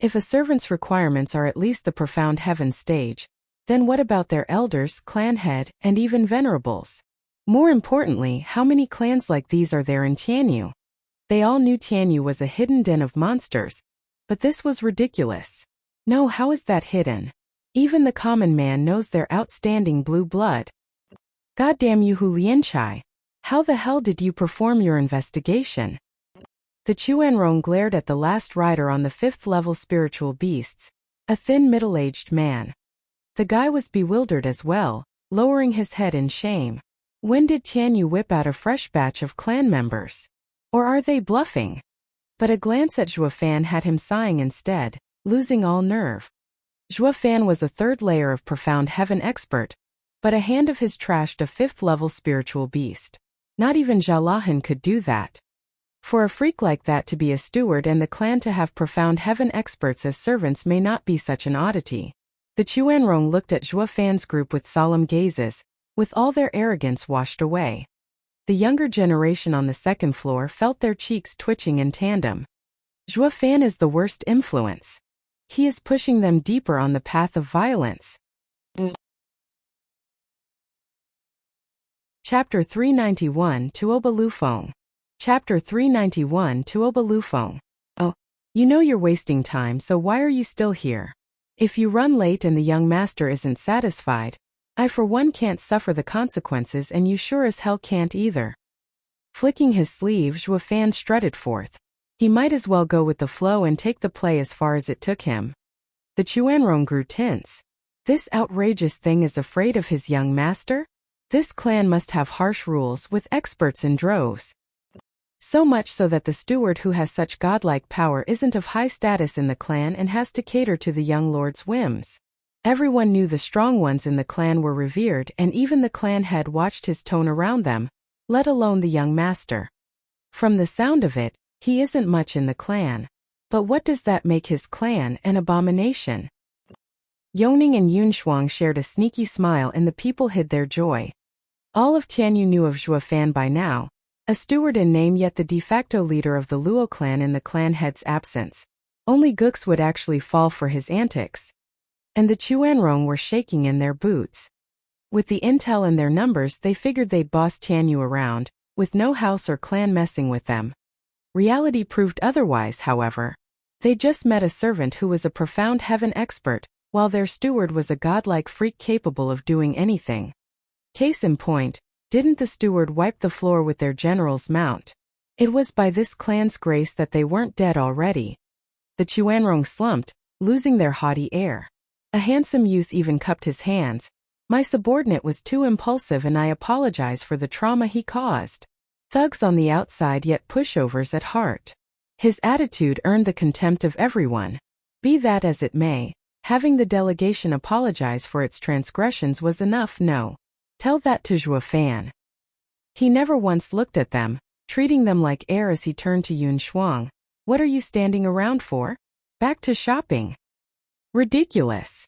If a servant's requirements are at least the profound heaven stage, then what about their elders, clan head, and even venerables? More importantly, how many clans like these are there in Tianyu? They all knew Tianyu was a hidden den of monsters, but this was ridiculous. No, how is that hidden? Even the common man knows their outstanding blue blood. Goddamn you, Hu Lianchai! How the hell did you perform your investigation? The Chuanrong glared at the last rider on the 5th-level spiritual beasts, a thin middle-aged man. The guy was bewildered as well, lowering his head in shame. When did Tianyu whip out a fresh batch of clan members? Or are they bluffing? But a glance at Zhuofan had him sighing instead, losing all nerve. Zhuofan was a 3rd layer of profound heaven expert, but a hand of his trashed a 5th-level spiritual beast. Not even Zhalahan could do that. For a freak like that to be a steward and the clan to have profound heaven experts as servants may not be such an oddity. The Chuanrong looked at Zhuofan's group with solemn gazes, with all their arrogance washed away. The younger generation on the second floor felt their cheeks twitching in tandem. Zhuofan is the worst influence. He is pushing them deeper on the path of violence. Chapter 391 Tuoba Lufeng. Chapter 391 Tuoba Lufeng. Oh, you know you're wasting time, so why are you still here? If you run late and the young master isn't satisfied, I for one can't suffer the consequences, and you sure as hell can't either. Flicking his sleeve, Zhuo Fan strutted forth. He might as well go with the flow and take the play as far as it took him. The Chuanrong grew tense. This outrageous thing is afraid of his young master? This clan must have harsh rules with experts in droves. So much so that the steward who has such godlike power isn't of high status in the clan and has to cater to the young lord's whims. Everyone knew the strong ones in the clan were revered, and even the clan head watched his tone around them, let alone the young master. From the sound of it, he isn't much in the clan. But what does that make his clan an abomination? Yongning and Yunshuang shared a sneaky smile, and the people hid their joy. All of Tianyu knew of Zhuo Fan by now, a steward in name yet the de facto leader of the Luo clan in the clan head's absence. Only Gux would actually fall for his antics. And the Chuanrong were shaking in their boots. With the intel and their numbers, they figured they'd boss Tianyu around, with no house or clan messing with them. Reality proved otherwise, however. They just met a servant who was a profound heaven expert, while their steward was a godlike freak capable of doing anything. Case in point, didn't the steward wipe the floor with their general's mount? It was by this clan's grace that they weren't dead already. The Chuanrong slumped, losing their haughty air. A handsome youth even cupped his hands. My subordinate was too impulsive, and I apologize for the trauma he caused. Thugs on the outside, yet pushovers at heart. His attitude earned the contempt of everyone. Be that as it may, having the delegation apologize for its transgressions was enough. No. Tell that to Zhuo Fan. He never once looked at them, treating them like air as he turned to Yunshuang. What are you standing around for? Back to shopping. Ridiculous.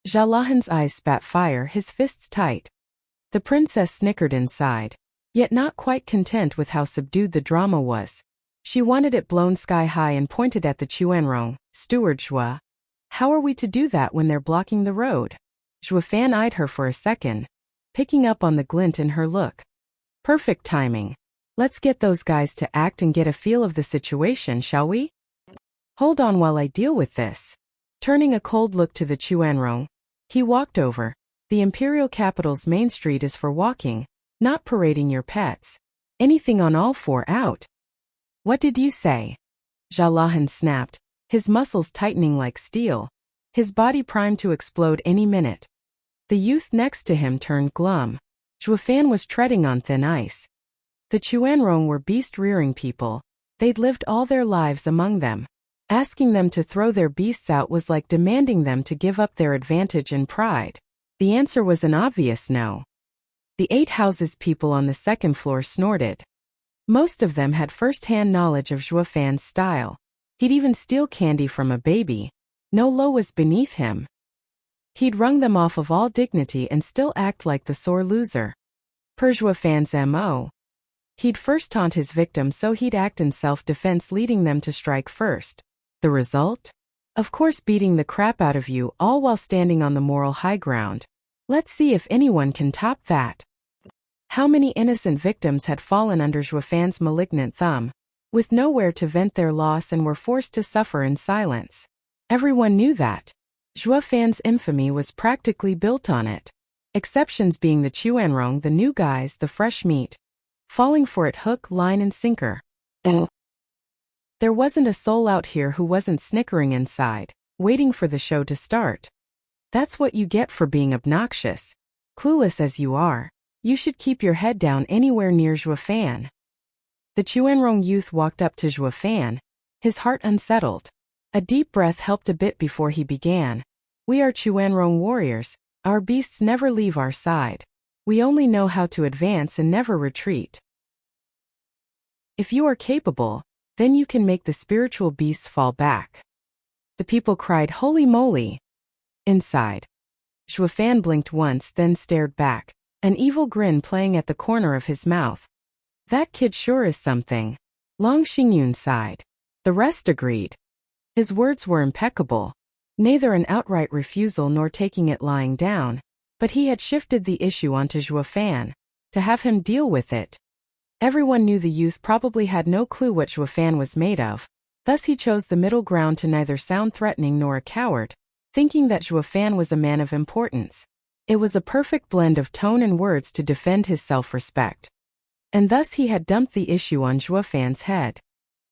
Jalahan's eyes spat fire, his fists tight. The princess snickered inside, yet not quite content with how subdued the drama was. She wanted it blown sky high and pointed at the Chuanrong. Steward Zhuo. How are we to do that when they're blocking the road? Zhuo Fan eyed her for a second, picking up on the glint in her look. Perfect timing. Let's get those guys to act and get a feel of the situation, shall we? Hold on while I deal with this. Turning a cold look to the Chuanrong, he walked over. The imperial capital's main street is for walking, not parading your pets. Anything on all four out. What did you say? Jalahan snapped, his muscles tightening like steel, his body primed to explode any minute. The youth next to him turned glum. Zhuo Fan was treading on thin ice. The Chuanrong were beast-rearing people. They'd lived all their lives among them. Asking them to throw their beasts out was like demanding them to give up their advantage and pride. The answer was an obvious no. The 8 houses people on the second floor snorted. Most of them had first-hand knowledge of Zhuo Fan's style. He'd even steal candy from a baby. No law was beneath him. He'd wrung them off of all dignity and still act like the sore loser. Per Zhuo Fan's M.O. He'd first taunt his victim, so he'd act in self-defense, leading them to strike first. The result? Of course, beating the crap out of you, all while standing on the moral high ground. Let's see if anyone can top that. How many innocent victims had fallen under Zhuo Fan's malignant thumb, with nowhere to vent their loss, and were forced to suffer in silence? Everyone knew that. Zhuo Fan's infamy was practically built on it. Exceptions being the Chuanrong, the new guys, the fresh meat. Falling for it hook, line and sinker. There wasn't a soul out here who wasn't snickering inside, waiting for the show to start. That's what you get for being obnoxious. Clueless as you are, you should keep your head down anywhere near Zhuo Fan. The Chuanrong youth walked up to Zhuo Fan, his heart unsettled. A deep breath helped a bit before he began. We are Chuanrong warriors. Our beasts never leave our side. We only know how to advance and never retreat. If you are capable, then you can make the spiritual beasts fall back. The people cried, holy moly! Inside. Zhuo Fan blinked once, then stared back, an evil grin playing at the corner of his mouth. That kid sure is something. Long Xingyun sighed. The rest agreed. His words were impeccable. Neither an outright refusal nor taking it lying down, but he had shifted the issue onto Zhuo Fan, to have him deal with it. Everyone knew the youth probably had no clue what Zhuo Fan was made of, thus he chose the middle ground to neither sound threatening nor a coward, thinking that Zhuo Fan was a man of importance. It was a perfect blend of tone and words to defend his self-respect. And thus he had dumped the issue on Zhuo Fan's head.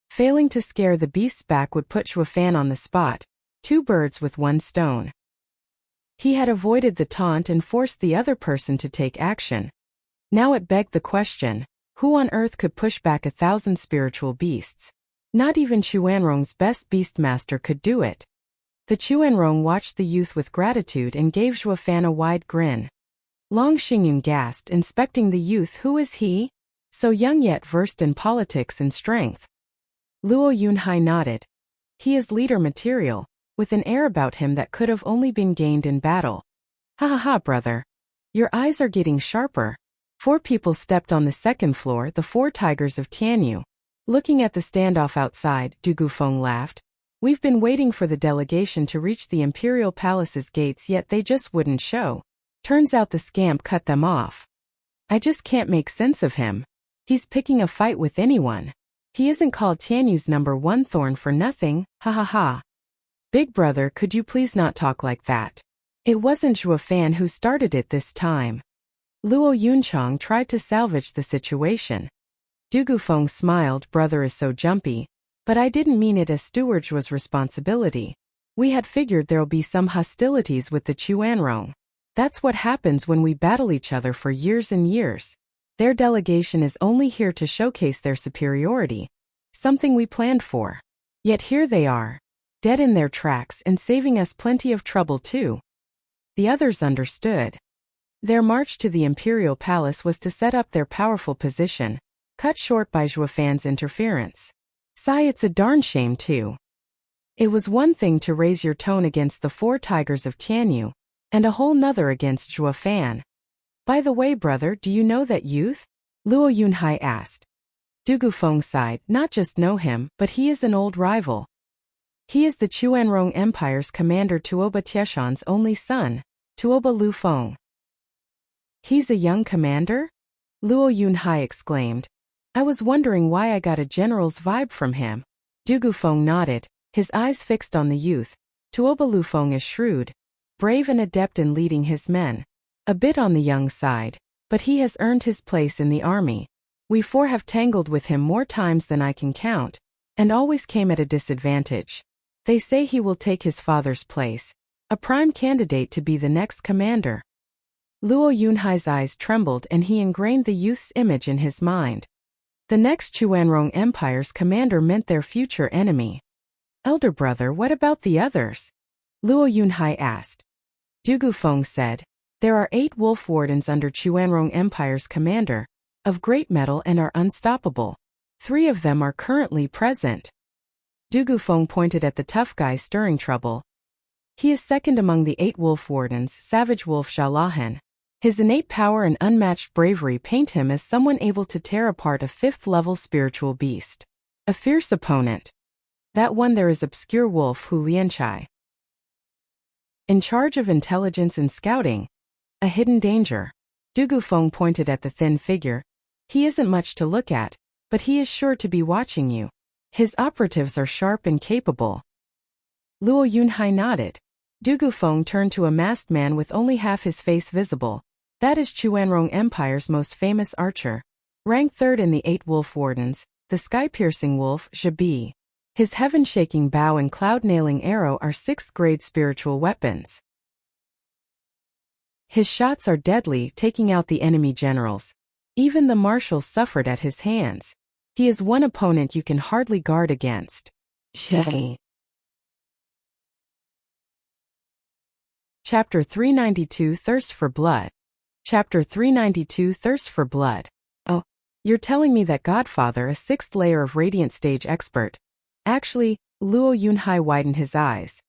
Failing to scare the beasts back would put Zhuo Fan on the spot, 2 birds with 1 stone. He had avoided the taunt and forced the other person to take action. Now it begged the question, who on earth could push back 1,000 spiritual beasts? Not even Chuanrong's best beastmaster could do it. The Chuanrong watched the youth with gratitude and gave Zhuo Fan a wide grin. Long Xingyun gasped, inspecting the youth. Who is he? So young yet versed in politics and strength. Luo Yunhai nodded. He is leader material, with an air about him that could have only been gained in battle. Ha ha ha, brother. Your eyes are getting sharper. 4 people stepped on the second floor, the 4 tigers of Tianyu. Looking at the standoff outside, Du Gufeng laughed. We've been waiting for the delegation to reach the Imperial Palace's gates, yet they just wouldn't show. Turns out the scamp cut them off. I just can't make sense of him. He's picking a fight with anyone. He isn't called Tianyu's #1 thorn for nothing, ha ha ha. Big brother, could you please not talk like that? It wasn't Zhuo Fan who started it this time. Luo Yunchang tried to salvage the situation. Du Gufeng smiled. Brother is so jumpy. But I didn't mean it as Steward's responsibility. We had figured there'll be some hostilities with the Chuanrong. That's what happens when we battle each other for years and years. Their delegation is only here to showcase their superiority. Something we planned for. Yet here they are. Dead in their tracks and saving us plenty of trouble too. The others understood. Their march to the Imperial Palace was to set up their powerful position, cut short by Zhuo Fan's interference. Sigh, it's a darn shame too. It was one thing to raise your tone against the 4 tigers of Tianyu, and a whole nother against Zhuo Fan. By the way, brother, do you know that youth? Luo Yunhai asked. Du Gufeng sighed. Not just know him, but he is an old rival. He is the Chuanrong Empire's commander Tuoba Tieshan's only son, Tuoba Lu Feng. He's a young commander? Luo Yunhai exclaimed. I was wondering why I got a general's vibe from him. Du Gufeng nodded, his eyes fixed on the youth. Tuoba Lu Feng is shrewd, brave and adept in leading his men. A bit on the young side, but he has earned his place in the army. We 4 have tangled with him more times than I can count, and always came at a disadvantage. They say he will take his father's place, a prime candidate to be the next commander. Luo Yunhai's eyes trembled and he ingrained the youth's image in his mind. The next Chuanrong Empire's commander meant their future enemy. Elder brother, what about the others? Luo Yunhai asked. Du Gufeng said, there are 8 wolf wardens under Chuanrong Empire's commander, of great mettle and are unstoppable. 3 of them are currently present. Du Gufeng pointed at the tough guy stirring trouble. He is second among the 8 wolf wardens, Savage Wolf Xiaolahan. His innate power and unmatched bravery paint him as someone able to tear apart a 5th-level spiritual beast. A fierce opponent. That one there is obscure wolf Hu Lianchai. In charge of intelligence and scouting. A hidden danger. Du Gufeng pointed at the thin figure. He isn't much to look at, but he is sure to be watching you. His operatives are sharp and capable. Luo Yunhai nodded. Du Gufeng turned to a masked man with only half his face visible. That is Chuanrong Empire's most famous archer. Ranked 3rd in the 8 wolf wardens, the sky-piercing wolf, Zhabi. His heaven-shaking bow and cloud-nailing arrow are 6th-grade spiritual weapons. His shots are deadly, taking out the enemy generals. Even the marshals suffered at his hands. He is one opponent you can hardly guard against. Chapter 392 Thirst for Blood. Chapter 392 Thirst for Blood. Oh, you're telling me that Godfather, a 6th layer of Radiant Stage expert. Actually, Luo Yunhai widened his eyes.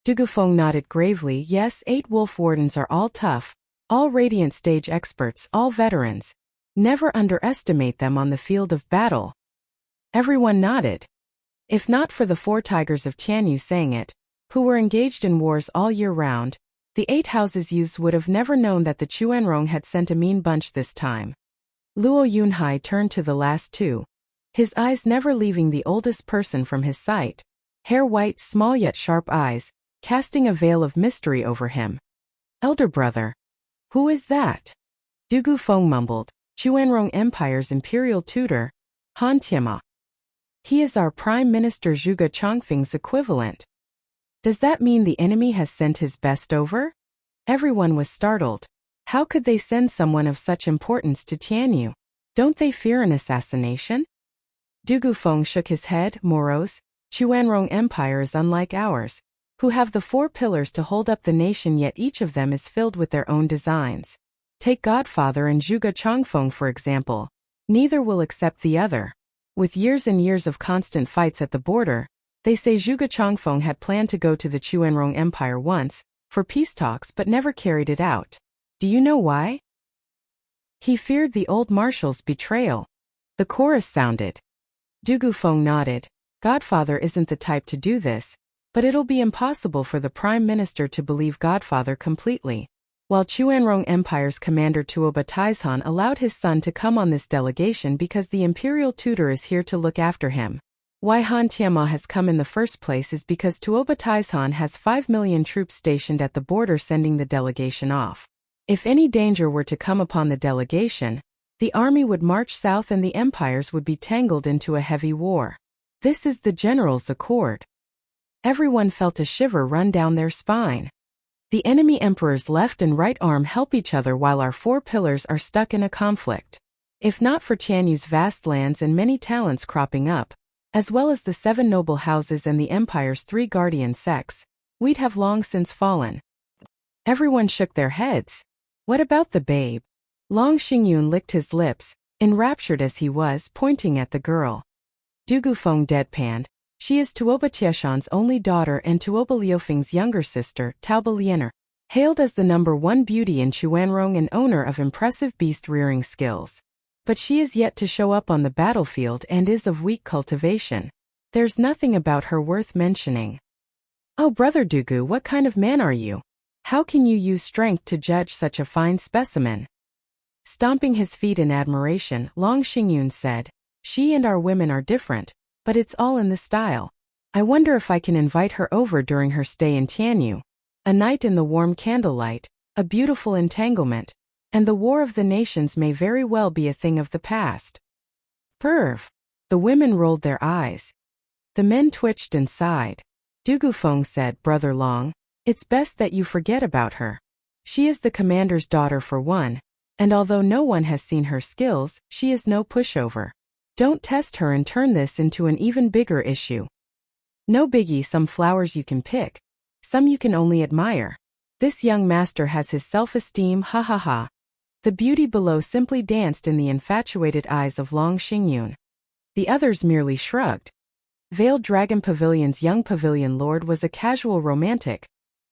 Du Gufeng nodded gravely. Yes, 8 wolf wardens are all tough, all Radiant Stage experts, all veterans. Never underestimate them on the field of battle. Everyone nodded. If not for the 4 tigers of Tianyu saying it, who were engaged in wars all year round, the 8 houses youths would have never known that the Chuanrong had sent a mean bunch this time. Luo Yunhai turned to the last two, his eyes never leaving the oldest person from his sight. Hair white, small yet sharp eyes, casting a veil of mystery over him. Elder brother. Who is that? Dugu Feng mumbled. Chuanrong Empire's imperial tutor, Han Tianma. He is our Prime Minister Zhuge Chongfeng's equivalent. Does that mean the enemy has sent his best over? Everyone was startled. How could they send someone of such importance to Tianyu? Don't they fear an assassination? Dugu Feng shook his head. Morose, Chuanrong Empire is unlike ours, who have the 4 pillars to hold up the nation, yet each of them is filled with their own designs. Take Godfather and Zhuge Chongfeng for example. Neither will accept the other. With years and years of constant fights at the border, they say Zhuge Chongfeng had planned to go to the Chuanrong Empire once, for peace talks, but never carried it out. Do you know why? He feared the old marshal's betrayal. The chorus sounded. Dugu Feng nodded. Godfather isn't the type to do this, but it'll be impossible for the Prime Minister to believe Godfather completely. While Chuanrong Empire's commander Tuoba Taizhan allowed his son to come on this delegation because the imperial tutor is here to look after him. Why Han Tianma has come in the first place is because Tuoba Taizhan has 5 million troops stationed at the border sending the delegation off. If any danger were to come upon the delegation, the army would march south and the empires would be tangled into a heavy war. This is the general's accord. Everyone felt a shiver run down their spine. The enemy emperor's left and right arm help each other while our 4 pillars are stuck in a conflict. If not for Tianyu's vast lands and many talents cropping up, as well as the 7 noble houses and the empire's 3 guardian sects, we'd have long since fallen. Everyone shook their heads. What about the babe? Long Xingyun licked his lips, enraptured as he was, pointing at the girl. Dugu Feng deadpanned. She is Tuoba Tieshan's only daughter and Tuoba Liufeng's younger sister, Taoba Liener, hailed as the #1 beauty in Chuanrong and owner of impressive beast-rearing skills. But she is yet to show up on the battlefield and is of weak cultivation. There's nothing about her worth mentioning. Oh brother Dugu, what kind of man are you? How can you use strength to judge such a fine specimen? Stomping his feet in admiration, Long Xingyun said, she and our women are different, but it's all in the style. I wonder if I can invite her over during her stay in Tianyu. A night in the warm candlelight, a beautiful entanglement, and the war of the nations may very well be a thing of the past. Perv. The women rolled their eyes. The men twitched and sighed. Dugu Feng said, Brother Long, it's best that you forget about her. She is the commander's daughter for one, and although no one has seen her skills, she is no pushover. Don't test her and turn this into an even bigger issue. No biggie, some flowers you can pick, some you can only admire. This young master has his self-esteem, ha ha ha. The beauty below simply danced in the infatuated eyes of Long Xingyun. The others merely shrugged. Veiled Dragon Pavilion's young pavilion lord was a casual romantic.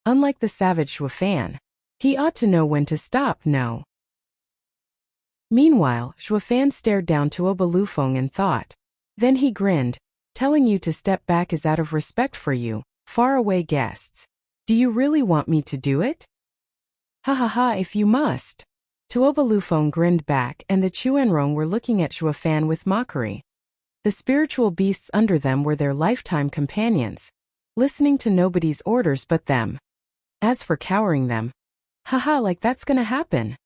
Unlike the savage Xuefan, he ought to know when to stop, no. Meanwhile, Xuefan stared down Tuoba Lufeng and thought. Then he grinned. Telling you to step back is out of respect for you, faraway guests. Do you really want me to do it? Ha ha ha, if you must. Tuoba Lufeng grinned back and the Chuanrong were looking at Xuefan with mockery. The spiritual beasts under them were their lifetime companions, listening to nobody's orders but them. As for cowering them, haha, like that's gonna happen.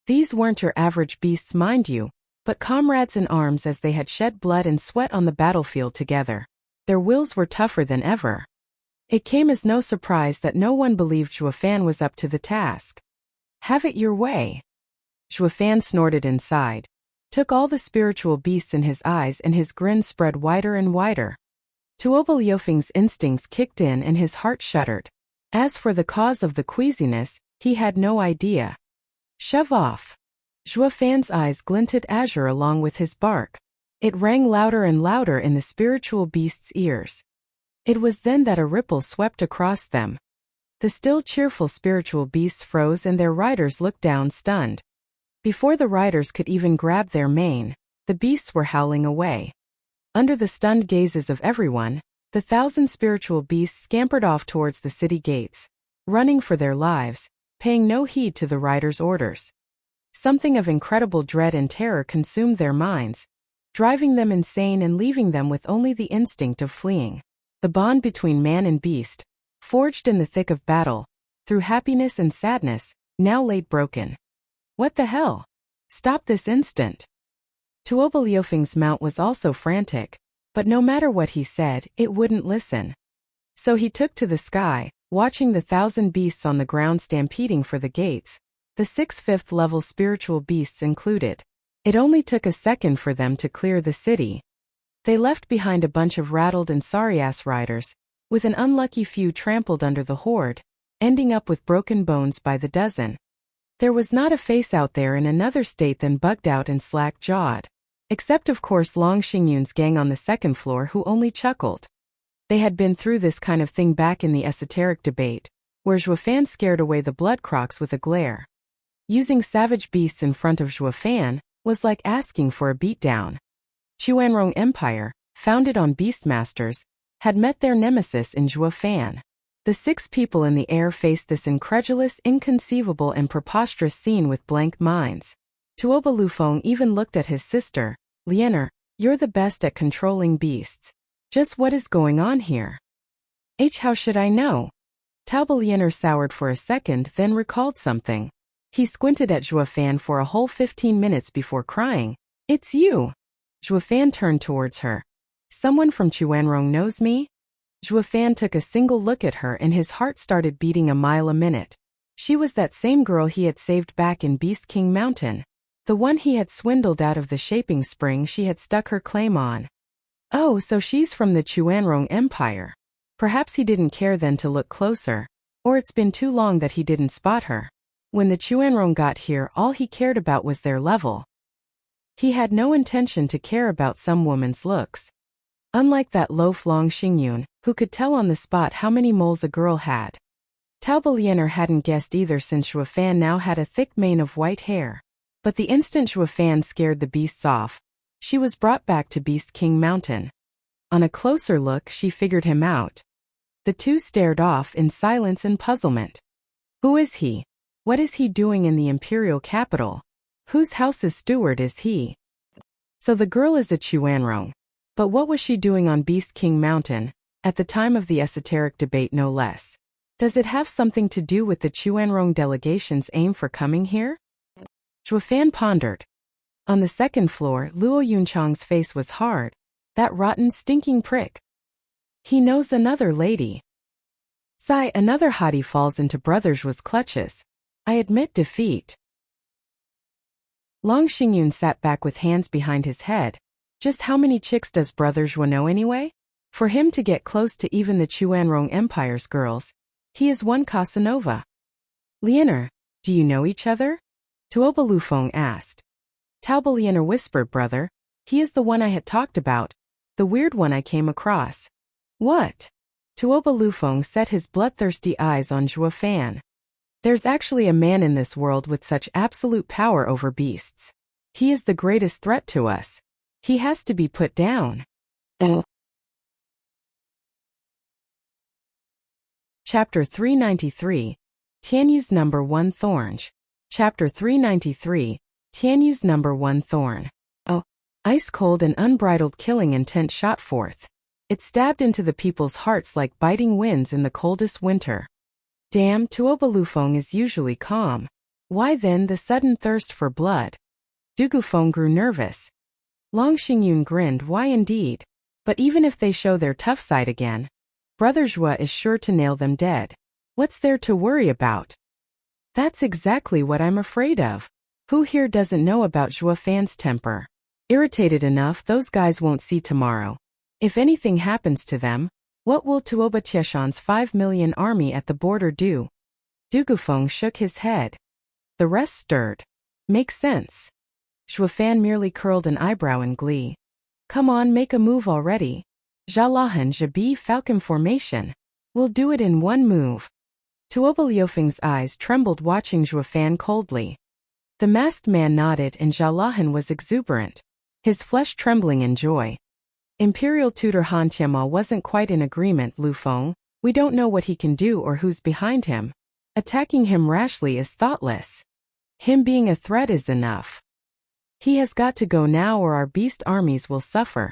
These weren't your average beasts, mind you, but comrades in arms as they had shed blood and sweat on the battlefield together. Their wills were tougher than ever. It came as no surprise that no one believed Xuefan was up to the task. Have it your way. Xuefan snorted inside, took all the spiritual beasts in his eyes and his grin spread wider and wider. Tuoba Liufeng's instincts kicked in and his heart shuddered. As for the cause of the queasiness, he had no idea. Shove off. Xuefan's eyes glinted azure along with his bark. It rang louder and louder in the spiritual beast's ears. It was then that a ripple swept across them. The still cheerful spiritual beasts froze and their riders looked down stunned. Before the riders could even grab their mane, the beasts were howling away. Under the stunned gazes of everyone, the 1,000 spiritual beasts scampered off towards the city gates, running for their lives, paying no heed to the riders' orders. Something of incredible dread and terror consumed their minds, driving them insane and leaving them with only the instinct of fleeing. The bond between man and beast, forged in the thick of battle, through happiness and sadness, now lay broken. What the hell? Stop this instant! Tuoba Liufeng's mount was also frantic, but no matter what he said, it wouldn't listen. So he took to the sky, watching the 1,000 beasts on the ground stampeding for the gates, the 6 5th-level spiritual beasts included. It only took a second for them to clear the city. They left behind a bunch of rattled and sorry-ass riders, with an unlucky few trampled under the horde, ending up with broken bones by the dozen. There was not a face out there in another state than bugged out and slack-jawed. Except of course Long Xingyun's gang on the second floor who only chuckled. They had been through this kind of thing back in the esoteric debate, where Zhuofan scared away the blood crocs with a glare. Using savage beasts in front of Zhuofan was like asking for a beatdown. Chuanrong Empire, founded on beastmasters, had met their nemesis in Zhuofan. The 6 people in the air faced this incredulous, inconceivable and preposterous scene with blank minds. Tuoba Lufeng even looked at his sister. Liener, you're the best at controlling beasts. Just what is going on here? How should I know? Tauba Liener soured for a second, then recalled something. He squinted at Zhuofan for a whole 15 minutes before crying. It's you! Zhuofan turned towards her. Someone from Chuanrong knows me? Zhuofan took a single look at her and his heart started beating a mile a minute. She was that same girl he had saved back in Beast King Mountain. The one he had swindled out of the shaping spring she had stuck her claim on. Oh, so she's from the Chuanrong Empire. Perhaps he didn't care then to look closer, or it's been too long that he didn't spot her. When the Chuanrong got here, all he cared about was their level. He had no intention to care about some woman's looks. Unlike that loaf Long Xingyun, who could tell on the spot how many moles a girl had. Tauba Liener hadn't guessed either since Zhuofan now had a thick mane of white hair. But the instant Zhuofan scared the beasts off, she was brought back to Beast King Mountain. On a closer look, she figured him out. The two stared off in silence and puzzlement. Who is he? What is he doing in the imperial capital? Whose house's steward is he? So the girl is a Chuanrong. But what was she doing on Beast King Mountain, at the time of the esoteric debate no less? Does it have something to do with the Chuanrong delegation's aim for coming here? Zhuofan pondered. On the second floor, Luo Yunchang's face was hard. That rotten, stinking prick. He knows another lady. Sigh, another hottie falls into Brother Zhuo's clutches. I admit defeat. Long Xingyun sat back with hands behind his head. Just how many chicks does Brother Zhuo know anyway? For him to get close to even the Chuanrong Empire's girls, he is one Casanova. Liener, do you know each other? Tuoba Lufeng asked. Tauba Liener whispered, brother. He is the one I had talked about. The weird one I came across. What? Tuoba Lufeng set his bloodthirsty eyes on Zhuofan. There's actually a man in this world with such absolute power over beasts. He is the greatest threat to us. He has to be put down. Chapter 393. Tianyu's Number 1 Thorn. Chapter 393. Tianyu's Number 1 Thorn. Oh, ice-cold and unbridled killing intent shot forth. It stabbed into the people's hearts like biting winds in the coldest winter. Damn, Tuoba Lufeng is usually calm. Why then the sudden thirst for blood? Dugufeng grew nervous. Long Xingyun grinned, why indeed? But even if they show their tough side again, Brother Zhuo is sure to nail them dead. What's there to worry about? That's exactly what I'm afraid of. Who here doesn't know about Zhuofan's temper? Irritated enough, those guys won't see tomorrow. If anything happens to them, what will Tuoba Tieshan's 5 million army at the border do? Dugufeng shook his head. The rest stirred. Makes sense. Zhuofan merely curled an eyebrow in glee. Come on, make a move already. Jalahan Jabi Falcon formation. We'll do it in one move. Tuoba Liufeng's eyes trembled watching Zhuofan coldly. The masked man nodded and Jalahan was exuberant, his flesh trembling in joy. Imperial tutor Han Tianma wasn't quite in agreement. Lufeng, we don't know what he can do or who's behind him. Attacking him rashly is thoughtless. Him being a threat is enough. He has got to go now or our beast armies will suffer.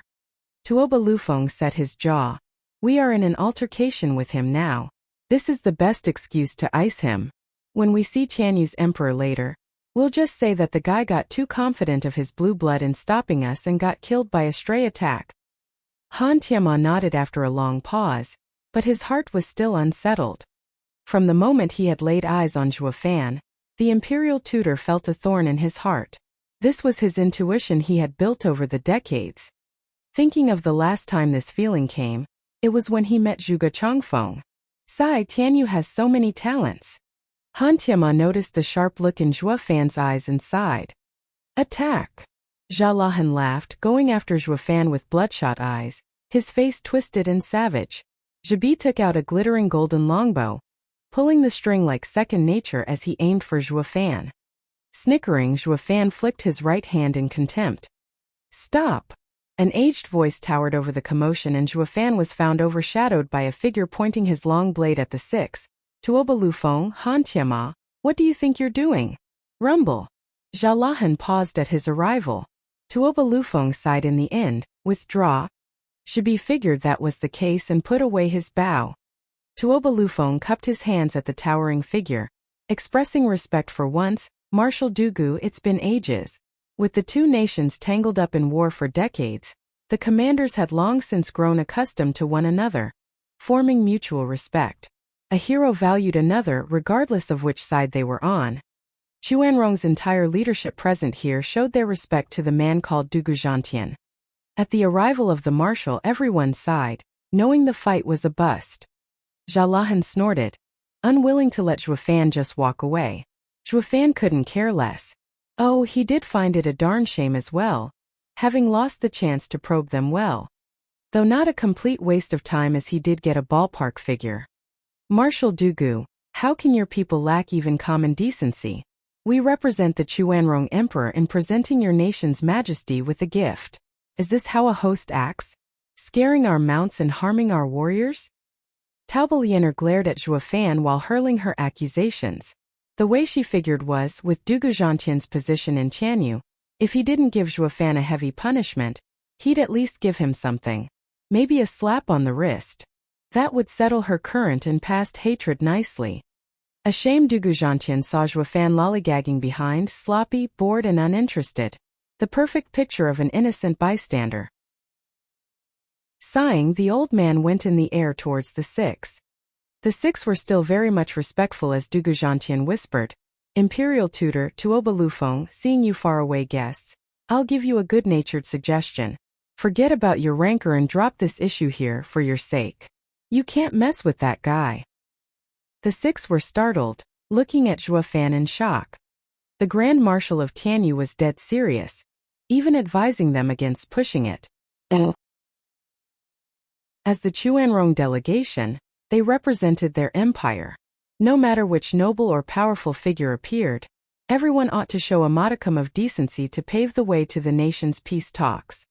Tuoba Lufeng set his jaw. We are in an altercation with him now. This is the best excuse to ice him. When we see Tianyu's emperor later, we'll just say that the guy got too confident of his blue blood in stopping us and got killed by a stray attack. Han Tianma nodded after a long pause, but his heart was still unsettled. From the moment he had laid eyes on Zhuo Fan, the imperial tutor felt a thorn in his heart. This was his intuition he had built over the decades. Thinking of the last time this feeling came, it was when he met Zhuge Changfeng. Sai Tianyu has so many talents. Han Tianma noticed the sharp look in Zhuo Fan's eyes and sighed. Attack! Zhao Lahan laughed, going after Zhuo Fan with bloodshot eyes, his face twisted and savage. Zhibi took out a glittering golden longbow, pulling the string like second nature as he aimed for Zhuo Fan. Snickering, Zhuo Fan flicked his right hand in contempt. Stop! An aged voice towered over the commotion and Zhuo Fan was found overshadowed by a figure pointing his long blade at the six. Tuoba Lufeng, Han Tianma, what do you think you're doing? Rumble. Zhao Lahan paused at his arrival. Tuoba Lufeng sighed in the end, withdraw. Shibi figured that was the case and put away his bow. Tuoba Lufeng cupped his hands at the towering figure, expressing respect for once. Marshal Dugu, it's been ages. With the two nations tangled up in war for decades, the commanders had long since grown accustomed to one another, forming mutual respect. A hero valued another regardless of which side they were on. Chuanrong's entire leadership present here showed their respect to the man called Dugu Zhantian. At the arrival of the marshal, everyone sighed, knowing the fight was a bust. Zhao Lahan snorted, unwilling to let Zhuo Fan just walk away. Zhuo Fan couldn't care less. Oh, he did find it a darn shame as well, having lost the chance to probe them well. Though not a complete waste of time as he did get a ballpark figure. Marshal Dugu, how can your people lack even common decency? We represent the Chuanrong Emperor in presenting your nation's majesty with a gift. Is this how a host acts? Scaring our mounts and harming our warriors? Taoba Lianer glared at Zhuo Fan while hurling her accusations. The way she figured was, with Dugu Zhantian's position in Tianyu, if he didn't give Zhuo Fan a heavy punishment, he'd at least give him something. Maybe a slap on the wrist. That would settle her current and past hatred nicely. Ashamed, Dugu Zhantian saw Zhuo Fan lollygagging behind, sloppy, bored and uninterested. The perfect picture of an innocent bystander. Sighing, the old man went in the air towards the six. The six were still very much respectful as Dugu Zhantian whispered, Imperial tutor, Tuoba Lufeng, seeing you faraway guests, I'll give you a good-natured suggestion. Forget about your rancor and drop this issue here for your sake. You can't mess with that guy. The six were startled, looking at Zhuo Fan in shock. The Grand Marshal of Tianyu was dead serious, even advising them against pushing it. As the Chuanrong delegation, they represented their empire. No matter which noble or powerful figure appeared, everyone ought to show a modicum of decency to pave the way to the nation's peace talks.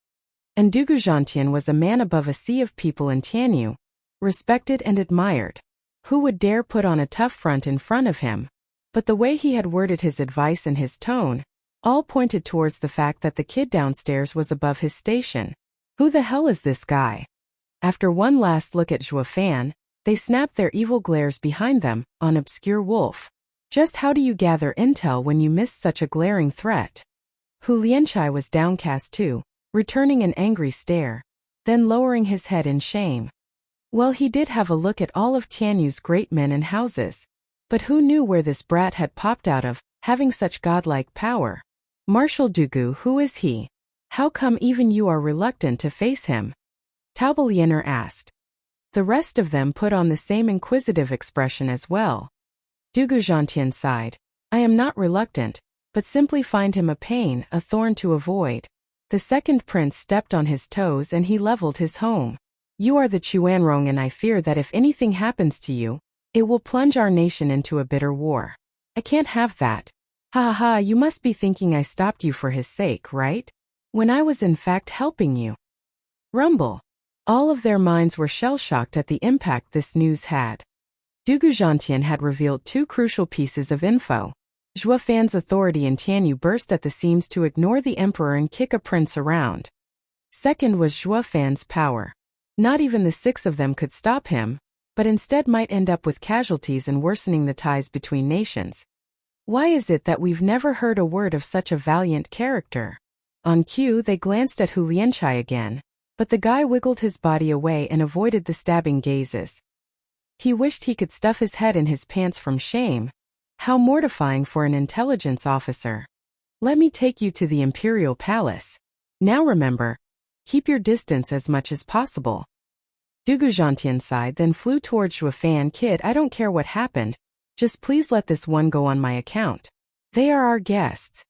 And Dugu Zhantian was a man above a sea of people in Tianyu, respected and admired. Who would dare put on a tough front in front of him? But the way he had worded his advice and his tone, all pointed towards the fact that the kid downstairs was above his station. Who the hell is this guy? After one last look at Zhuo Fan, they snapped their evil glares behind them, on obscure wolf. Just how do you gather intel when you miss such a glaring threat? Hu Lianchai was downcast too, returning an angry stare, then lowering his head in shame. Well, he did have a look at all of Tianyu's great men and houses. But who knew where this brat had popped out of, having such godlike power? Marshal Dugu, who is he? How come even you are reluctant to face him? Taoba Lianer asked. The rest of them put on the same inquisitive expression as well. Dugu Zhantian sighed. I am not reluctant, but simply find him a pain, a thorn to avoid. The second prince stepped on his toes and he leveled his home. You are the Chuanrong and I fear that if anything happens to you, it will plunge our nation into a bitter war. I can't have that. Ha ha ha, you must be thinking I stopped you for his sake, right? When I was in fact helping you. Rumble. All of their minds were shell-shocked at the impact this news had. Dugu Zhantian had revealed two crucial pieces of info. Zhuo Fan's authority in Tianyu burst at the seams to ignore the emperor and kick a prince around. Second was Zhuo Fan's power. Not even the 6 of them could stop him, but instead might end up with casualties and worsening the ties between nations. Why is it that we've never heard a word of such a valiant character? On cue, they glanced at Hu Lianchai again, but the guy wiggled his body away and avoided the stabbing gazes. He wished he could stuff his head in his pants from shame. How mortifying for an intelligence officer. Let me take you to the Imperial Palace. Now remember, keep your distance as much as possible. Dugu Zhantian sighed, then flew towards Zhuo Fan. Kid, I don't care what happened. Just please let this one go on my account. They are our guests.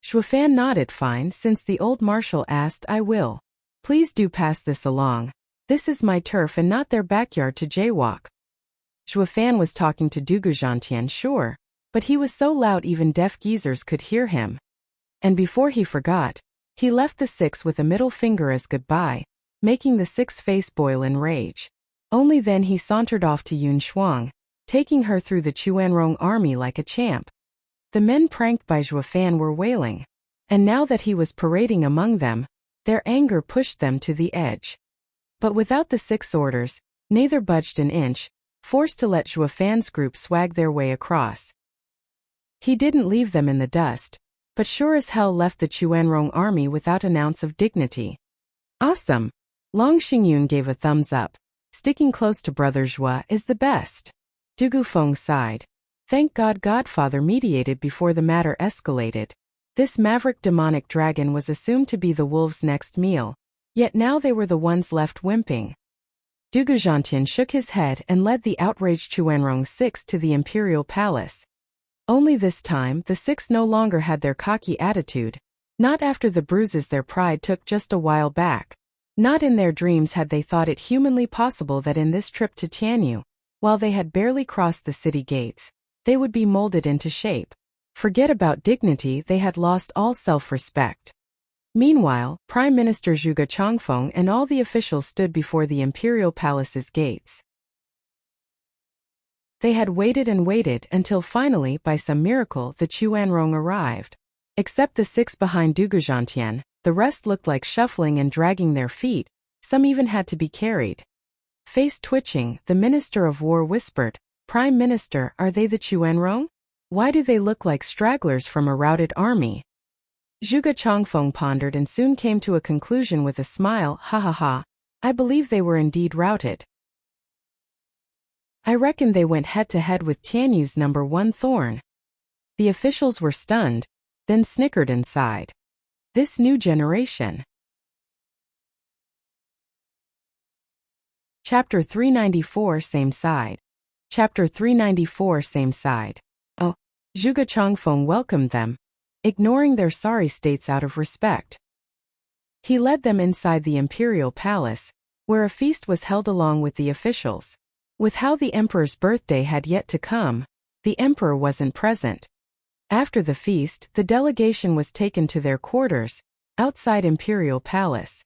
Zhuo Fan nodded. Fine, since the old marshal asked, I will. Please do pass this along. This is my turf and not their backyard to jaywalk. Zhuo Fan was talking to Dugu Zhantian, sure, but he was so loud even deaf geezers could hear him. And before he forgot, he left the 6 with a middle finger as goodbye, making the 6 face boil in rage. Only then he sauntered off to Yun Shuang, taking her through the Chuanrong army like a champ. The men pranked by Zhuo Fan were wailing, and now that he was parading among them, their anger pushed them to the edge. But without the 6 orders, neither budged an inch, forced to let Zhuo Fan's group swag their way across. He didn't leave them in the dust, but sure as hell left the Chuanrong army without an ounce of dignity. Awesome! Long Xingyun gave a thumbs up. Sticking close to brother Zhuo is the best. Dugu Feng sighed. Thank God Godfather mediated before the matter escalated. This maverick demonic dragon was assumed to be the wolves' next meal, yet now they were the ones left whimpering. Dugu Zhantian shook his head and led the outraged Chuanrong 6 to the Imperial Palace. Only this time, the 6 no longer had their cocky attitude, not after the bruises their pride took just a while back. Not in their dreams had they thought it humanly possible that in this trip to Tianyu, while they had barely crossed the city gates, they would be molded into shape. Forget about dignity, they had lost all self-respect. Meanwhile, Prime Minister Zhuge Changfeng and all the officials stood before the Imperial Palace's gates. They had waited and waited until finally, by some miracle, the Chuanrong arrived. Except the 6 behind Dugu Zhantian, the rest looked like shuffling and dragging their feet, some even had to be carried. Face twitching, the Minister of War whispered, Prime Minister, are they the Chuanrong? Why do they look like stragglers from a routed army? Zhuge Changfeng pondered and soon came to a conclusion with a smile, ha ha ha, I believe they were indeed routed. I reckon they went head-to-head with Tianyu's number 1 thorn. The officials were stunned, then snickered and sighed. This new generation. Chapter 394 Same side. Chapter 394 Same side. Oh, Zhuge Changfeng welcomed them, ignoring their sorry states out of respect. He led them inside the Imperial Palace, where a feast was held along with the officials. With how the emperor's birthday had yet to come, the emperor wasn't present. After the feast, the delegation was taken to their quarters, outside Imperial Palace.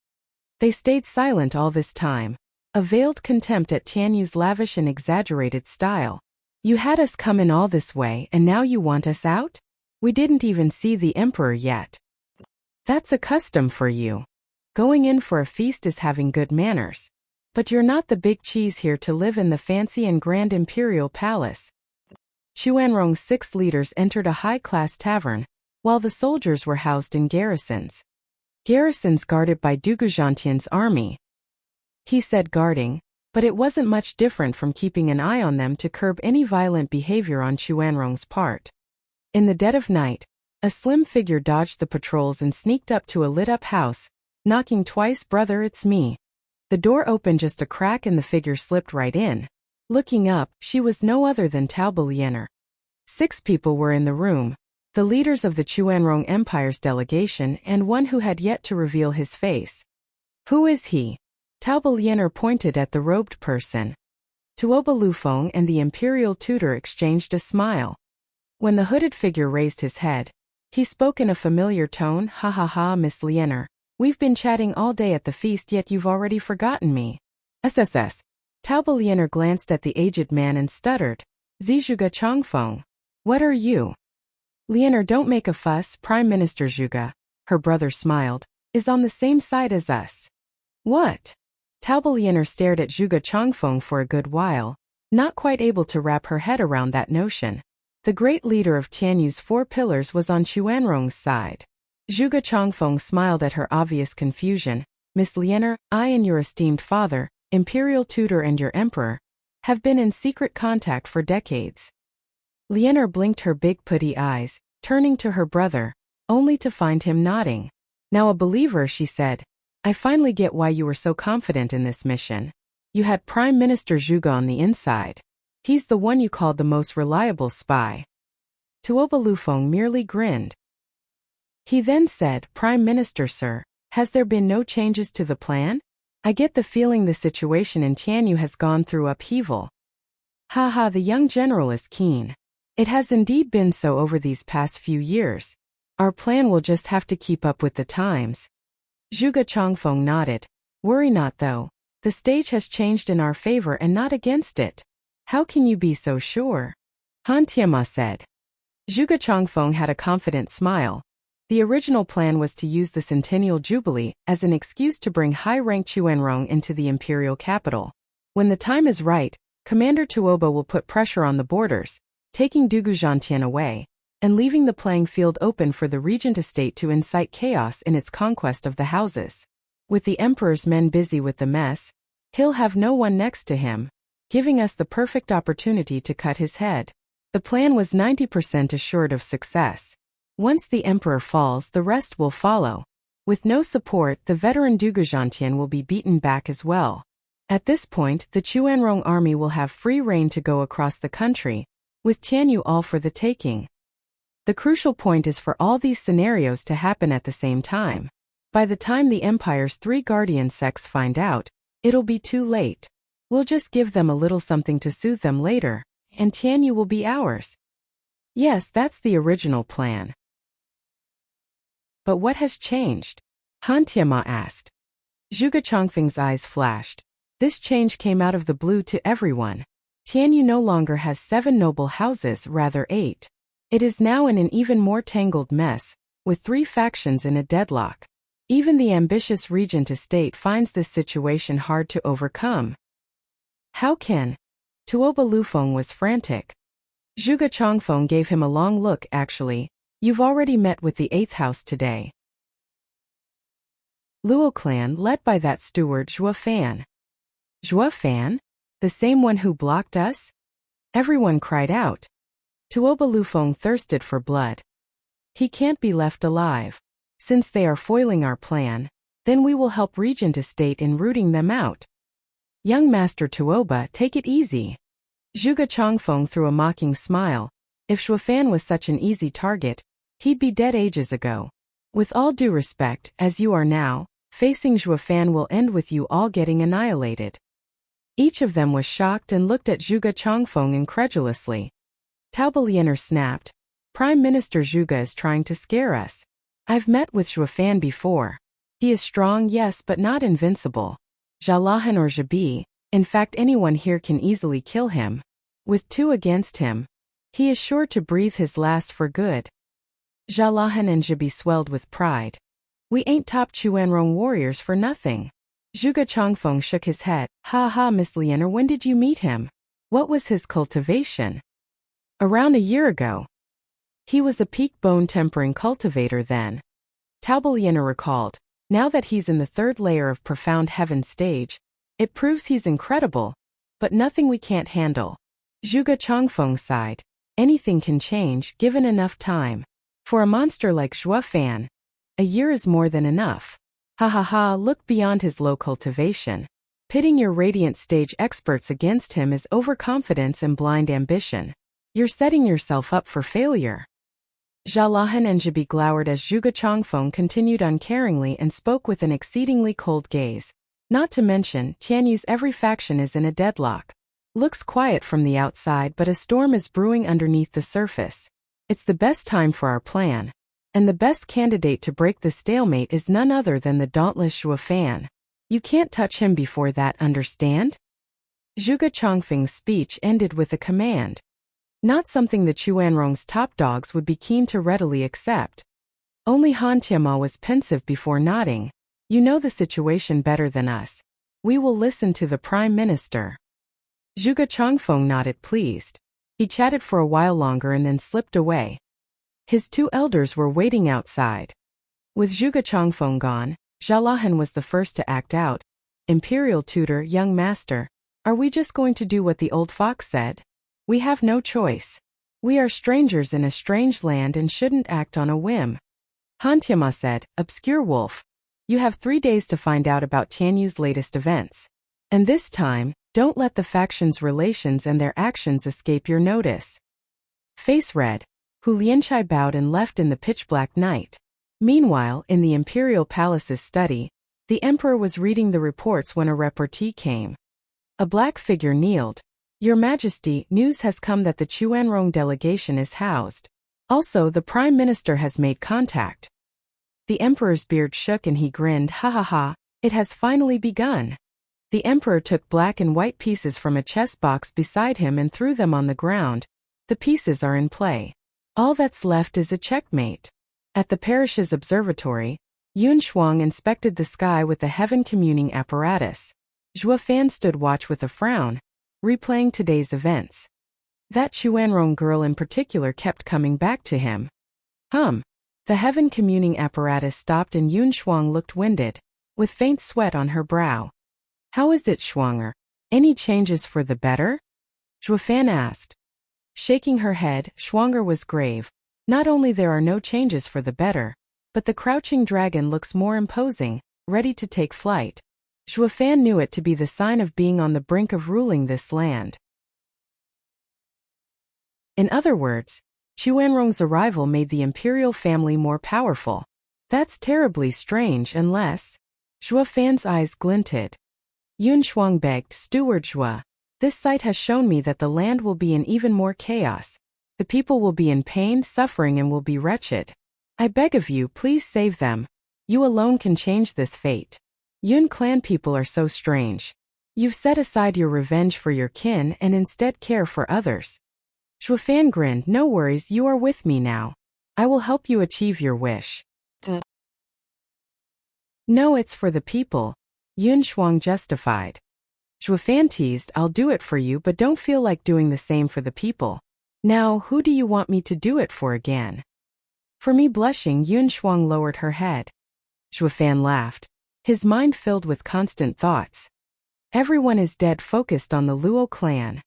They stayed silent all this time, a veiled contempt at Tianyu's lavish and exaggerated style. You had us come in all this way and now you want us out? We didn't even see the emperor yet. That's a custom for you. Going in for a feast is having good manners. But you're not the big cheese here to live in the fancy and grand Imperial Palace. Chuanrong's 6 leaders entered a high-class tavern, while the soldiers were housed in garrisons. Garrisons guarded by Dugu Zhantian's army. He said guarding, but it wasn't much different from keeping an eye on them to curb any violent behavior on Chuanrong's part. In the dead of night, a slim figure dodged the patrols and sneaked up to a lit-up house, knocking twice. Brother, it's me. The door opened just a crack and the figure slipped right in. Looking up, she was no other than Taoba Liener. 6 people were in the room, the leaders of the Chuanrong Empire's delegation and one who had yet to reveal his face. Who is he? Taoba Liener pointed at the robed person. Tuoba Lufeng and the imperial tutor exchanged a smile. When the hooded figure raised his head, he spoke in a familiar tone, ha ha ha, Miss Liener. We've been chatting all day at the feast yet you've already forgotten me. SSS. Taoba Liener glanced at the aged man and stuttered. Zhuge Changfeng. What are you? Lianer, don't make a fuss. Prime Minister Zhuge, her brother smiled, is on the same side as us. What? Taoba Lianer stared at Zhuge Changfeng for a good while, not quite able to wrap her head around that notion. The great leader of Tianyu's four pillars was on Chuanrong's side. Zhuge Changfeng smiled at her obvious confusion. Miss Lianer, I and your esteemed father, imperial tutor and your emperor, have been in secret contact for decades. Lianer blinked her big putty eyes, turning to her brother, only to find him nodding. Now a believer, she said. I finally get why you were so confident in this mission. You had Prime Minister Zhuge on the inside. He's the one you called the most reliable spy. Tuoba Lufeng merely grinned. He then said, Prime Minister sir, has there been no changes to the plan? I get the feeling the situation in Tianyu has gone through upheaval. Haha, the young general is keen. It has indeed been so over these past few years. Our plan will just have to keep up with the times. Zhuge Changfeng nodded. Worry not though. The stage has changed in our favor and not against it. How can you be so sure? Han Tianma said. Zhuge Changfeng had a confident smile. The original plan was to use the Centennial Jubilee as an excuse to bring high-ranked Chuanrong into the imperial capital. When the time is right, Commander Tuoba will put pressure on the borders, taking Duguzhantian away, and leaving the playing field open for the regent estate to incite chaos in its conquest of the houses. With the emperor's men busy with the mess, he'll have no one next to him, giving us the perfect opportunity to cut his head. The plan was 90% assured of success. Once the emperor falls, the rest will follow. With no support, the veteran Duguzhantian will be beaten back as well. At this point, the Chuanrong army will have free rein to go across the country, with Tianyu all for the taking. The crucial point is for all these scenarios to happen at the same time. By the time the Empire's three guardian sects find out, it'll be too late. We'll just give them a little something to soothe them later, and Tianyu will be ours. Yes, that's the original plan. But what has changed? Han Tianma asked. Zhuge Changfeng's eyes flashed. This change came out of the blue to everyone. Tianyu no longer has 7 noble houses, rather 8. It is now in an even more tangled mess, with 3 factions in a deadlock. Even the ambitious regent estate finds this situation hard to overcome. How can? Tuoba Lufeng was frantic. Zhuge Changfeng gave him a long look. Actually, you've already met with the 8th house today. Luo clan led by that steward Zhuo Fan. Zhuo Fan? The same one who blocked us? Everyone cried out. Tuoba Lufeng thirsted for blood. He can't be left alive. Since they are foiling our plan, then we will help Regent Estate in rooting them out. Young Master Tuoba, take it easy. Zhuge Changfeng threw a mocking smile. If Shuofan was such an easy target, he'd be dead ages ago. With all due respect, as you are now, facing Shuofan will end with you all getting annihilated. Each of them was shocked and looked at Zhuge Changfeng incredulously. Taoba Lianer snapped. Prime Minister Zhuge is trying to scare us. I've met with Shuofan before. He is strong, yes, but not invincible. Jalahan or Jabi, in fact anyone here can easily kill him. With 2 against him, he is sure to breathe his last for good. Jalahan and Jabi swelled with pride. We ain't top Chuanrong warriors for nothing. Zhuge Changfeng shook his head. Ha ha, Miss Lianer, when did you meet him? What was his cultivation? Around a year ago. He was a peak bone-tempering cultivator then. Taoba Lianer recalled. Now that he's in the 3rd layer of profound heaven stage, it proves he's incredible, but nothing we can't handle. Zhuge Changfeng sighed. Anything can change, given enough time. For a monster like Shuofan, a year is more than enough. Ha ha ha, look beyond his low cultivation. Pitting your radiant stage experts against him is overconfidence and blind ambition. You're setting yourself up for failure. Jalahan and Jabi glowered as Zhuge Changfeng continued uncaringly and spoke with an exceedingly cold gaze. Not to mention, Tianyu's every faction is in a deadlock. Looks quiet from the outside, but a storm is brewing underneath the surface. It's the best time for our plan. And the best candidate to break the stalemate is none other than the dauntless Shuofan. You can't touch him before that, understand? Zhuge Changfeng's speech ended with a command. Not something the Chuanrong's top dogs would be keen to readily accept. Only Han Tianma was pensive before nodding. You know the situation better than us. We will listen to the Prime Minister. Zhuge Changfeng nodded pleased. He chatted for a while longer and then slipped away. His two elders were waiting outside. With Zhuge Changfeng gone, Zhalahan was the first to act out. Imperial tutor, young master, are we just going to do what the old fox said? We have no choice. We are strangers in a strange land and shouldn't act on a whim. Han Tianma said, obscure wolf. You have 3 days to find out about Tianyu's latest events. And this time, don't let the factions' relations and their actions escape your notice. Face red, Hu Lianchai bowed and left in the pitch-black night. Meanwhile, in the imperial palace's study, the emperor was reading the reports when a reportee came. A black figure kneeled. Your Majesty, news has come that the Chuanrong delegation is housed. Also, the Prime Minister has made contact. The emperor's beard shook and he grinned, ha ha ha, it has finally begun. The emperor took black and white pieces from a chess box beside him and threw them on the ground. The pieces are in play. All that's left is a checkmate. At the parish's observatory, Yun Shuang inspected the sky with the heaven communing apparatus. Zhuo Fan stood watch with a frown, replaying today's events. That Chuanrong girl in particular kept coming back to him. The heaven communing apparatus stopped and Yun Shuang looked winded, with faint sweat on her brow. How is it, Shuanger? Any changes for the better? Zhuo Fan asked. Shaking her head, Shuanger was grave. Not only there are no changes for the better, but the crouching dragon looks more imposing, ready to take flight. Zhuo Fan knew it to be the sign of being on the brink of ruling this land. In other words, Chuanrong's arrival made the imperial family more powerful. That's terribly strange unless… Zhuo Fan's eyes glinted. Yun Shuang begged, Steward Zhuo, this sight has shown me that the land will be in even more chaos. The people will be in pain, suffering, and will be wretched. I beg of you, please save them. You alone can change this fate. Yun clan people are so strange. You've set aside your revenge for your kin and instead care for others. Zhuo Fan grinned, no worries, you are with me now. I will help you achieve your wish. No, it's for the people, Yun Shuang justified. Zhuo Fan teased, I'll do it for you, but don't feel like doing the same for the people. Now, who do you want me to do it for again? For me. Blushing, Yun Shuang lowered her head. Zhuo Fan laughed, his mind filled with constant thoughts. Everyone is dead, focused on the Luo clan.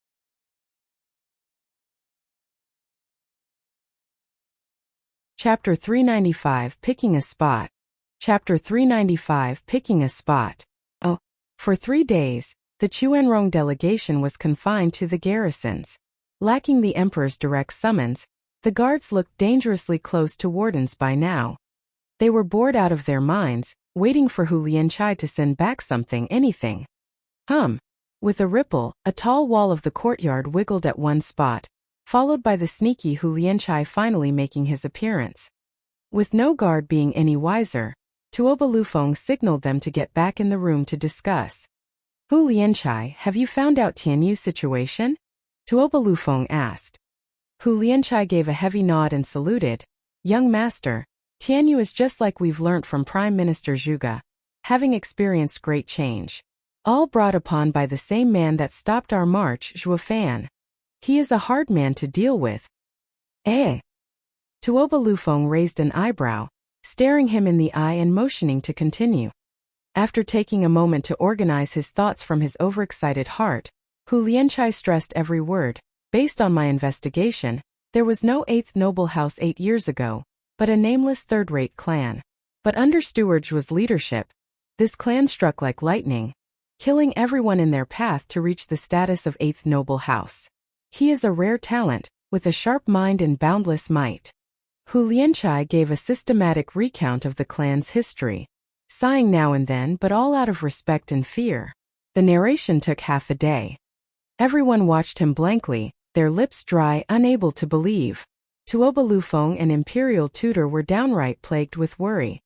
Chapter 395, Picking a Spot. Chapter 395, Picking a Spot. Oh, for 3 days, the Chuanrong delegation was confined to the garrisons. Lacking the emperor's direct summons, the guards looked dangerously close to wardens by now. They were bored out of their minds, waiting for Hu Lianchai to send back something, anything. With a ripple, a tall wall of the courtyard wiggled at one spot, followed by the sneaky Hu Lianchai finally making his appearance. With no guard being any wiser, Tuoba Lufeng signaled them to get back in the room to discuss. Hu Lianchai, have you found out Tianyu's situation? Tuoba Lufeng asked. Hu Lianchai gave a heavy nod and saluted. Young master, Tianyu is just like we've learnt from Prime Minister Zhuge, having experienced great change. All brought upon by the same man that stopped our march, Zhuo Fan. He is a hard man to deal with. Eh? Tuoba Lufeng raised an eyebrow, staring him in the eye and motioning to continue. After taking a moment to organize his thoughts from his overexcited heart, Hu Lianchai stressed every word. Based on my investigation, there was no 8th noble house 8 years ago, but a nameless third-rate clan. But under Steward Zhuo's leadership, this clan struck like lightning, killing everyone in their path to reach the status of 8th noble house. He is a rare talent, with a sharp mind and boundless might. Hu Lianchai gave a systematic recount of the clan's history, sighing now and then but all out of respect and fear. The narration took half a day. Everyone watched him blankly, their lips dry, unable to believe. Tuoba Lufeng and Imperial Tutor were downright plagued with worry.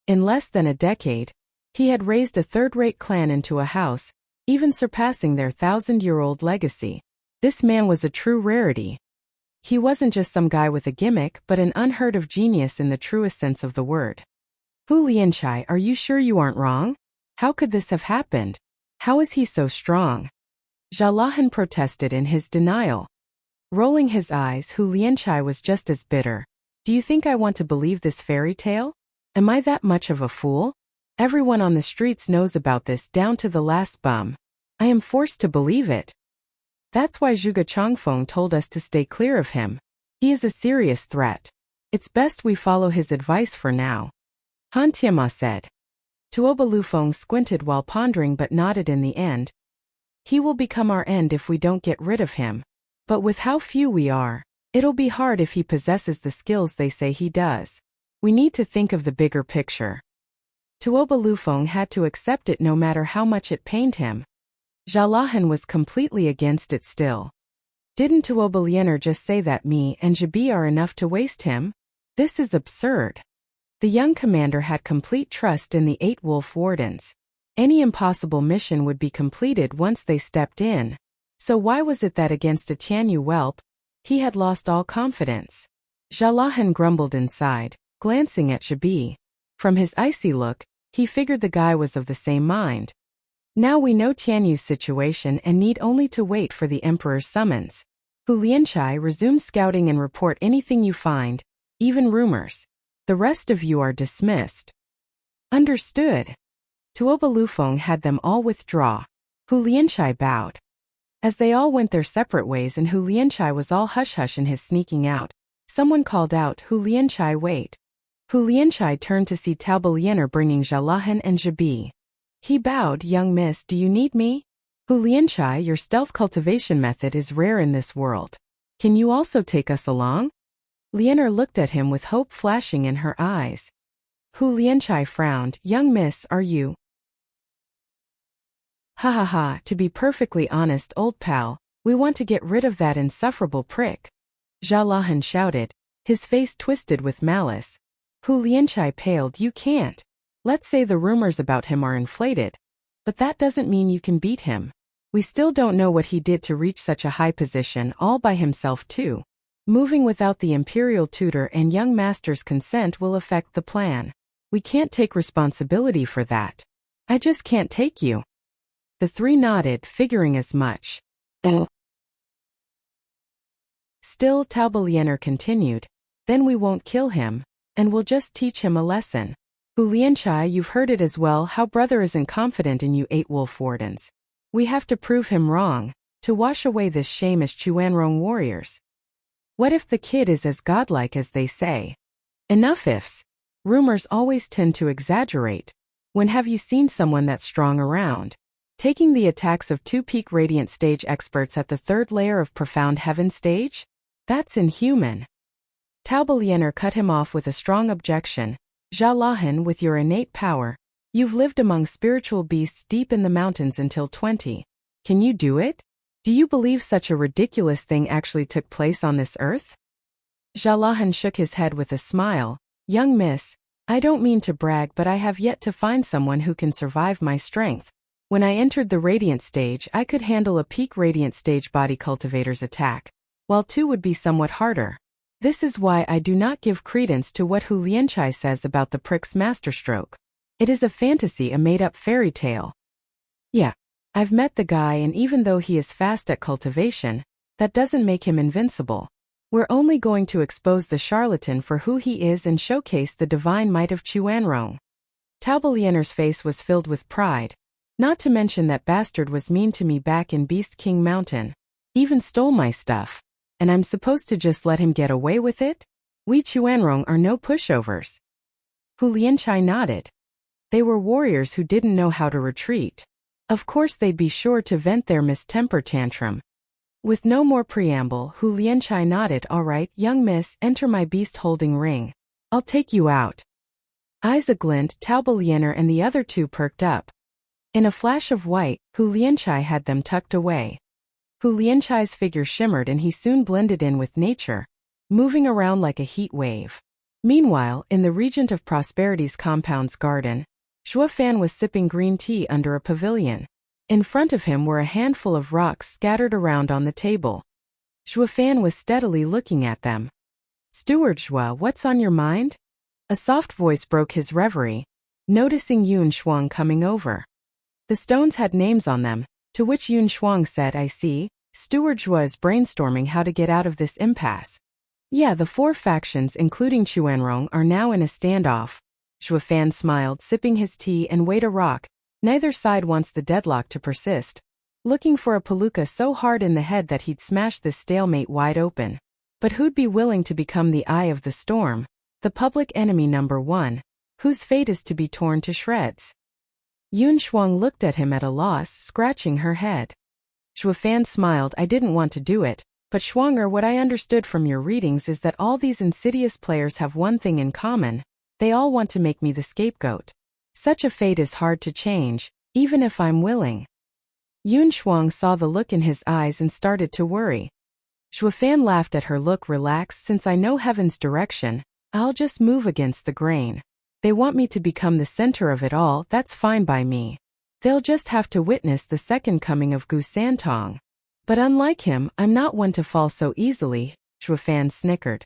In less than a decade, he had raised a third-rate clan into a house, even surpassing their 1,000-year-old legacy. This man was a true rarity. He wasn't just some guy with a gimmick but an unheard-of genius in the truest sense of the word. Hu Lianchai, are you sure you aren't wrong? How could this have happened? How is he so strong? Jalahan protested in his denial. Rolling his eyes, Hu Lianchai was just as bitter. Do you think I want to believe this fairy tale? Am I that much of a fool? Everyone on the streets knows about this down to the last bum. I am forced to believe it. That's why Zhuge Changfeng told us to stay clear of him. He is a serious threat. It's best we follow his advice for now. Han Tianma said. Tuoba Lufeng squinted while pondering but nodded in the end. He will become our end if we don't get rid of him. But with how few we are, it'll be hard if he possesses the skills they say he does. We need to think of the bigger picture. Tuoba Lufeng had to accept it no matter how much it pained him. Jalahan was completely against it still. Didn't Tuoba Liener just say that me and Jibi are enough to waste him? This is absurd. The young commander had complete trust in the 8 wolf wardens. Any impossible mission would be completed once they stepped in. So why was it that against a Tianyu whelp, he had lost all confidence? Jalahan grumbled inside, glancing at Jibi. From his icy look, he figured the guy was of the same mind. Now we know Tianyu's situation and need only to wait for the Emperor's summons. Hu Lianchai, resume scouting and report anything you find, even rumors. The rest of you are dismissed. Understood. Tuoba Lufeng had them all withdraw. Hu Lianchai bowed. As they all went their separate ways and Hu Lianchai was all hush-hush in his sneaking out, someone called out, Hu Lianchai, wait. Hu Lianchai turned to see Taoba Liener bringing Jalahan and Jibi. He bowed, young miss, do you need me? Hu Lianchai, your stealth cultivation method is rare in this world. Can you also take us along? Liener looked at him with hope flashing in her eyes. Hu Lianchai frowned, young miss, are you? Ha ha ha, to be perfectly honest, old pal, we want to get rid of that insufferable prick. Jalahan shouted, his face twisted with malice. Hu Lianchai paled, you can't. Let's say the rumors about him are inflated. But that doesn't mean you can beat him. We still don't know what he did to reach such a high position all by himself too. Moving without the imperial tutor and young master's consent will affect the plan. We can't take responsibility for that. I just can't take you. The three nodded, figuring as much. Still, Taoba Liener continued, then we won't kill him, and we'll just teach him a lesson. Hu Lianchai, you've heard it as well, how brother isn't confident in you 8 wolf wardens. We have to prove him wrong, to wash away this shame as Chuanrong warriors. What if the kid is as godlike as they say? Enough ifs. Rumors always tend to exaggerate. When have you seen someone that strong around? Taking the attacks of 2 peak radiant stage experts at the 3rd layer of profound heaven stage? That's inhuman. Taoba Liener cut him off with a strong objection. Jalahan, with your innate power, you've lived among spiritual beasts deep in the mountains until 20. Can you do it? Do you believe such a ridiculous thing actually took place on this earth? Jalahan shook his head with a smile. Young miss, I don't mean to brag, but I have yet to find someone who can survive my strength. When I entered the radiant stage, I could handle a peak radiant stage body cultivator's attack, while 2 would be somewhat harder. This is why I do not give credence to what Hu Lianchai says about the prick's masterstroke. It is a fantasy, a made-up fairy tale. Yeah, I've met the guy, and even though he is fast at cultivation, that doesn't make him invincible. We're only going to expose the charlatan for who he is and showcase the divine might of Chuanrong. Taoba Liener's face was filled with pride. Not to mention that bastard was mean to me back in Beast King Mountain. Even stole my stuff. And I'm supposed to just let him get away with it? We Chuanrong are no pushovers. Hu Lianchai nodded. They were warriors who didn't know how to retreat. Of course they'd be sure to vent their mistemper tantrum. With no more preamble, Hu Lianchai nodded, all right, young miss, enter my beast-holding ring. I'll take you out. Eyes aglint, Taoba Liener and the other 2 perked up. In a flash of white, Hu Lianchai had them tucked away. Hu Lianchai's figure shimmered and he soon blended in with nature, moving around like a heat wave. Meanwhile, in the Regent of Prosperity's compound's garden, Zhuo Fan was sipping green tea under a pavilion. In front of him were a handful of rocks scattered around on the table. Zhuofan was steadily looking at them. Steward Zhua, what's on your mind? A soft voice broke his reverie, noticing Yun Shuang coming over. The stones had names on them, to which Yun Shuang said, I see, Steward Zhua is brainstorming how to get out of this impasse. Yeah, the four factions including Chuanrong are now in a standoff. Zhuofan smiled, sipping his tea and weighed a rock. Neither side wants the deadlock to persist, looking for a palooka so hard in the head that he'd smash this stalemate wide open. But who'd be willing to become the eye of the storm, the public enemy number one, whose fate is to be torn to shreds? Yun Shuang looked at him at a loss, scratching her head. Zhuofan smiled, I didn't want to do it, but Shuanger, what I understood from your readings is that all these insidious players have one thing in common. They all want to make me the scapegoat. Such a fate is hard to change, even if I'm willing. Yun Shuang saw the look in his eyes and started to worry. Zhuofan laughed at her look. Relax, since I know heaven's direction, I'll just move against the grain. They want me to become the center of it all, that's fine by me. They'll just have to witness the second coming of Gu Santong. But unlike him, I'm not one to fall so easily, Zhuofan snickered.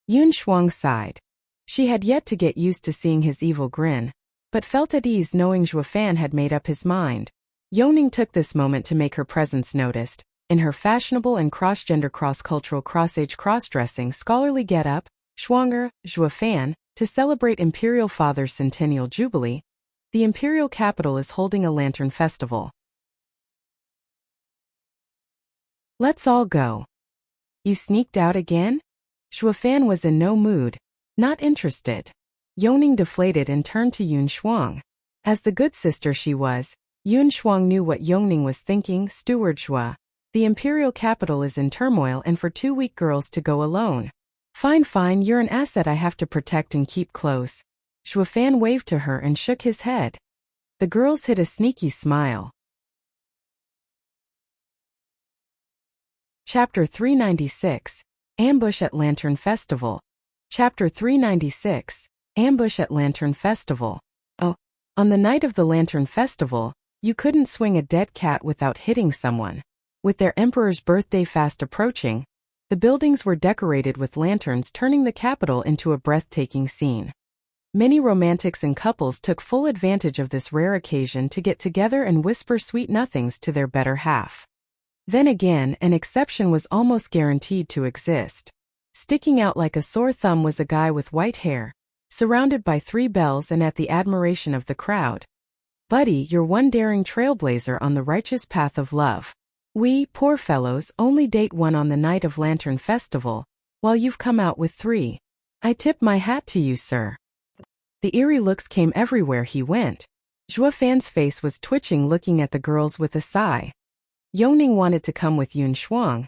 Yun Shuang sighed. She had yet to get used to seeing his evil grin, but felt at ease knowing Zhuofan had made up his mind. Yoning took this moment to make her presence noticed. In her fashionable and cross-gender, cross-cultural, cross-age, cross-dressing, scholarly get-up, Shuanger, Zhuofan, to celebrate Imperial Father's Centennial Jubilee, the Imperial capital is holding a lantern festival. Let's all go. You sneaked out again? Zhuofan was in no mood, not interested. Yoning deflated and turned to Yun Shuang. As the good sister she was, Yun Shuang knew what Yoning was thinking. Steward Zhua, the Imperial capital is in turmoil, and for two weak girls to go alone. Fine, you're an asset I have to protect and keep close. Zhuofan waved to her and shook his head. The girls hid a sneaky smile. Chapter 396, Ambush at Lantern Festival. Chapter 396, Ambush at Lantern Festival. Oh, on the night of the Lantern Festival, you couldn't swing a dead cat without hitting someone. With their emperor's birthday fast approaching, the buildings were decorated with lanterns, turning the capital into a breathtaking scene. Many romantics and couples took full advantage of this rare occasion to get together and whisper sweet nothings to their better half. Then again, an exception was almost guaranteed to exist. Sticking out like a sore thumb was a guy with white hair, surrounded by 3 bells and at the admiration of the crowd. Buddy, you're one daring trailblazer on the righteous path of love. We, poor fellows, only date one on the night of Lantern Festival, while you've come out with 3. I tip my hat to you, sir. The eerie looks came everywhere he went. Zhuofan's face was twitching looking at the girls with a sigh. Yoning wanted to come with Yun Shuang,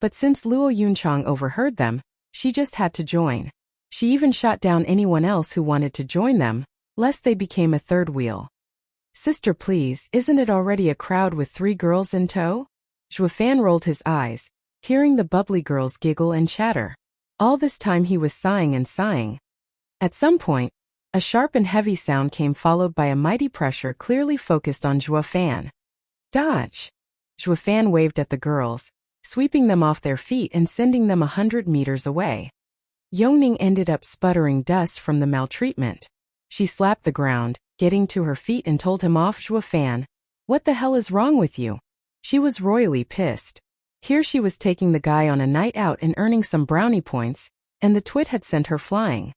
but since Luo Yunchang overheard them, she just had to join. She even shot down anyone else who wanted to join them, lest they became a third wheel. Sister, please, isn't it already a crowd with 3 girls in tow? Zhuofan rolled his eyes, hearing the bubbly girls giggle and chatter. All this time he was sighing and sighing. At some point, a sharp and heavy sound came, followed by a mighty pressure clearly focused on Zhuofan. Dodge! Zhuofan waved at the girls, sweeping them off their feet and sending them 100 meters away. Yoning ended up sputtering dust from the maltreatment. She slapped the ground, getting to her feet, and told him off. Zhuofan, what the hell is wrong with you? She was royally pissed. Here she was taking the guy on a night out and earning some brownie points, and the twit had sent her flying.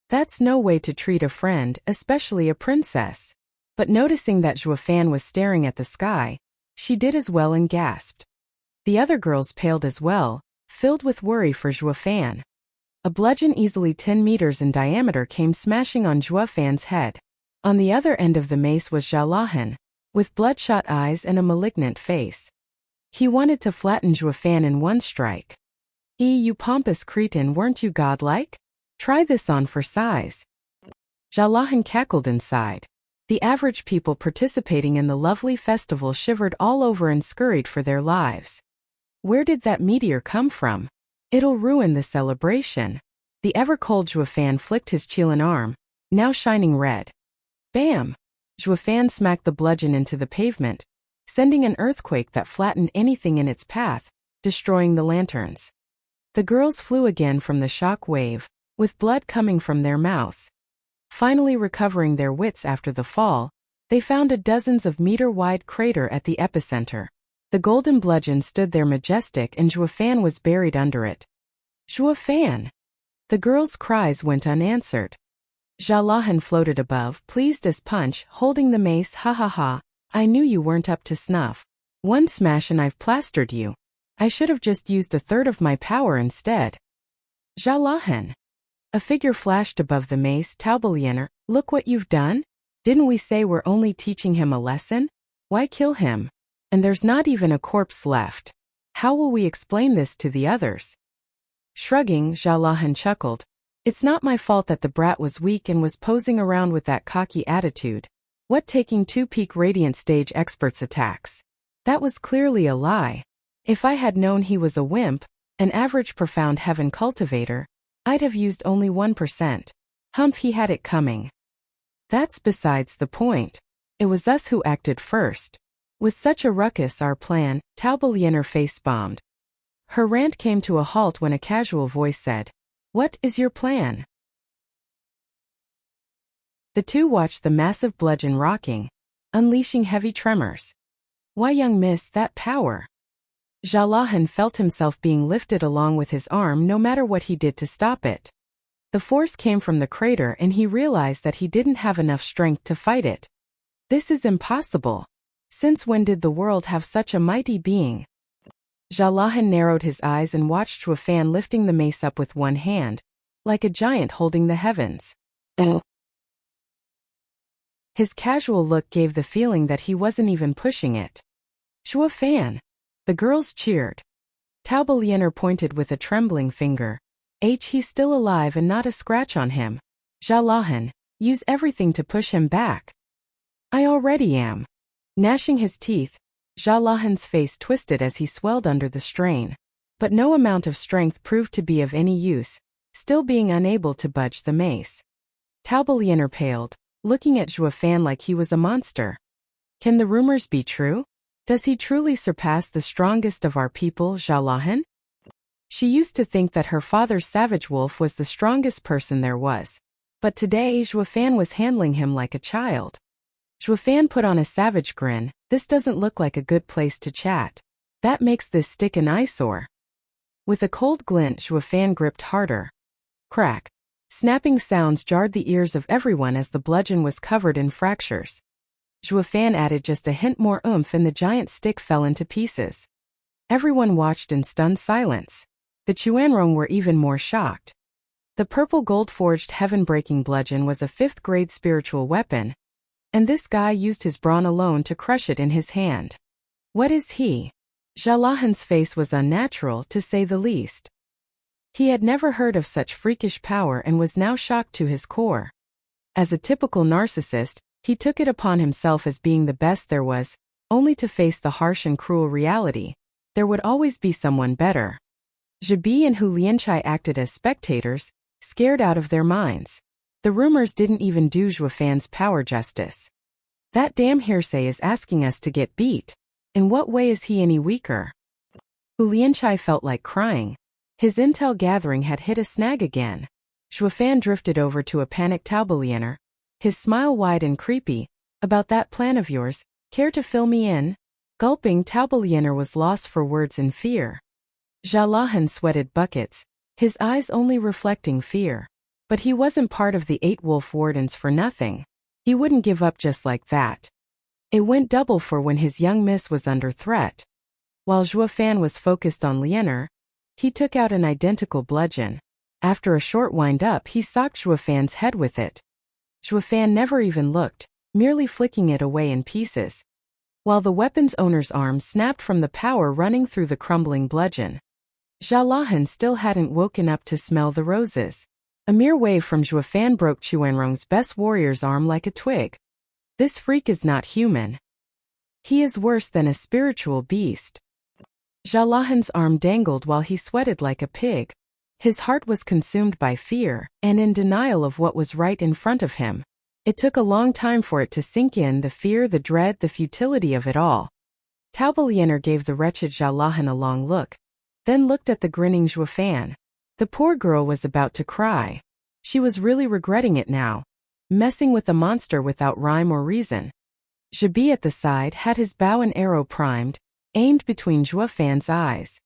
That's no way to treat a friend, especially a princess. But noticing that Zhuofan was staring at the sky, she did as well and gasped. The other girls paled as well, filled with worry for Zhuofan. A bludgeon easily 10 meters in diameter came smashing on Zhuofan's head. On the other end of the mace was Zhalahan, with bloodshot eyes and a malignant face. He wanted to flatten Zhuofan in one strike. You pompous cretin, weren't you godlike? Try this on for size. Zhalahan cackled inside. The average people participating in the lovely festival shivered all over and scurried for their lives. Where did that meteor come from? It'll ruin the celebration. The ever-cold Zhuofan flicked his Qilin arm, now shining red. Bam! Zhuofan smacked the bludgeon into the pavement, sending an earthquake that flattened anything in its path, destroying the lanterns. The girls flew again from the shock wave, with blood coming from their mouths. Finally recovering their wits after the fall, they found a dozens of meter-wide crater at the epicenter. The golden bludgeon stood there majestic and Zhuofan was buried under it. Zhuofan! The girls' cries went unanswered. Xiaolahan floated above, pleased as punch, holding the mace. Ha ha ha, I knew you weren't up to snuff. One smash and I've plastered you. I should have just used a third of my power instead. Xiaolahan! A figure flashed above the mace. Taubeliener, look what you've done? Didn't we say we're only teaching him a lesson? Why kill him? And there's not even a corpse left. How will we explain this to the others? Shrugging, Xiaolahan chuckled. It's not my fault that the brat was weak and was posing around with that cocky attitude. What taking 2 peak radiant stage experts attacks? That was clearly a lie. If I had known he was a wimp, an average profound heaven cultivator, I'd have used only 1%. Humph, he had it coming. That's besides the point. It was us who acted first. With such a ruckus our plan, Taubeliener face-bombed. Her rant came to a halt when a casual voice said, "What is your plan?" The two watched the massive bludgeon rocking, unleashing heavy tremors. Why, young miss, that power! Xiaolahan felt himself being lifted along with his arm no matter what he did to stop it. The force came from the crater and he realized that he didn't have enough strength to fight it. This is impossible. Since when did the world have such a mighty being? Xiaolahan narrowed his eyes and watched Zhuofan lifting the mace up with one hand, like a giant holding the heavens. His casual look gave the feeling that he wasn't even pushing it. Zhuofan! The girls cheered. Taubeliener pointed with a trembling finger. He's still alive and not a scratch on him. Xiaolahan, use everything to push him back. I already am. Gnashing his teeth, Xiaolahan's face twisted as he swelled under the strain. But no amount of strength proved to be of any use, still being unable to budge the mace. Taubeliener paled, looking at Zhuofan like he was a monster. Can the rumors be true? Does he truly surpass the strongest of our people, Xiaolahan? She used to think that her father's savage wolf was the strongest person there was. But today Zhuofan was handling him like a child. Zhuofan put on a savage grin. This doesn't look like a good place to chat. That makes this stick an eyesore. With a cold glint, Zhuofan gripped harder. Crack. Snapping sounds jarred the ears of everyone as the bludgeon was covered in fractures. Zhuofan added just a hint more oomph and the giant stick fell into pieces. Everyone watched in stunned silence. The Chuanrong were even more shocked. The purple gold-forged heaven-breaking bludgeon was a 5th-grade spiritual weapon, and this guy used his brawn alone to crush it in his hand. What is he? Xiaolahan's face was unnatural, to say the least. He had never heard of such freakish power and was now shocked to his core. As a typical narcissist, he took it upon himself as being the best there was, only to face the harsh and cruel reality. There would always be someone better. Zhibi and Hu Lianchai acted as spectators, scared out of their minds. The rumors didn't even do Zhuofan's power justice. That damn hearsay is asking us to get beat. In what way is he any weaker? Hu Lianchai felt like crying. His intel gathering had hit a snag again. Zhuofan drifted over to a panicked Taubeliener, his smile wide and creepy. About that plan of yours, care to fill me in? Gulping, Taubeliener was lost for words in fear. Xiaolahan sweated buckets, his eyes only reflecting fear. But he wasn't part of the 8 wolf wardens for nothing. He wouldn't give up just like that. It went double for when his young miss was under threat. While Zhuofan was focused on Lianer, he took out an identical bludgeon. After a short wind-up, he socked Zhuofan's head with it. Zhuofan never even looked, merely flicking it away in pieces, while the weapon's owner's arm snapped from the power running through the crumbling bludgeon. Xiaolahan still hadn't woken up to smell the roses. A mere wave from Zhuofan broke Chuanrong's best warrior's arm like a twig. This freak is not human. He is worse than a spiritual beast. Xiaolahan's arm dangled while he sweated like a pig. His heart was consumed by fear, and in denial of what was right in front of him. It took a long time for it to sink in, the fear, the dread, the futility of it all. Taubeliener gave the wretched Xiaolahan a long look, then looked at the grinning Zhuofan. The poor girl was about to cry. She was really regretting it now. Messing with the monster without rhyme or reason. Zhibi at the side had his bow and arrow primed, aimed between Zhuofan's eyes.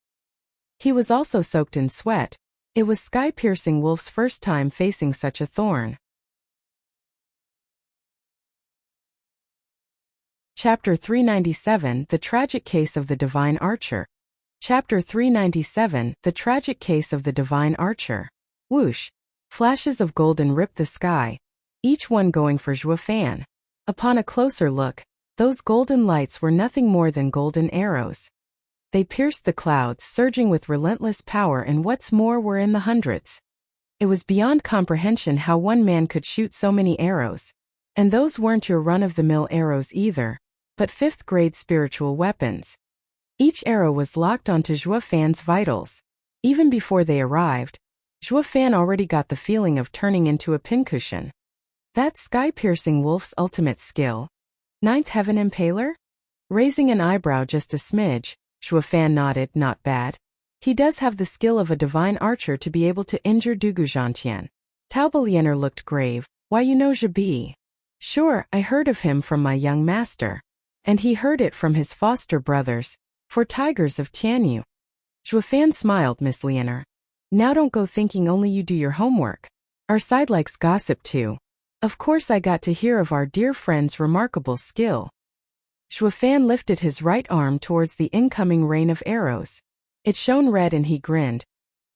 He was also soaked in sweat. It was sky-piercing Wolf's first time facing such a thorn. Chapter 397 The Tragic Case of the Divine Archer. Chapter 397 The Tragic Case of the Divine Archer. Whoosh! Flashes of golden ripped the sky, each one going for Zhuofan. Upon a closer look, those golden lights were nothing more than golden arrows. They pierced the clouds, surging with relentless power, and what's more were in the hundreds. It was beyond comprehension how one man could shoot so many arrows. And those weren't your run-of-the-mill arrows either, but fifth-grade spiritual weapons. Each arrow was locked onto Zhuofan's vitals. Even before they arrived, Zhuofan already got the feeling of turning into a pincushion. That sky-piercing Wolf's ultimate skill? Ninth Heaven Impaler? Raising an eyebrow just a smidge, Zhuofan nodded. Not bad. He does have the skill of a divine archer to be able to injure Dugu Zhantian. Taobalianer looked grave. Why, you know Zhibi? Sure, I heard of him from my young master. And he heard it from his foster brothers, for tigers of Tianyu. Zhuofan smiled. Miss Lianer. Now don't go thinking only you do your homework. Our side likes gossip too. Of course I got to hear of our dear friend's remarkable skill. Zhuofan lifted his right arm towards the incoming rain of arrows. It shone red and he grinned.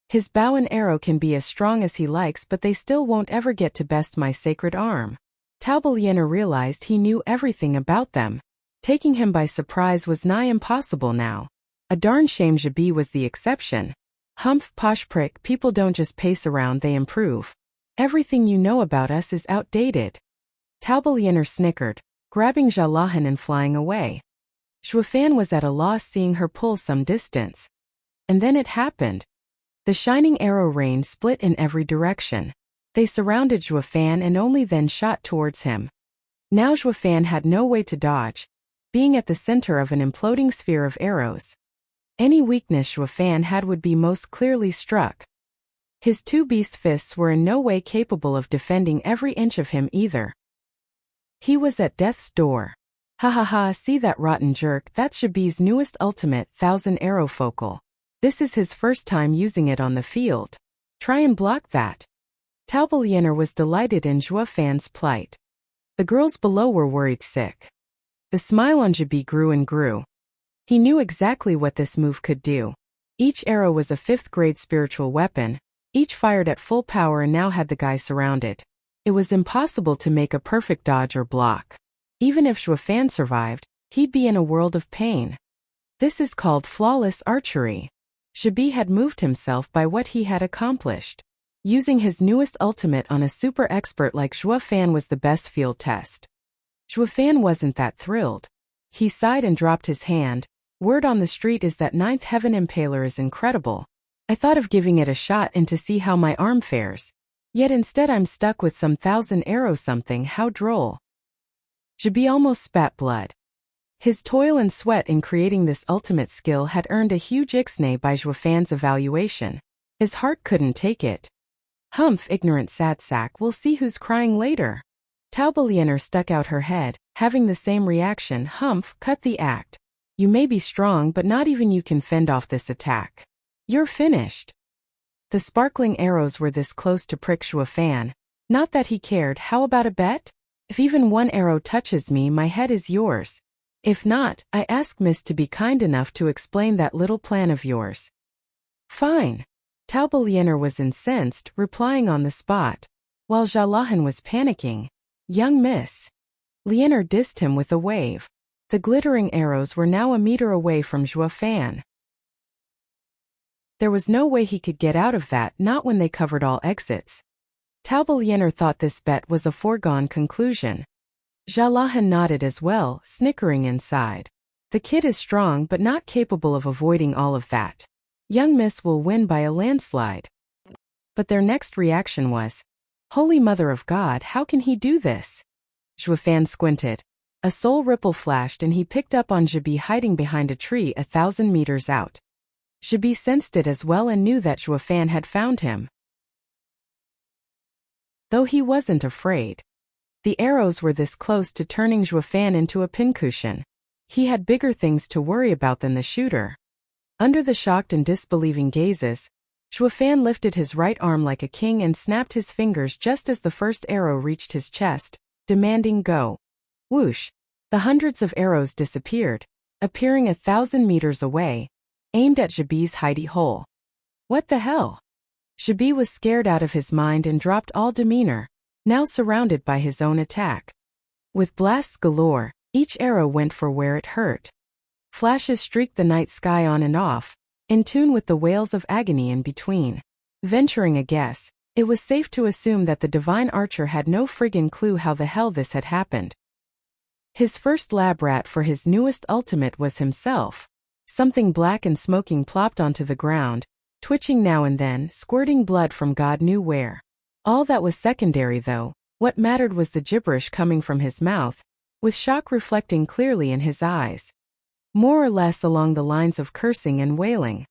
His bow and arrow can be as strong as he likes, but they still won't ever get to best my sacred arm. Taobalianer realized he knew everything about them. Taking him by surprise was nigh impossible now. A darn shame Zhibi was the exception. Humph, posh prick, people don't just pace around, they improve. Everything you know about us is outdated. Taobalianer snickered, grabbing Jalahan and flying away. Zhuofan was at a loss, seeing her pull some distance. And then it happened. The shining arrow rain split in every direction. They surrounded Zhuofan and only then shot towards him. Now Zhuofan had no way to dodge, being at the center of an imploding sphere of arrows. Any weakness Zhuofan had would be most clearly struck. His two beast fists were in no way capable of defending every inch of him either. He was at death's door. Ha ha ha, see that rotten jerk? That's Zhibi's newest ultimate, 1000 arrow focal. This is his first time using it on the field. Try and block that. Taobalianer was delighted in Zhuofan's plight. The girls below were worried sick. The smile on Zhibi grew and grew. He knew exactly what this move could do. Each arrow was a fifth-grade spiritual weapon, each fired at full power, and now had the guy surrounded. It was impossible to make a perfect dodge or block. Even if Zhuofan survived, he'd be in a world of pain. This is called flawless archery. Zhibi had moved himself by what he had accomplished. Using his newest ultimate on a super expert like Zhuofan was the best field test. Zhuofan wasn't that thrilled. He sighed and dropped his hand. Word on the street is that Ninth Heaven Impaler is incredible. I thought of giving it a shot and to see how my arm fares. Yet instead I'm stuck with some 1000 arrow something. How droll. Zhibi almost spat blood. His toil and sweat in creating this ultimate skill had earned a huge ixnay by Zhuofan's evaluation. His heart couldn't take it. Humph, ignorant sad sack, we'll see who's crying later. Taobalianer stuck out her head, having the same reaction. Humph, cut the act. You may be strong, but not even you can fend off this attack. You're finished. The sparkling arrows were this close to prick Zhuofan. Not that he cared. How about a bet? If even one arrow touches me, my head is yours. If not, I ask Miss to be kind enough to explain that little plan of yours. Fine. Taobalianer was incensed, replying on the spot. While Jalahan was panicking. Young Miss. Lianer dissed him with a wave. The glittering arrows were now a meter away from Zhuofan. There was no way he could get out of that, not when they covered all exits. Taobalianer thought this bet was a foregone conclusion. Jalahan nodded as well, snickering inside. The kid is strong but not capable of avoiding all of that. Young Miss will win by a landslide. But their next reaction was, Holy Mother of God, how can he do this? Zhuofan squinted. A soul ripple flashed and he picked up on Zhibi hiding behind a tree 1000 meters out. Shabi sensed it as well and knew that Zhuofan had found him. Though he wasn't afraid. The arrows were this close to turning Zhuofan into a pincushion. He had bigger things to worry about than the shooter. Under the shocked and disbelieving gazes, Zhuofan lifted his right arm like a king and snapped his fingers just as the first arrow reached his chest, demanding go. Whoosh! The hundreds of arrows disappeared, appearing 1,000 meters away, aimed at Shabi's hidey hole. What the hell? Shabi was scared out of his mind and dropped all demeanor, now surrounded by his own attack. With blasts galore, each arrow went for where it hurt. Flashes streaked the night sky on and off, in tune with the wails of agony in between. Venturing a guess, it was safe to assume that the divine archer had no friggin' clue how the hell this had happened. His first lab rat for his newest ultimate was himself. Something black and smoking plopped onto the ground, twitching now and then, squirting blood from God knew where. All that was secondary though, what mattered was the gibberish coming from his mouth, with shock reflecting clearly in his eyes. More or less along the lines of cursing and wailing.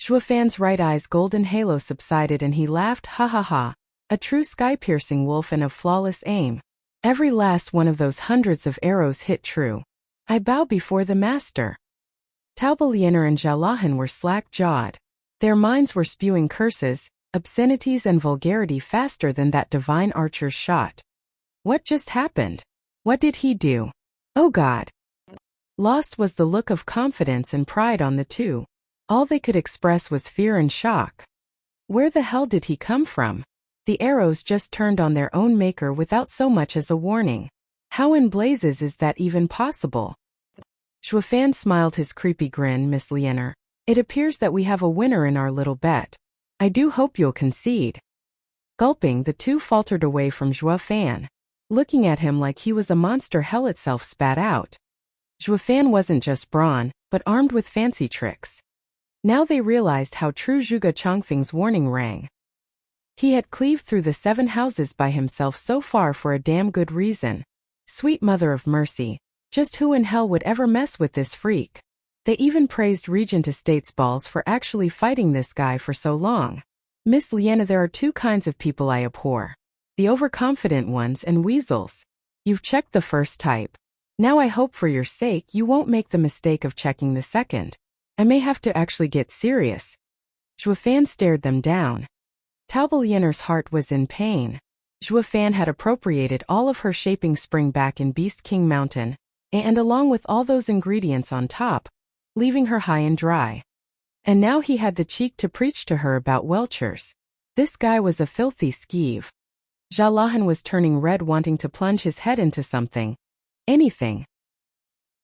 Zhuofan's right eye's golden halo subsided and he laughed, ha ha ha, a true sky-piercing wolf and of flawless aim. Every last one of those hundreds of arrows hit true. I bow before the master. Taubeliener and Jalahan were slack-jawed. Their minds were spewing curses, obscenities and vulgarity faster than that divine archer's shot. What just happened? What did he do? Oh God! Lost was the look of confidence and pride on the two. All they could express was fear and shock. Where the hell did he come from? The arrows just turned on their own maker without so much as a warning. How in blazes is that even possible? Zhuofan smiled his creepy grin, Miss Liener. It appears that we have a winner in our little bet. I do hope you'll concede. Gulping, the two faltered away from Zhuofan, looking at him like he was a monster hell itself spat out. Zhuofan wasn't just brawn, but armed with fancy tricks. Now they realized how true Zhuge Chongfeng's warning rang. He had cleaved through the 7 houses by himself so far for a damn good reason. Sweet mother of mercy, just who in hell would ever mess with this freak? They even praised Regent Estates Balls for actually fighting this guy for so long. Miss Liena, there are 2 kinds of people I abhor. The overconfident ones and weasels. You've checked the first type. Now I hope for your sake you won't make the mistake of checking the second. I may have to actually get serious. Zhuofan stared them down. Taubeliener's heart was in pain. Zhuofan had appropriated all of her shaping spring back in Beast King Mountain, and along with all those ingredients on top, leaving her high and dry. And now he had the cheek to preach to her about Welchers. This guy was a filthy skeeve. Jalahan was turning red, wanting to plunge his head into something. Anything.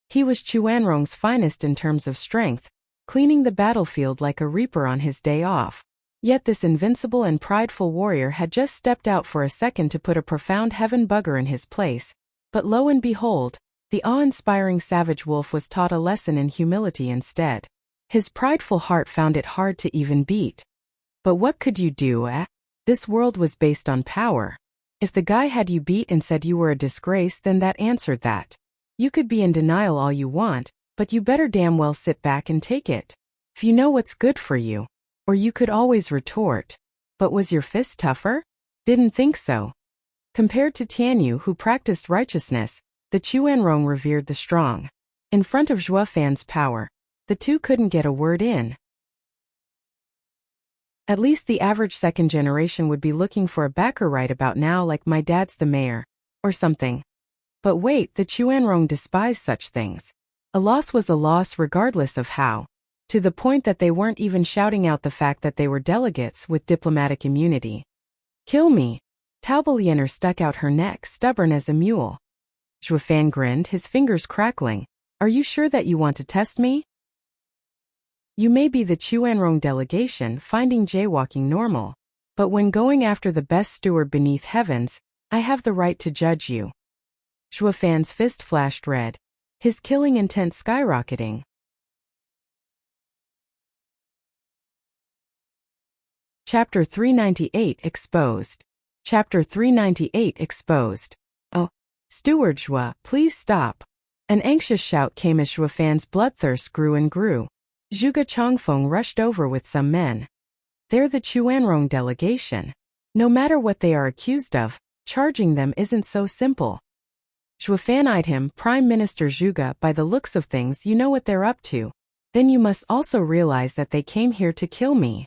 He was Chuanrong's finest in terms of strength, cleaning the battlefield like a reaper on his day off. Yet this invincible and prideful warrior had just stepped out for a second to put a profound heaven bugger in his place. But lo and behold, the awe-inspiring savage wolf was taught a lesson in humility instead. His prideful heart found it hard to even beat. But what could you do, eh? This world was based on power. If the guy had you beat and said you were a disgrace, then that answered that. You could be in denial all you want, but you better damn well sit back and take it. If you know what's good for you. Or you could always retort. But was your fist tougher? Didn't think so. Compared to Tianyu, who practiced righteousness, the Chuanrong revered the strong. In front of Zhuofan's power, the two couldn't get a word in. At least the average second generation would be looking for a backer right about now, like my dad's the mayor, or something. But wait, the Chuanrong despised such things. A loss was a loss regardless of how. To the point that they weren't even shouting out the fact that they were delegates with diplomatic immunity. Kill me. Taubeliener stuck out her neck, stubborn as a mule. Zhuofan grinned, his fingers crackling. Are you sure that you want to test me? You may be the Chuanrong delegation finding jaywalking normal, but when going after the best steward beneath heavens, I have the right to judge you. Zhuofan's fist flashed red, his killing intent skyrocketing. Chapter 398 Exposed. Chapter 398 Exposed. Oh, Steward Zhua, please stop. An anxious shout came as Zhuofan's bloodthirst grew and grew. Zhuge Chongfeng rushed over with some men. They're the Chuanrong delegation. No matter what they are accused of, charging them isn't so simple. Zhuofan eyed him. Prime Minister Zhuge, by the looks of things you know what they're up to. Then you must also realize that they came here to kill me.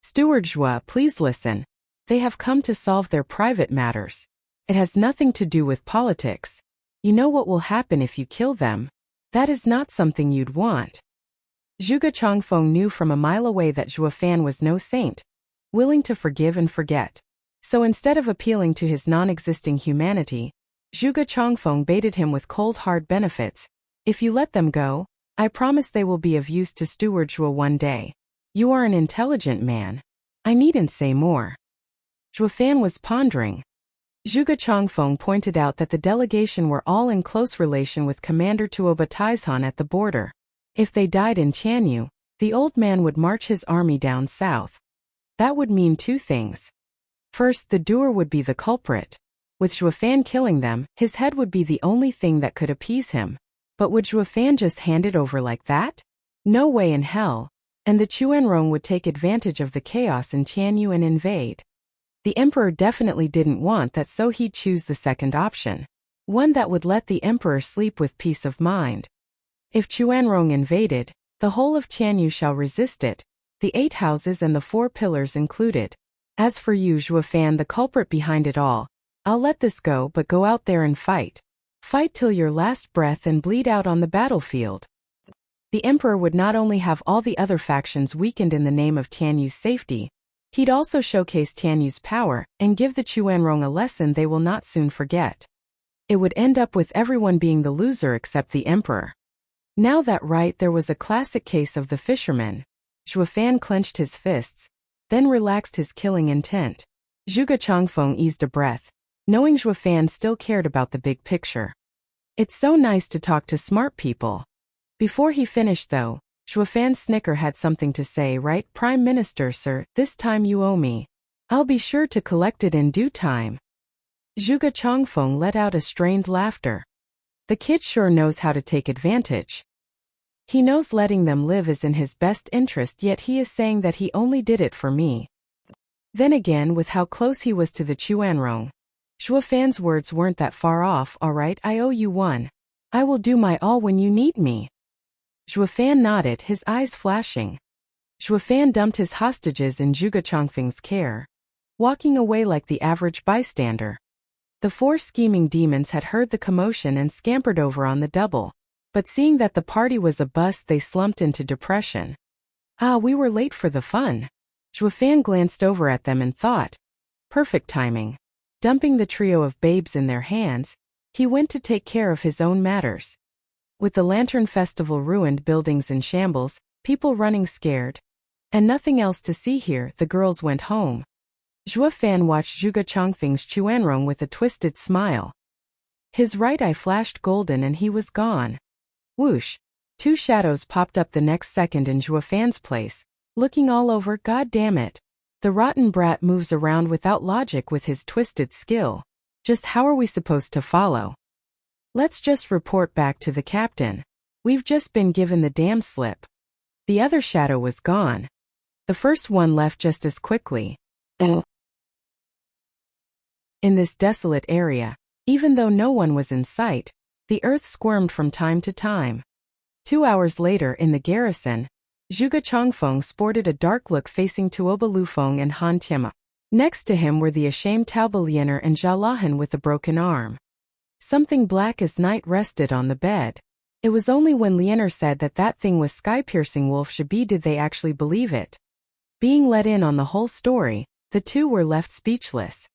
Steward Zhua, please listen. They have come to solve their private matters. It has nothing to do with politics. You know what will happen if you kill them. That is not something you'd want. Zhuge Chongfeng knew from a mile away that Zhuofan was no saint, willing to forgive and forget. So instead of appealing to his non-existing humanity, Zhuge Chongfeng baited him with cold hard benefits. If you let them go, I promise they will be of use to Steward Zhua one day. You are an intelligent man. I needn't say more. Zhuofan was pondering. Zhuge Chongfeng pointed out that the delegation were all in close relation with Commander Tuoba Taizhan at the border. If they died in Tianyu, the old man would march his army down south. That would mean two things. First, the doer would be the culprit. With Zhuofan killing them, his head would be the only thing that could appease him. But would Zhuofan just hand it over like that? No way in hell. And the Chuanrong would take advantage of the chaos in Tianyu and invade. The emperor definitely didn't want that, so he'd choose the second option. One that would let the emperor sleep with peace of mind. If Chuanrong invaded, the whole of Tianyu shall resist it, the 8 houses and the 4 pillars included. As for you, Zhuofan, the culprit behind it all, I'll let this go, but go out there and fight. Fight till your last breath and bleed out on the battlefield. The emperor would not only have all the other factions weakened in the name of Tianyu's safety, he'd also showcase Tianyu's power and give the Chuanrong a lesson they will not soon forget. It would end up with everyone being the loser except the emperor. Now that right, there was a classic case of the fisherman. Zhuofan clenched his fists, then relaxed his killing intent. Zhuge Chongfeng eased a breath, knowing Zhuofan still cared about the big picture. It's so nice to talk to smart people. Before he finished though, Zhuofan's snicker had something to say. Right, Prime Minister sir, this time you owe me. I'll be sure to collect it in due time. Zhuge Chongfeng let out a strained laughter. The kid sure knows how to take advantage. He knows letting them live is in his best interest, yet he is saying that he only did it for me. Then again, with how close he was to the Chuanrong, Zhuofan's words weren't that far off. All right, I owe you one. I will do my all when you need me. Zhuofan nodded, his eyes flashing. Zhuofan dumped his hostages in Zhuge Chongfeng's care, walking away like the average bystander. The 4 scheming demons had heard the commotion and scampered over on the double. But seeing that the party was a bust, they slumped into depression. We were late for the fun. Zhuofan glanced over at them and thought, perfect timing. Dumping the trio of babes in their hands, he went to take care of his own matters. With the Lantern Festival ruined, buildings in shambles, people running scared, and nothing else to see here, the girls went home. Zhuofan watched Zhuge Chongfeng's Chuanrong with a twisted smile. His right eye flashed golden and he was gone. Whoosh! 2 shadows popped up the next second in Zhuofan's place, looking all over. God damn it. The rotten brat moves around without logic with his twisted skill. Just how are we supposed to follow? Let's just report back to the captain. We've just been given the damn slip. The other shadow was gone. The first one left just as quickly. In this desolate area, even though no one was in sight, the earth squirmed from time to time. 2 hours later in the garrison, Zhuge Chongfeng sported a dark look facing Tuoba Lufeng and Han Tiema. Next to him were the ashamed Taoba Lianer and Zhao Lahan with a broken arm. Something black as night rested on the bed. It was only when Lianer said that that thing was sky-piercing Wolf Shabi did they actually believe it. Being let in on the whole story, the two were left speechless.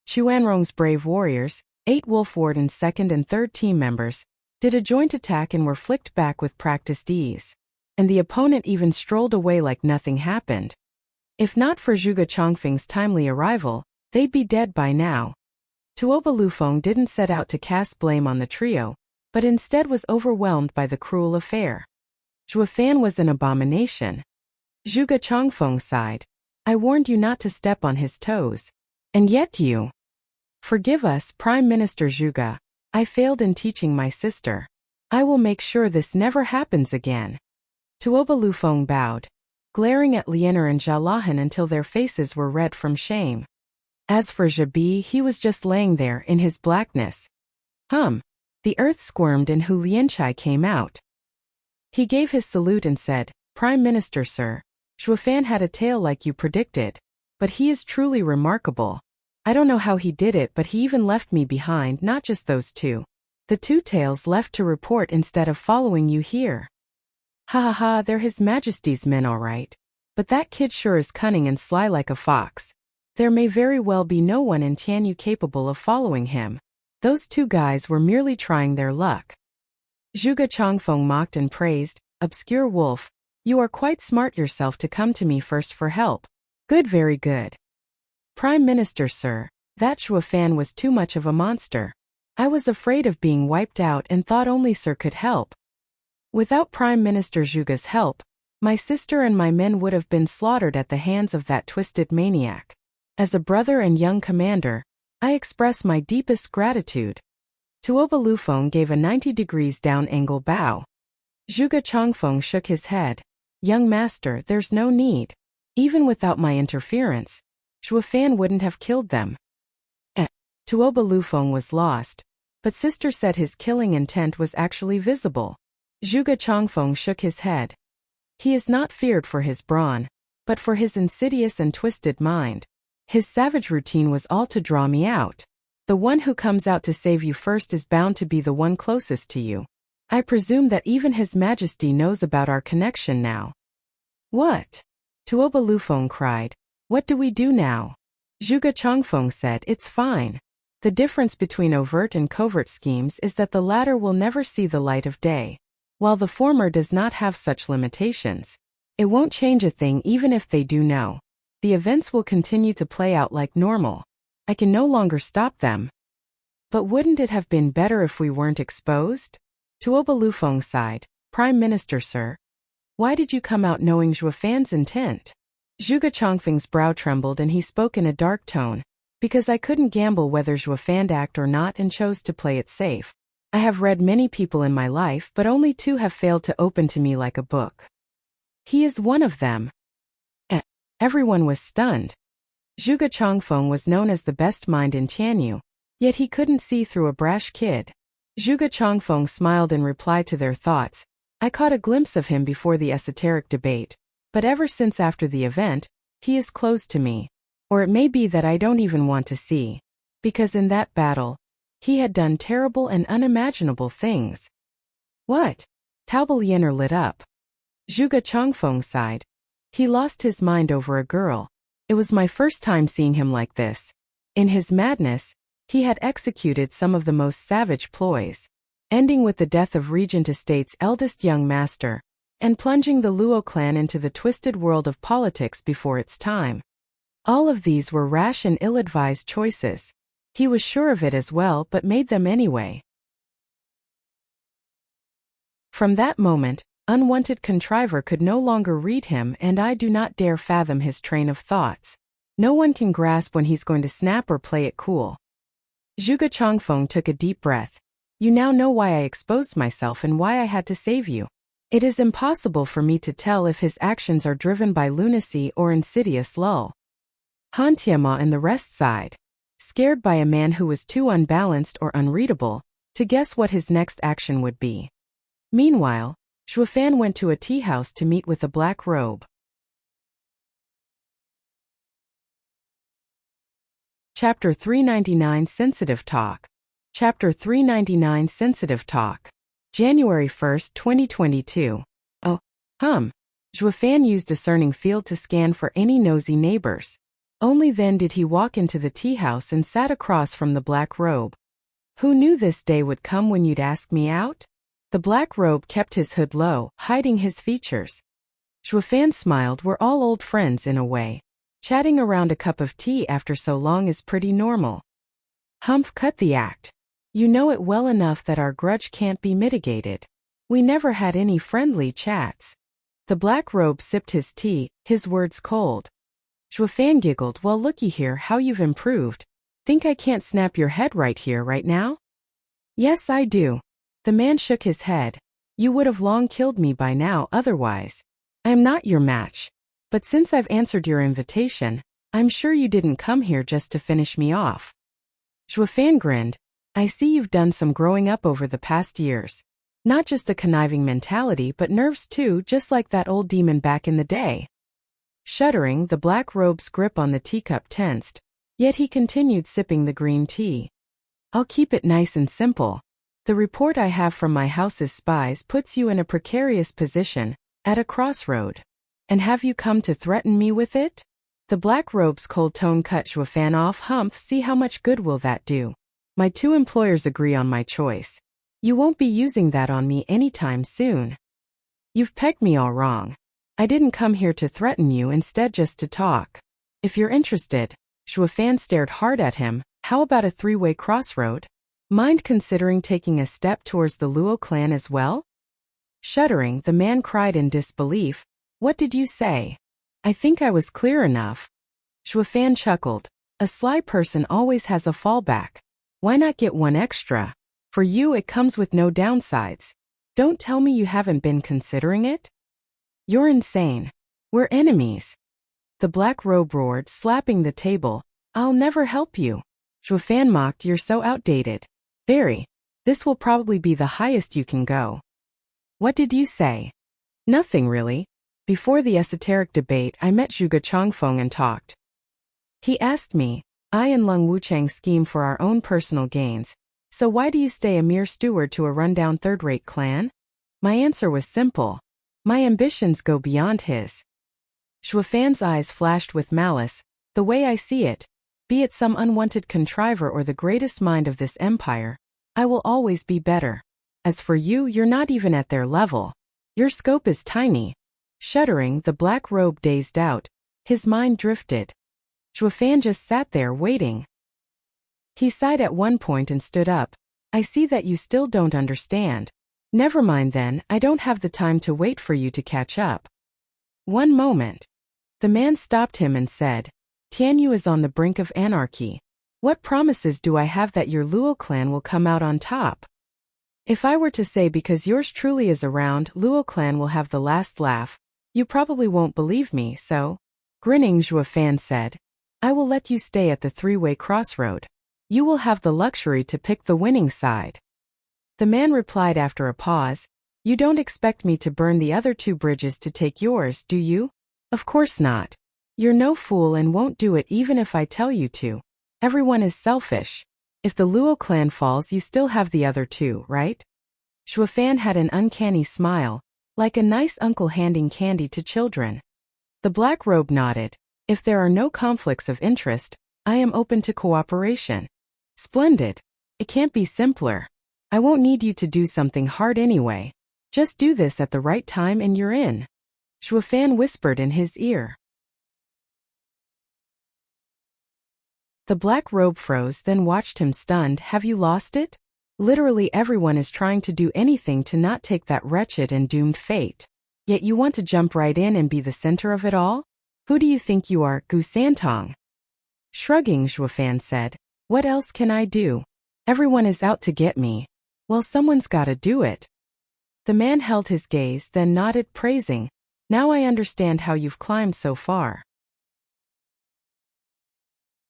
Chuanrong's brave warriors, 8 Wolf Warden's 2nd and 3rd team members, did a joint attack and were flicked back with practiced ease. And the opponent even strolled away like nothing happened. If not for Zhuge Chongfeng's timely arrival, they'd be dead by now. Tuoba Lufeng didn't set out to cast blame on the trio, but instead was overwhelmed by the cruel affair. Zhuofan was an abomination. Zhuge Chongfeng sighed. I warned you not to step on his toes. And yet you. Forgive us, Prime Minister Zhuge. I failed in teaching my sister. I will make sure this never happens again. Tuoba Lufeng bowed, glaring at Lianer and Jalahan until their faces were red from shame. As for Jabi, he was just laying there in his blackness. The earth squirmed and Hu Lianchai came out. He gave his salute and said, "Prime Minister, sir, Zhuofan had a tail like you predicted, but he is truly remarkable. I don't know how he did it, but he even left me behind, not just those two. The two tails left to report instead of following you here." "Ha ha ha, they're His Majesty's men all right. But that kid sure is cunning and sly like a fox. There may very well be no one in Tianyu capable of following him. Those two guys were merely trying their luck." Zhuge Changfeng mocked and praised, "Obscure wolf, you are quite smart yourself to come to me first for help. Good, very good." "Prime Minister, sir, that Zhuofan was too much of a monster. I was afraid of being wiped out and thought only sir could help. Without Prime Minister Zhuge's help, my sister and my men would have been slaughtered at the hands of that twisted maniac. As a brother and young commander, I express my deepest gratitude." Tuoba Lufeng gave a 90 degrees down angle bow. Zhuge Changfeng shook his head. "Young master, there's no need. Even without my interference, Zhuofan wouldn't have killed them." Tuoba Lufeng was lost, but sister said his killing intent was actually visible. Zhuge Changfeng shook his head. "He is not feared for his brawn, but for his insidious and twisted mind. His savage routine was all to draw me out. The one who comes out to save you first is bound to be the one closest to you. I presume that even His Majesty knows about our connection now." "What?" Tuoba Lufeng cried. "What do we do now?" Zhuge Changfeng said, "It's fine. The difference between overt and covert schemes is that the latter will never see the light of day, while the former does not have such limitations. It won't change a thing even if they do know. The events will continue to play out like normal. I can no longer stop them." "But wouldn't it have been better if we weren't exposed?" Tuoba Lufeng sighed. "Prime Minister, sir, why did you come out knowing Zhuofan's intent?" Zhuge Changfeng's brow trembled and he spoke in a dark tone. "Because I couldn't gamble whether Zhuofan act or not and chose to play it safe. I have read many people in my life, but only two have failed to open to me like a book. He is one of them." Everyone was stunned. Zhuge Changfeng was known as the best mind in Tianyu, yet he couldn't see through a brash kid. Zhuge Changfeng smiled in reply to their thoughts. "I caught a glimpse of him before the esoteric debate, but ever since after the event, he is closed to me. Or it may be that I don't even want to see. Because in that battle, he had done terrible and unimaginable things." "What?" Taoba Lianer lit up. Zhuge Changfeng sighed. "He lost his mind over a girl. It was my first time seeing him like this. In his madness, he had executed some of the most savage ploys, ending with the death of Regent Estate's eldest young master, and plunging the Luo clan into the twisted world of politics before its time. All of these were rash and ill-advised choices. He was sure of it as well, but made them anyway. From that moment, unwanted contriver could no longer read him, and I do not dare fathom his train of thoughts. No one can grasp when he's going to snap or play it cool." Zhuge Changfeng took a deep breath. "You now know why I exposed myself and why I had to save you. It is impossible for me to tell if his actions are driven by lunacy or insidious lull." Han Tiama and the rest sighed, scared by a man who was too unbalanced or unreadable to guess what his next action would be. Meanwhile, Zhuofan went to a tea house to meet with a black robe. Chapter 399 Sensitive Talk. Chapter 399 Sensitive Talk. January 1st, 2022. Zhuofan used discerning field to scan for any nosy neighbors. Only then did he walk into the tea house and sat across from the black robe. "Who knew this day would come when you'd ask me out?" The black robe kept his hood low, hiding his features. Zhuofan smiled. "We're all old friends in a way. Chatting around a cup of tea after so long is pretty normal." "Humph, cut the act. You know it well enough that our grudge can't be mitigated. We never had any friendly chats." The black robe sipped his tea, his words cold. Zhuofan giggled. "Well, looky here, how you've improved. Think I can't snap your head right here, right now?" "Yes, I do. The man shook his head. You would have long killed me by now otherwise. I am not your match. But since I've answered your invitation, I'm sure you didn't come here just to finish me off. Zhuofan grinned. I see you've done some growing up over the past years. Not just a conniving mentality but nerves too, just like that old demon back in the day. Shuddering, the black robe's grip on the teacup tensed, yet he continued sipping the green tea. I'll keep it nice and simple. The report I have from my house's spies puts you in a precarious position, at a crossroad. And have you come to threaten me with it? The black robe's cold tone cut Zhuofan off. Humph, see how much good will that do? My two employers agree on my choice. You won't be using that on me anytime soon. You've pegged me all wrong. I didn't come here to threaten you, instead just to talk. If you're interested, Zhuofan stared hard at him, how about a three-way crossroad? Mind considering taking a step towards the Luo clan as well? Shuddering, the man cried in disbelief, what did you say? I think I was clear enough. Zhuofan chuckled. A sly person always has a fallback. Why not get one extra? For you it comes with no downsides. Don't tell me you haven't been considering it? You're insane. We're enemies. The black robe roared, slapping the table. I'll never help you. Zhuofan mocked, you're so outdated. Very. This will probably be the highest you can go. What did you say? Nothing really. Before the esoteric debate I met Zhuge Chongfeng and talked. He asked me, I and Lung Wuchang scheme for our own personal gains, so why do you stay a mere steward to a rundown third-rate clan? My answer was simple. My ambitions go beyond his. Zhuofan's eyes flashed with malice. The way I see it, be it some unwanted contriver or the greatest mind of this empire, I will always be better. As for you, you're not even at their level. Your scope is tiny. Shuddering, the black robe dazed out. His mind drifted. Zhuofan just sat there waiting. He sighed at one point and stood up. I see that you still don't understand. Never mind then, I don't have the time to wait for you to catch up. One moment. The man stopped him and said, Tianyu is on the brink of anarchy. What promises do I have that your Luo clan will come out on top? If I were to say because yours truly is around, Luo clan will have the last laugh, you probably won't believe me, so? Grinning, Zhuofan said, I will let you stay at the three-way crossroad. You will have the luxury to pick the winning side. The man replied after a pause, You don't expect me to burn the other two bridges to take yours, do you? Of course not. You're no fool and won't do it even if I tell you to. Everyone is selfish. If the Luo clan falls, you still have the other two, right? Zhuofan had an uncanny smile, like a nice uncle handing candy to children. The black robe nodded. If there are no conflicts of interest, I am open to cooperation. Splendid. It can't be simpler. I won't need you to do something hard anyway. Just do this at the right time and you're in. Zhuofan whispered in his ear. The black robe froze, then watched him stunned. Have you lost it? Literally everyone is trying to do anything to not take that wretched and doomed fate. Yet you want to jump right in and be the center of it all? Who do you think you are, Gu Santong? Shrugging, Zhuofan said, What else can I do? Everyone is out to get me. Well, someone's gotta do it. The man held his gaze, then nodded, praising, Now I understand how you've climbed so far.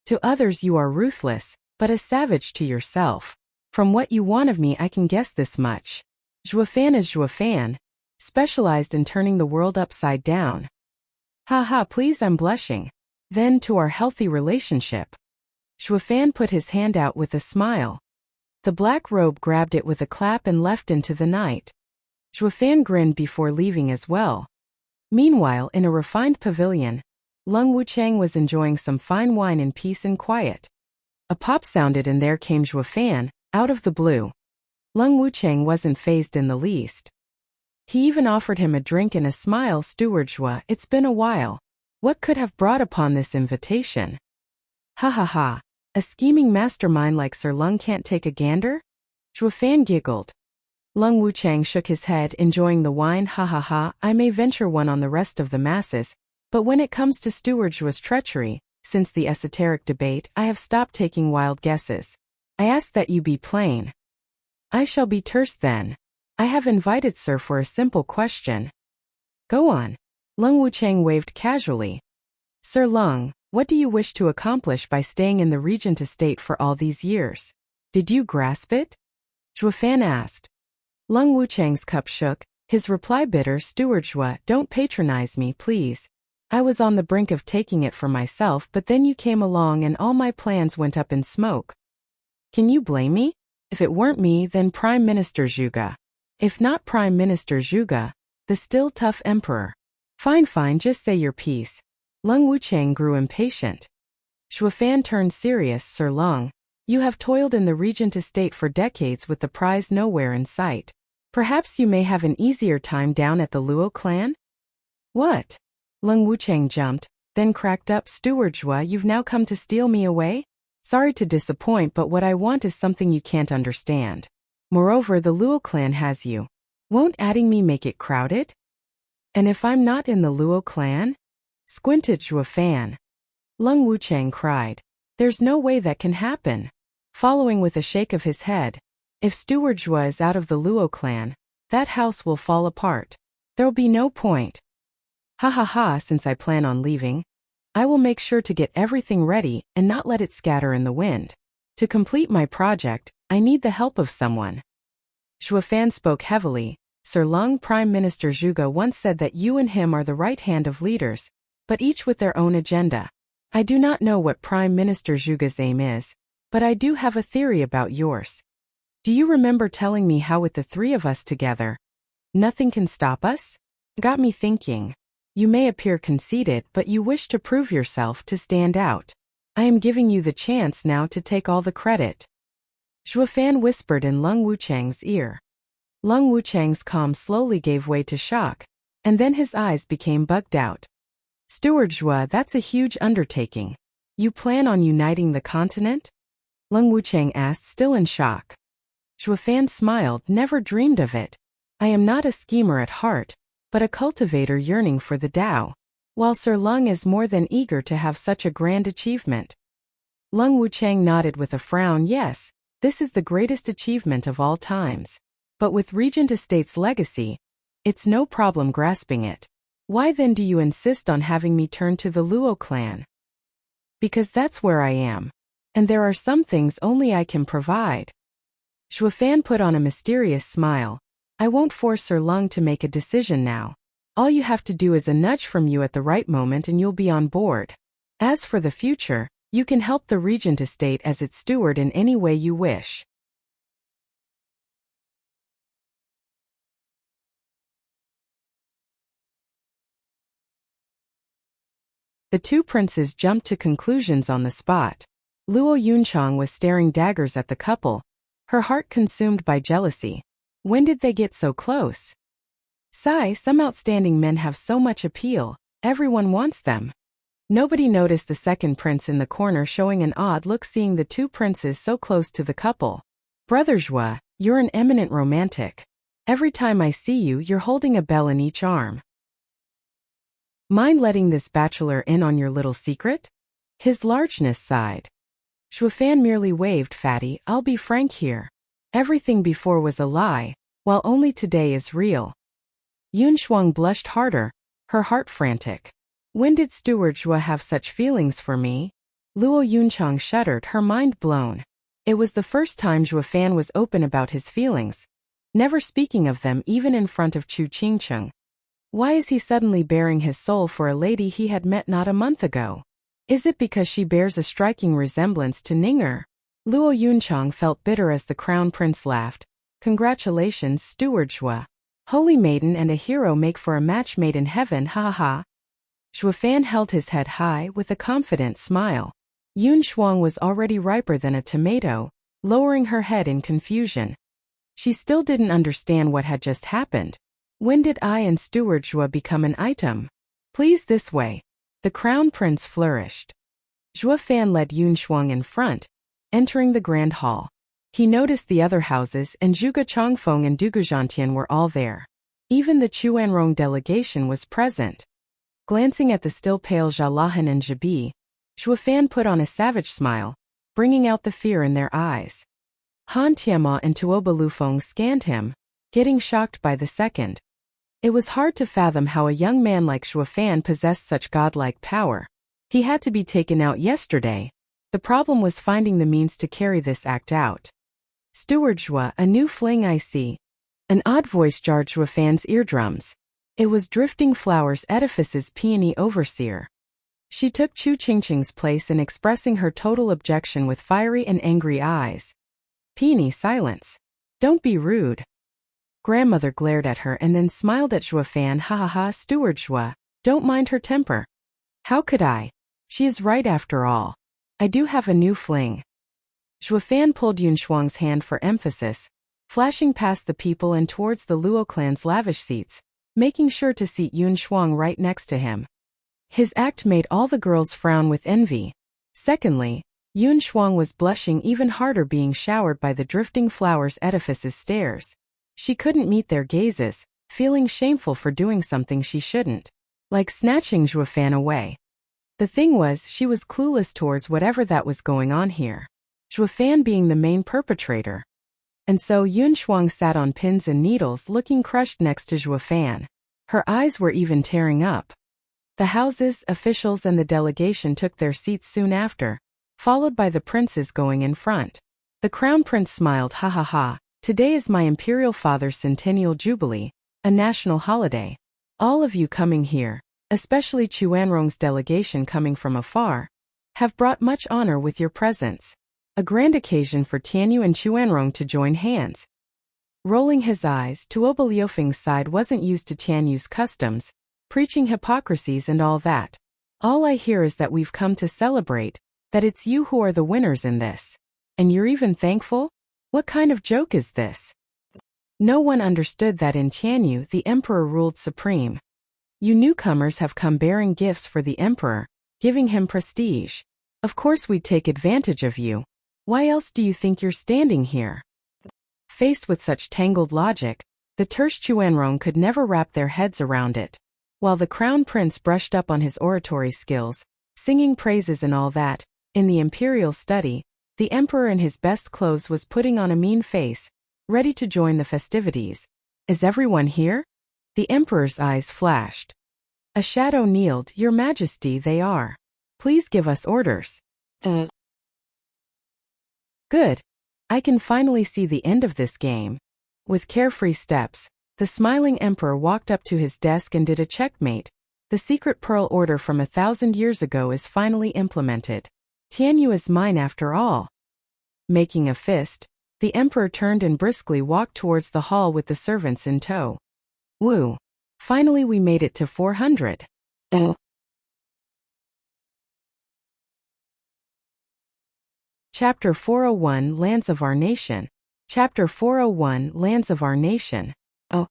To others you are ruthless, but a savage to yourself. From what you want of me I can guess this much. Zhuofan is Zhuofan, specialized in turning the world upside down. Haha, please, I'm blushing. Then to our healthy relationship. Zhuofan put his hand out with a smile. The black robe grabbed it with a clap and left into the night. Zhuofan grinned before leaving as well. Meanwhile, in a refined pavilion, Lung Wuchang was enjoying some fine wine in peace and quiet. A pop sounded and there came Zhuofan, out of the blue. Lung Wuchang wasn't fazed in the least. He even offered him a drink and a smile. Steward Zhua, it's been a while. What could have brought upon this invitation? Ha ha ha. A scheming mastermind like Sir Lung can't take a gander? Zhuofan giggled. Lung Wuchang shook his head, enjoying the wine. Ha ha ha, I may venture one on the rest of the masses, but when it comes to Steward Zhua's treachery, since the esoteric debate, I have stopped taking wild guesses. I ask that you be plain. I shall be terse then. I have invited sir for a simple question. Go on. Lung Wuchang waved casually. Sir Lung, what do you wish to accomplish by staying in the Regent estate for all these years? Did you grasp it? Zhuo Fan asked. Lung Wuchang's cup shook, his reply bitter. Steward Zhuo, don't patronize me, please. I was on the brink of taking it for myself, but then you came along and all my plans went up in smoke. Can you blame me? If it weren't me, then Prime Minister Zhuge. If not Prime Minister Zhuge, the still tough emperor. Fine, just say your piece. Lung Wuchang grew impatient. Zhuo Fan turned serious. Sir Lung, you have toiled in the Regent estate for decades with the prize nowhere in sight. Perhaps you may have an easier time down at the Luo clan? What? Lung Wuchang jumped, then cracked up. Steward Zhuo, you've now come to steal me away? Sorry to disappoint, but what I want is something you can't understand. Moreover, the Luo clan has you. Won't adding me make it crowded? And if I'm not in the Luo clan? Squinted Zhuo Fan. Lung Wuchang cried. There's no way that can happen. Following with a shake of his head. If Steward Zhuo is out of the Luo clan, that house will fall apart. There'll be no point. Ha, since I plan on leaving, I will make sure to get everything ready and not let it scatter in the wind. To complete my project, I need the help of someone. Zhuo Fan spoke heavily. Sir Lung, Prime Minister Zhuge once said that you and him are the right hand of leaders, but each with their own agenda. I do not know what Prime Minister Zhuge's aim is, but I do have a theory about yours. Do you remember telling me how with the three of us together, nothing can stop us? Got me thinking. You may appear conceited, but you wish to prove yourself to stand out. I am giving you the chance now to take all the credit. Zhuo Fan whispered in Lung Wuchang's ear. Lung Wuchang's calm slowly gave way to shock, and then his eyes became bugged out. Steward Zhuo, that's a huge undertaking. You plan on uniting the continent? Lung Wuchang asked, still in shock. Zhuo Fan smiled, never dreamed of it. I am not a schemer at heart, but a cultivator yearning for the Tao, while Sir Lung is more than eager to have such a grand achievement. Lung Wuchang nodded with a frown. Yes, this is the greatest achievement of all times. But with Regent Estate's legacy, it's no problem grasping it. Why then do you insist on having me turn to the Luo clan? Because that's where I am, and there are some things only I can provide. Zhuo Fan put on a mysterious smile. I won't force Sir Lung to make a decision now. All you have to do is a nudge from you at the right moment and you'll be on board. As for the future, you can help the Regent estate as its steward in any way you wish. The two princes jumped to conclusions on the spot. Luo Yunchang was staring daggers at the couple, her heart consumed by jealousy. When did they get so close? Sigh, some outstanding men have so much appeal, everyone wants them. Nobody noticed the second prince in the corner showing an odd look seeing the two princes so close to the couple. Brother Zhuo, you're an eminent romantic. Every time I see you, you're holding a bell in each arm. Mind letting this bachelor in on your little secret? His largeness sighed. Zhuo Fan merely waved. Fatty, I'll be frank here. Everything before was a lie, while only today is real. Yun Shuang blushed harder, her heart frantic. When did Steward Zhuo have such feelings for me? Luo Yunchang shuddered, her mind blown. It was the first time Zhuo Fan was open about his feelings, never speaking of them even in front of Chu Qingcheng. Why is he suddenly baring his soul for a lady he had met not a month ago? Is it because she bears a striking resemblance to Ninger? Luo Yunchang felt bitter as the crown prince laughed. Congratulations, Steward Zhuo. Holy maiden and a hero make for a match made in heaven, ha ha. Zhuo Fan held his head high with a confident smile. Yun Shuang was already riper than a tomato, lowering her head in confusion. She still didn't understand what had just happened. When did I and Steward Zhuo become an item? Please this way. The crown prince flourished. Zhuo Fan led Yun Shuang in front, entering the grand hall. He noticed the other houses and Zhuge Chongfeng and Duguzhantian were all there. Even the Chuanrong delegation was present. Glancing at the still pale Jalahan and Jibi, Zhuo Fan put on a savage smile, bringing out the fear in their eyes. Han Tianma and Tuoba Lufeng scanned him, getting shocked by the second. It was hard to fathom how a young man like Zhuofan possessed such godlike power. He had to be taken out yesterday. The problem was finding the means to carry this act out. Steward Zhua, a new fling I see. An odd voice jarred Zhuofan's eardrums. It was Drifting Flowers Edifice's peony overseer. She took Chu Qingqing's place in expressing her total objection with fiery and angry eyes. Peony, silence. Don't be rude. Grandmother glared at her and then smiled at Zhuofan. Ha ha ha, Steward Zhua, don't mind her temper. How could I? She is right after all. I do have a new fling. Zhuofan pulled Yun Shuang's hand for emphasis, flashing past the people and towards the Luo clan's lavish seats, making sure to seat Yun Shuang right next to him. His act made all the girls frown with envy. Secondly, Yun Shuang was blushing even harder, being showered by the Drifting Flowers Edifice's stares. She couldn't meet their gazes, feeling shameful for doing something she shouldn't, like snatching Zhuofan away. The thing was, she was clueless towards whatever that was going on here, Zhuofan being the main perpetrator. And so Yun Shuang sat on pins and needles, looking crushed next to Zhuofan. Her eyes were even tearing up. The houses, officials and the delegation took their seats soon after, followed by the princes going in front. The crown prince smiled. Ha ha ha. Today is my imperial father's centennial jubilee, a national holiday. All of you coming here, especially Chuanrong's delegation coming from afar, have brought much honor with your presence. A grand occasion for Tianyu and Chuanrong to join hands. Rolling his eyes, Tuoba Liufeng's side wasn't used to Tianyu's customs, preaching hypocrisies and all that. All I hear is that we've come to celebrate, that it's you who are the winners in this. And you're even thankful? What kind of joke is this? No one understood that in Tianyu the emperor ruled supreme. You newcomers have come bearing gifts for the emperor, giving him prestige. Of course we'd take advantage of you. Why else do you think you're standing here? Faced with such tangled logic, the terse Chuanrong could never wrap their heads around it. While the crown prince brushed up on his oratory skills, singing praises and all that, in the imperial study, the emperor in his best clothes was putting on a mean face, ready to join the festivities. Is everyone here? The emperor's eyes flashed. A shadow kneeled. Your Majesty, they are. Please give us orders. Good. I can finally see the end of this game. With carefree steps, the smiling emperor walked up to his desk and did a checkmate. The secret pearl order from 1,000 years ago is finally implemented. Tianyu is mine after all. Making a fist, the emperor turned and briskly walked towards the hall with the servants in tow. Woo! Finally we made it to 400. Chapter 401 Lands of Our Nation. Chapter 401 Lands of Our Nation. Oh,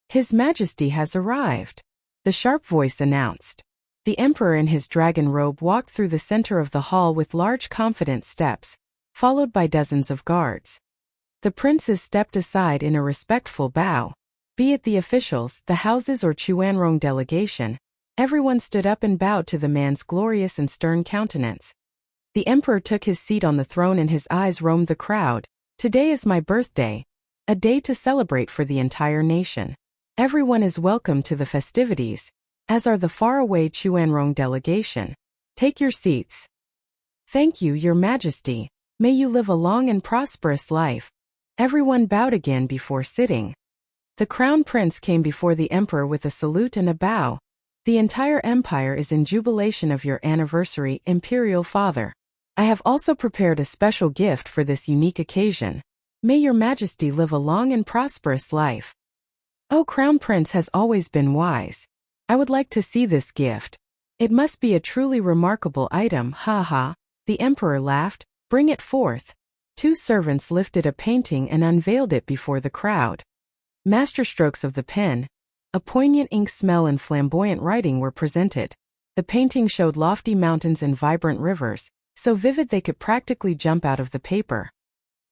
His Majesty has arrived. The sharp voice announced. The emperor in his dragon robe walked through the center of the hall with large confident steps, followed by dozens of guards. The princes stepped aside in a respectful bow. Be it the officials, the houses or Chuanrong delegation, everyone stood up and bowed to the man's glorious and stern countenance. The emperor took his seat on the throne and his eyes roamed the crowd. Today is my birthday, a day to celebrate for the entire nation. Everyone is welcome to the festivities, as are the faraway Chuanrong delegation. Take your seats. Thank you, Your Majesty. May you live a long and prosperous life. Everyone bowed again before sitting. The crown prince came before the emperor with a salute and a bow. The entire empire is in jubilation of your anniversary, imperial father. I have also prepared a special gift for this unique occasion. May your majesty live a long and prosperous life. Oh, crown prince has always been wise. I would like to see this gift. It must be a truly remarkable item, ha ha. The emperor laughed. Bring it forth. Two servants lifted a painting and unveiled it before the crowd. Masterstrokes of the pen, a poignant ink smell and flamboyant writing were presented. The painting showed lofty mountains and vibrant rivers, so vivid they could practically jump out of the paper.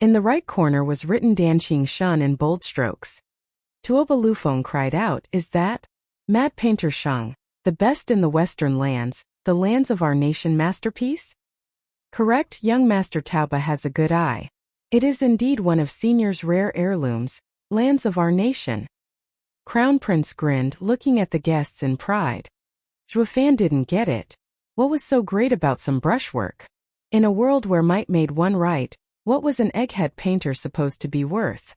In the right corner was written Danqing Shan in bold strokes. Tuoba Lufeng cried out, "Is that Mad Painter Shang, the best in the western lands, the lands of our nation masterpiece?" Correct, young Master Tauba has a good eye. It is indeed one of Senior's rare heirlooms, lands of our nation. Crown Prince grinned, looking at the guests in pride. Zhuofan didn't get it. What was so great about some brushwork? In a world where might made one right, what was an egghead painter supposed to be worth?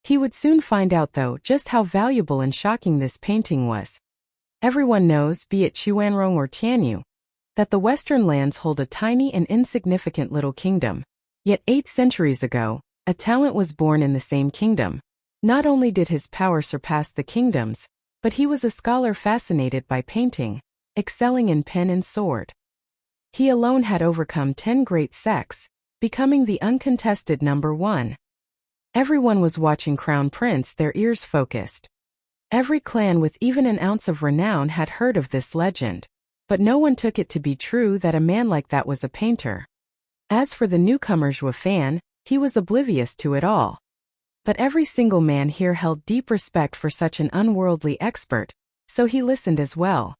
He would soon find out though just how valuable and shocking this painting was. Everyone knows, be it Chuanrong or Tianyu, that the western lands hold a tiny and insignificant little kingdom. Yet 8 centuries ago, a talent was born in the same kingdom. Not only did his power surpass the kingdom's, but he was a scholar fascinated by painting, excelling in pen and sword. He alone had overcome 10 great sects, becoming the uncontested number 1. Everyone was watching Crown Prince, their ears focused. Every clan with even an ounce of renown had heard of this legend, but no one took it to be true that a man like that was a painter. As for the newcomer Zhuofan, he was oblivious to it all. But every single man here held deep respect for such an unworldly expert, so he listened as well.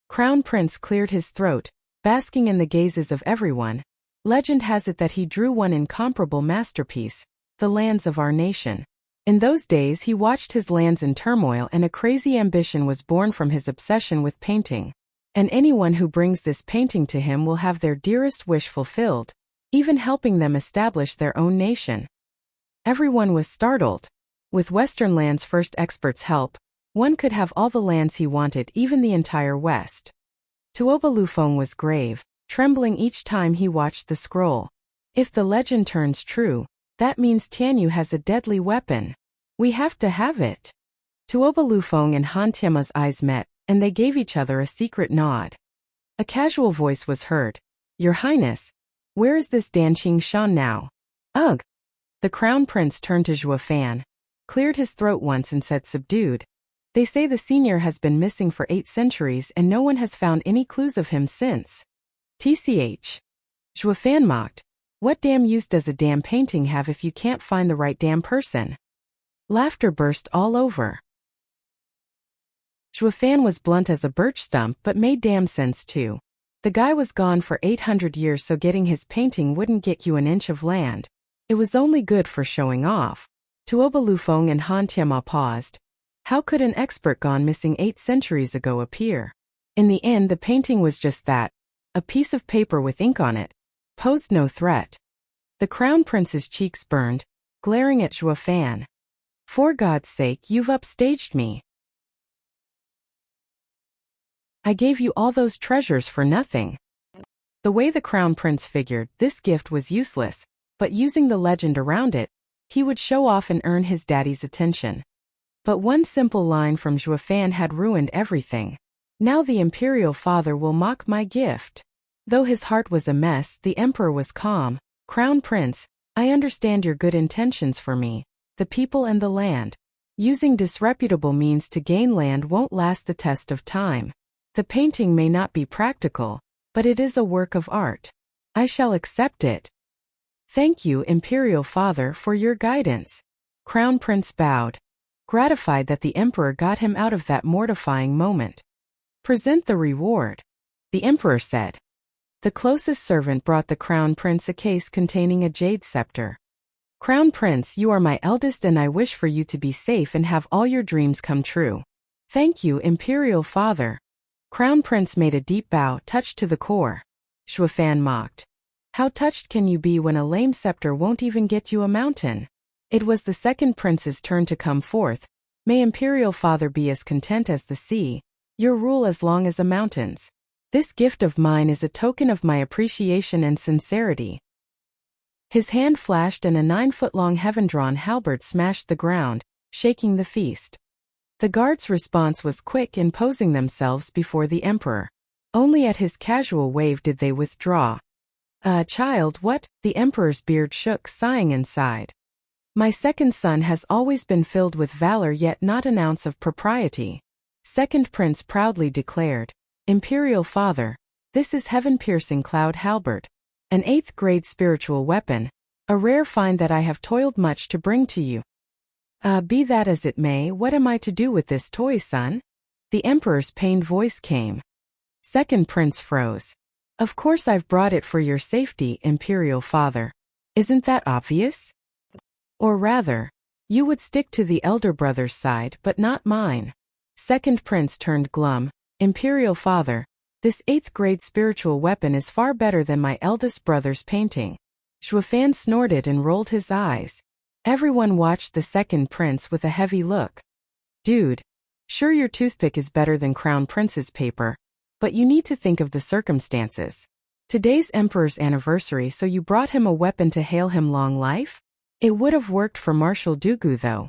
Crown Prince cleared his throat, basking in the gazes of everyone. Legend has it that he drew one incomparable masterpiece, the lands of our nation. In those days he watched his lands in turmoil and a crazy ambition was born from his obsession with painting. And anyone who brings this painting to him will have their dearest wish fulfilled, even helping them establish their own nation. Everyone was startled. With Western Land's first expert's help, one could have all the lands he wanted, even the entire West. Tuoba Lufeng was grave, trembling each time he watched the scroll. If the legend turns true, that means Tianyu has a deadly weapon. We have to have it. Tuoba Lufeng and Han Tiema's eyes met, and they gave each other a secret nod. A casual voice was heard. Your Highness, where is this Danqing Shan now? Ugh! The Crown Prince turned to Zhuofan, cleared his throat once and said subdued, they say the senior has been missing for 8 centuries and no one has found any clues of him since. TCH. Zhuofan mocked, what damn use does a damn painting have if you can't find the right damn person? Laughter burst all over. Zhuofan was blunt as a birch stump but made damn sense too. The guy was gone for 800 years, so getting his painting wouldn't get you an inch of land. It was only good for showing off. Tuoba Lufeng and Han Tiema paused. How could an expert gone missing 8 centuries ago appear? In the end, the painting was just that. A piece of paper with ink on it. Posed no threat. The Crown Prince's cheeks burned, glaring at Zhuofan. For God's sake, you've upstaged me. I gave you all those treasures for nothing. The way the Crown Prince figured, this gift was useless, but using the legend around it, he would show off and earn his daddy's attention. But one simple line from Zhuofan had ruined everything. Now the imperial father will mock my gift. Though his heart was a mess, the emperor was calm. Crown Prince, I understand your good intentions for me, the people and the land. Using disreputable means to gain land won't last the test of time. The painting may not be practical, but it is a work of art. I shall accept it. Thank you, Imperial Father, for your guidance. Crown Prince bowed, gratified that the Emperor got him out of that mortifying moment. Present the reward, the Emperor said. The closest servant brought the Crown Prince a case containing a jade scepter. Crown Prince, you are my eldest and I wish for you to be safe and have all your dreams come true. Thank you, Imperial Father. Crown Prince made a deep bow, touched to the core. Zhuofan mocked. How touched can you be when a lame scepter won't even get you a mountain? It was the second prince's turn to come forth. May Imperial Father be as content as the sea, your rule as long as the mountains. This gift of mine is a token of my appreciation and sincerity. His hand flashed and a 9-foot-long heaven-drawn halberd smashed the ground, shaking the feast. The guards' response was quick in posing themselves before the emperor. Only at his casual wave did they withdraw. Child, what? The emperor's beard shook, sighing inside. My second son has always been filled with valor, yet not an ounce of propriety. Second prince proudly declared. Imperial Father, this is heaven-piercing cloud halberd. An 8th grade spiritual weapon. A rare find that I have toiled much to bring to you. Be that as it may, what am I to do with this toy, son? The emperor's pained voice came. Second prince froze. Of course I've brought it for your safety, Imperial Father. Isn't that obvious? Or rather, you would stick to the elder brother's side but not mine. Second prince turned glum. Imperial father, this 8th grade spiritual weapon is far better than my eldest brother's painting. Shuafan snorted and rolled his eyes. Everyone watched the second prince with a heavy look. Dude, sure your toothpick is better than Crown Prince's paper, but you need to think of the circumstances. Today's emperor's anniversary, so you brought him a weapon to hail him long life? It would have worked for Marshal Dooku though.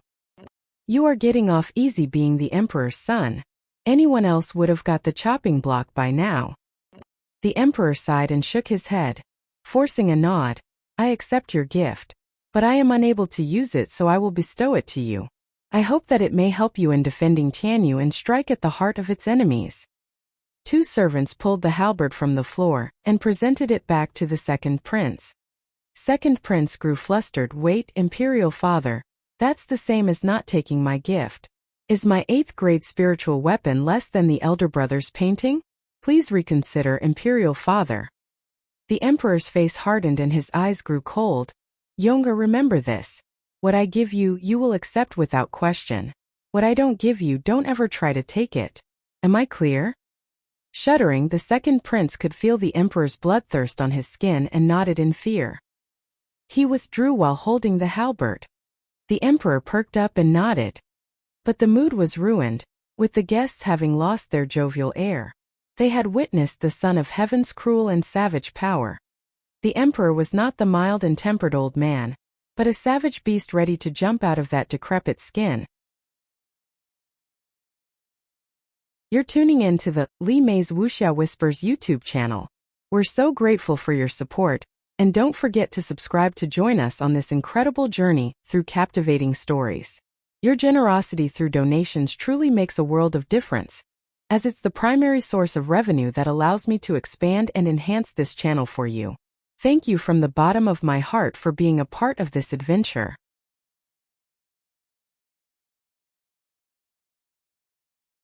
You are getting off easy being the emperor's son. Anyone else would have got the chopping block by now. The emperor sighed and shook his head, forcing a nod. I accept your gift, but I am unable to use it, so I will bestow it to you. I hope that it may help you in defending Tianyu and strike at the heart of its enemies. 2 servants pulled the halberd from the floor and presented it back to the second prince. Second prince grew flustered. Wait, Imperial father, that's the same as not taking my gift. Is my 8th grade spiritual weapon less than the elder brother's painting? Please reconsider, Imperial father. The emperor's face hardened and his eyes grew cold. Yonga, remember this. What I give you, you will accept without question. What I don't give you, don't ever try to take it. Am I clear? Shuddering, the second prince could feel the emperor's bloodthirst on his skin and nodded in fear. He withdrew while holding the halberd. The emperor perked up and nodded. But the mood was ruined, with the guests having lost their jovial air. They had witnessed the son of heaven's cruel and savage power. The emperor was not the mild and tempered old man, but a savage beast ready to jump out of that decrepit skin. You're tuning in to the Li Mei's Wuxia Whispers YouTube channel. We're so grateful for your support, and don't forget to subscribe to join us on this incredible journey through captivating stories. Your generosity through donations truly makes a world of difference, as it's the primary source of revenue that allows me to expand and enhance this channel for you. Thank you from the bottom of my heart for being a part of this adventure.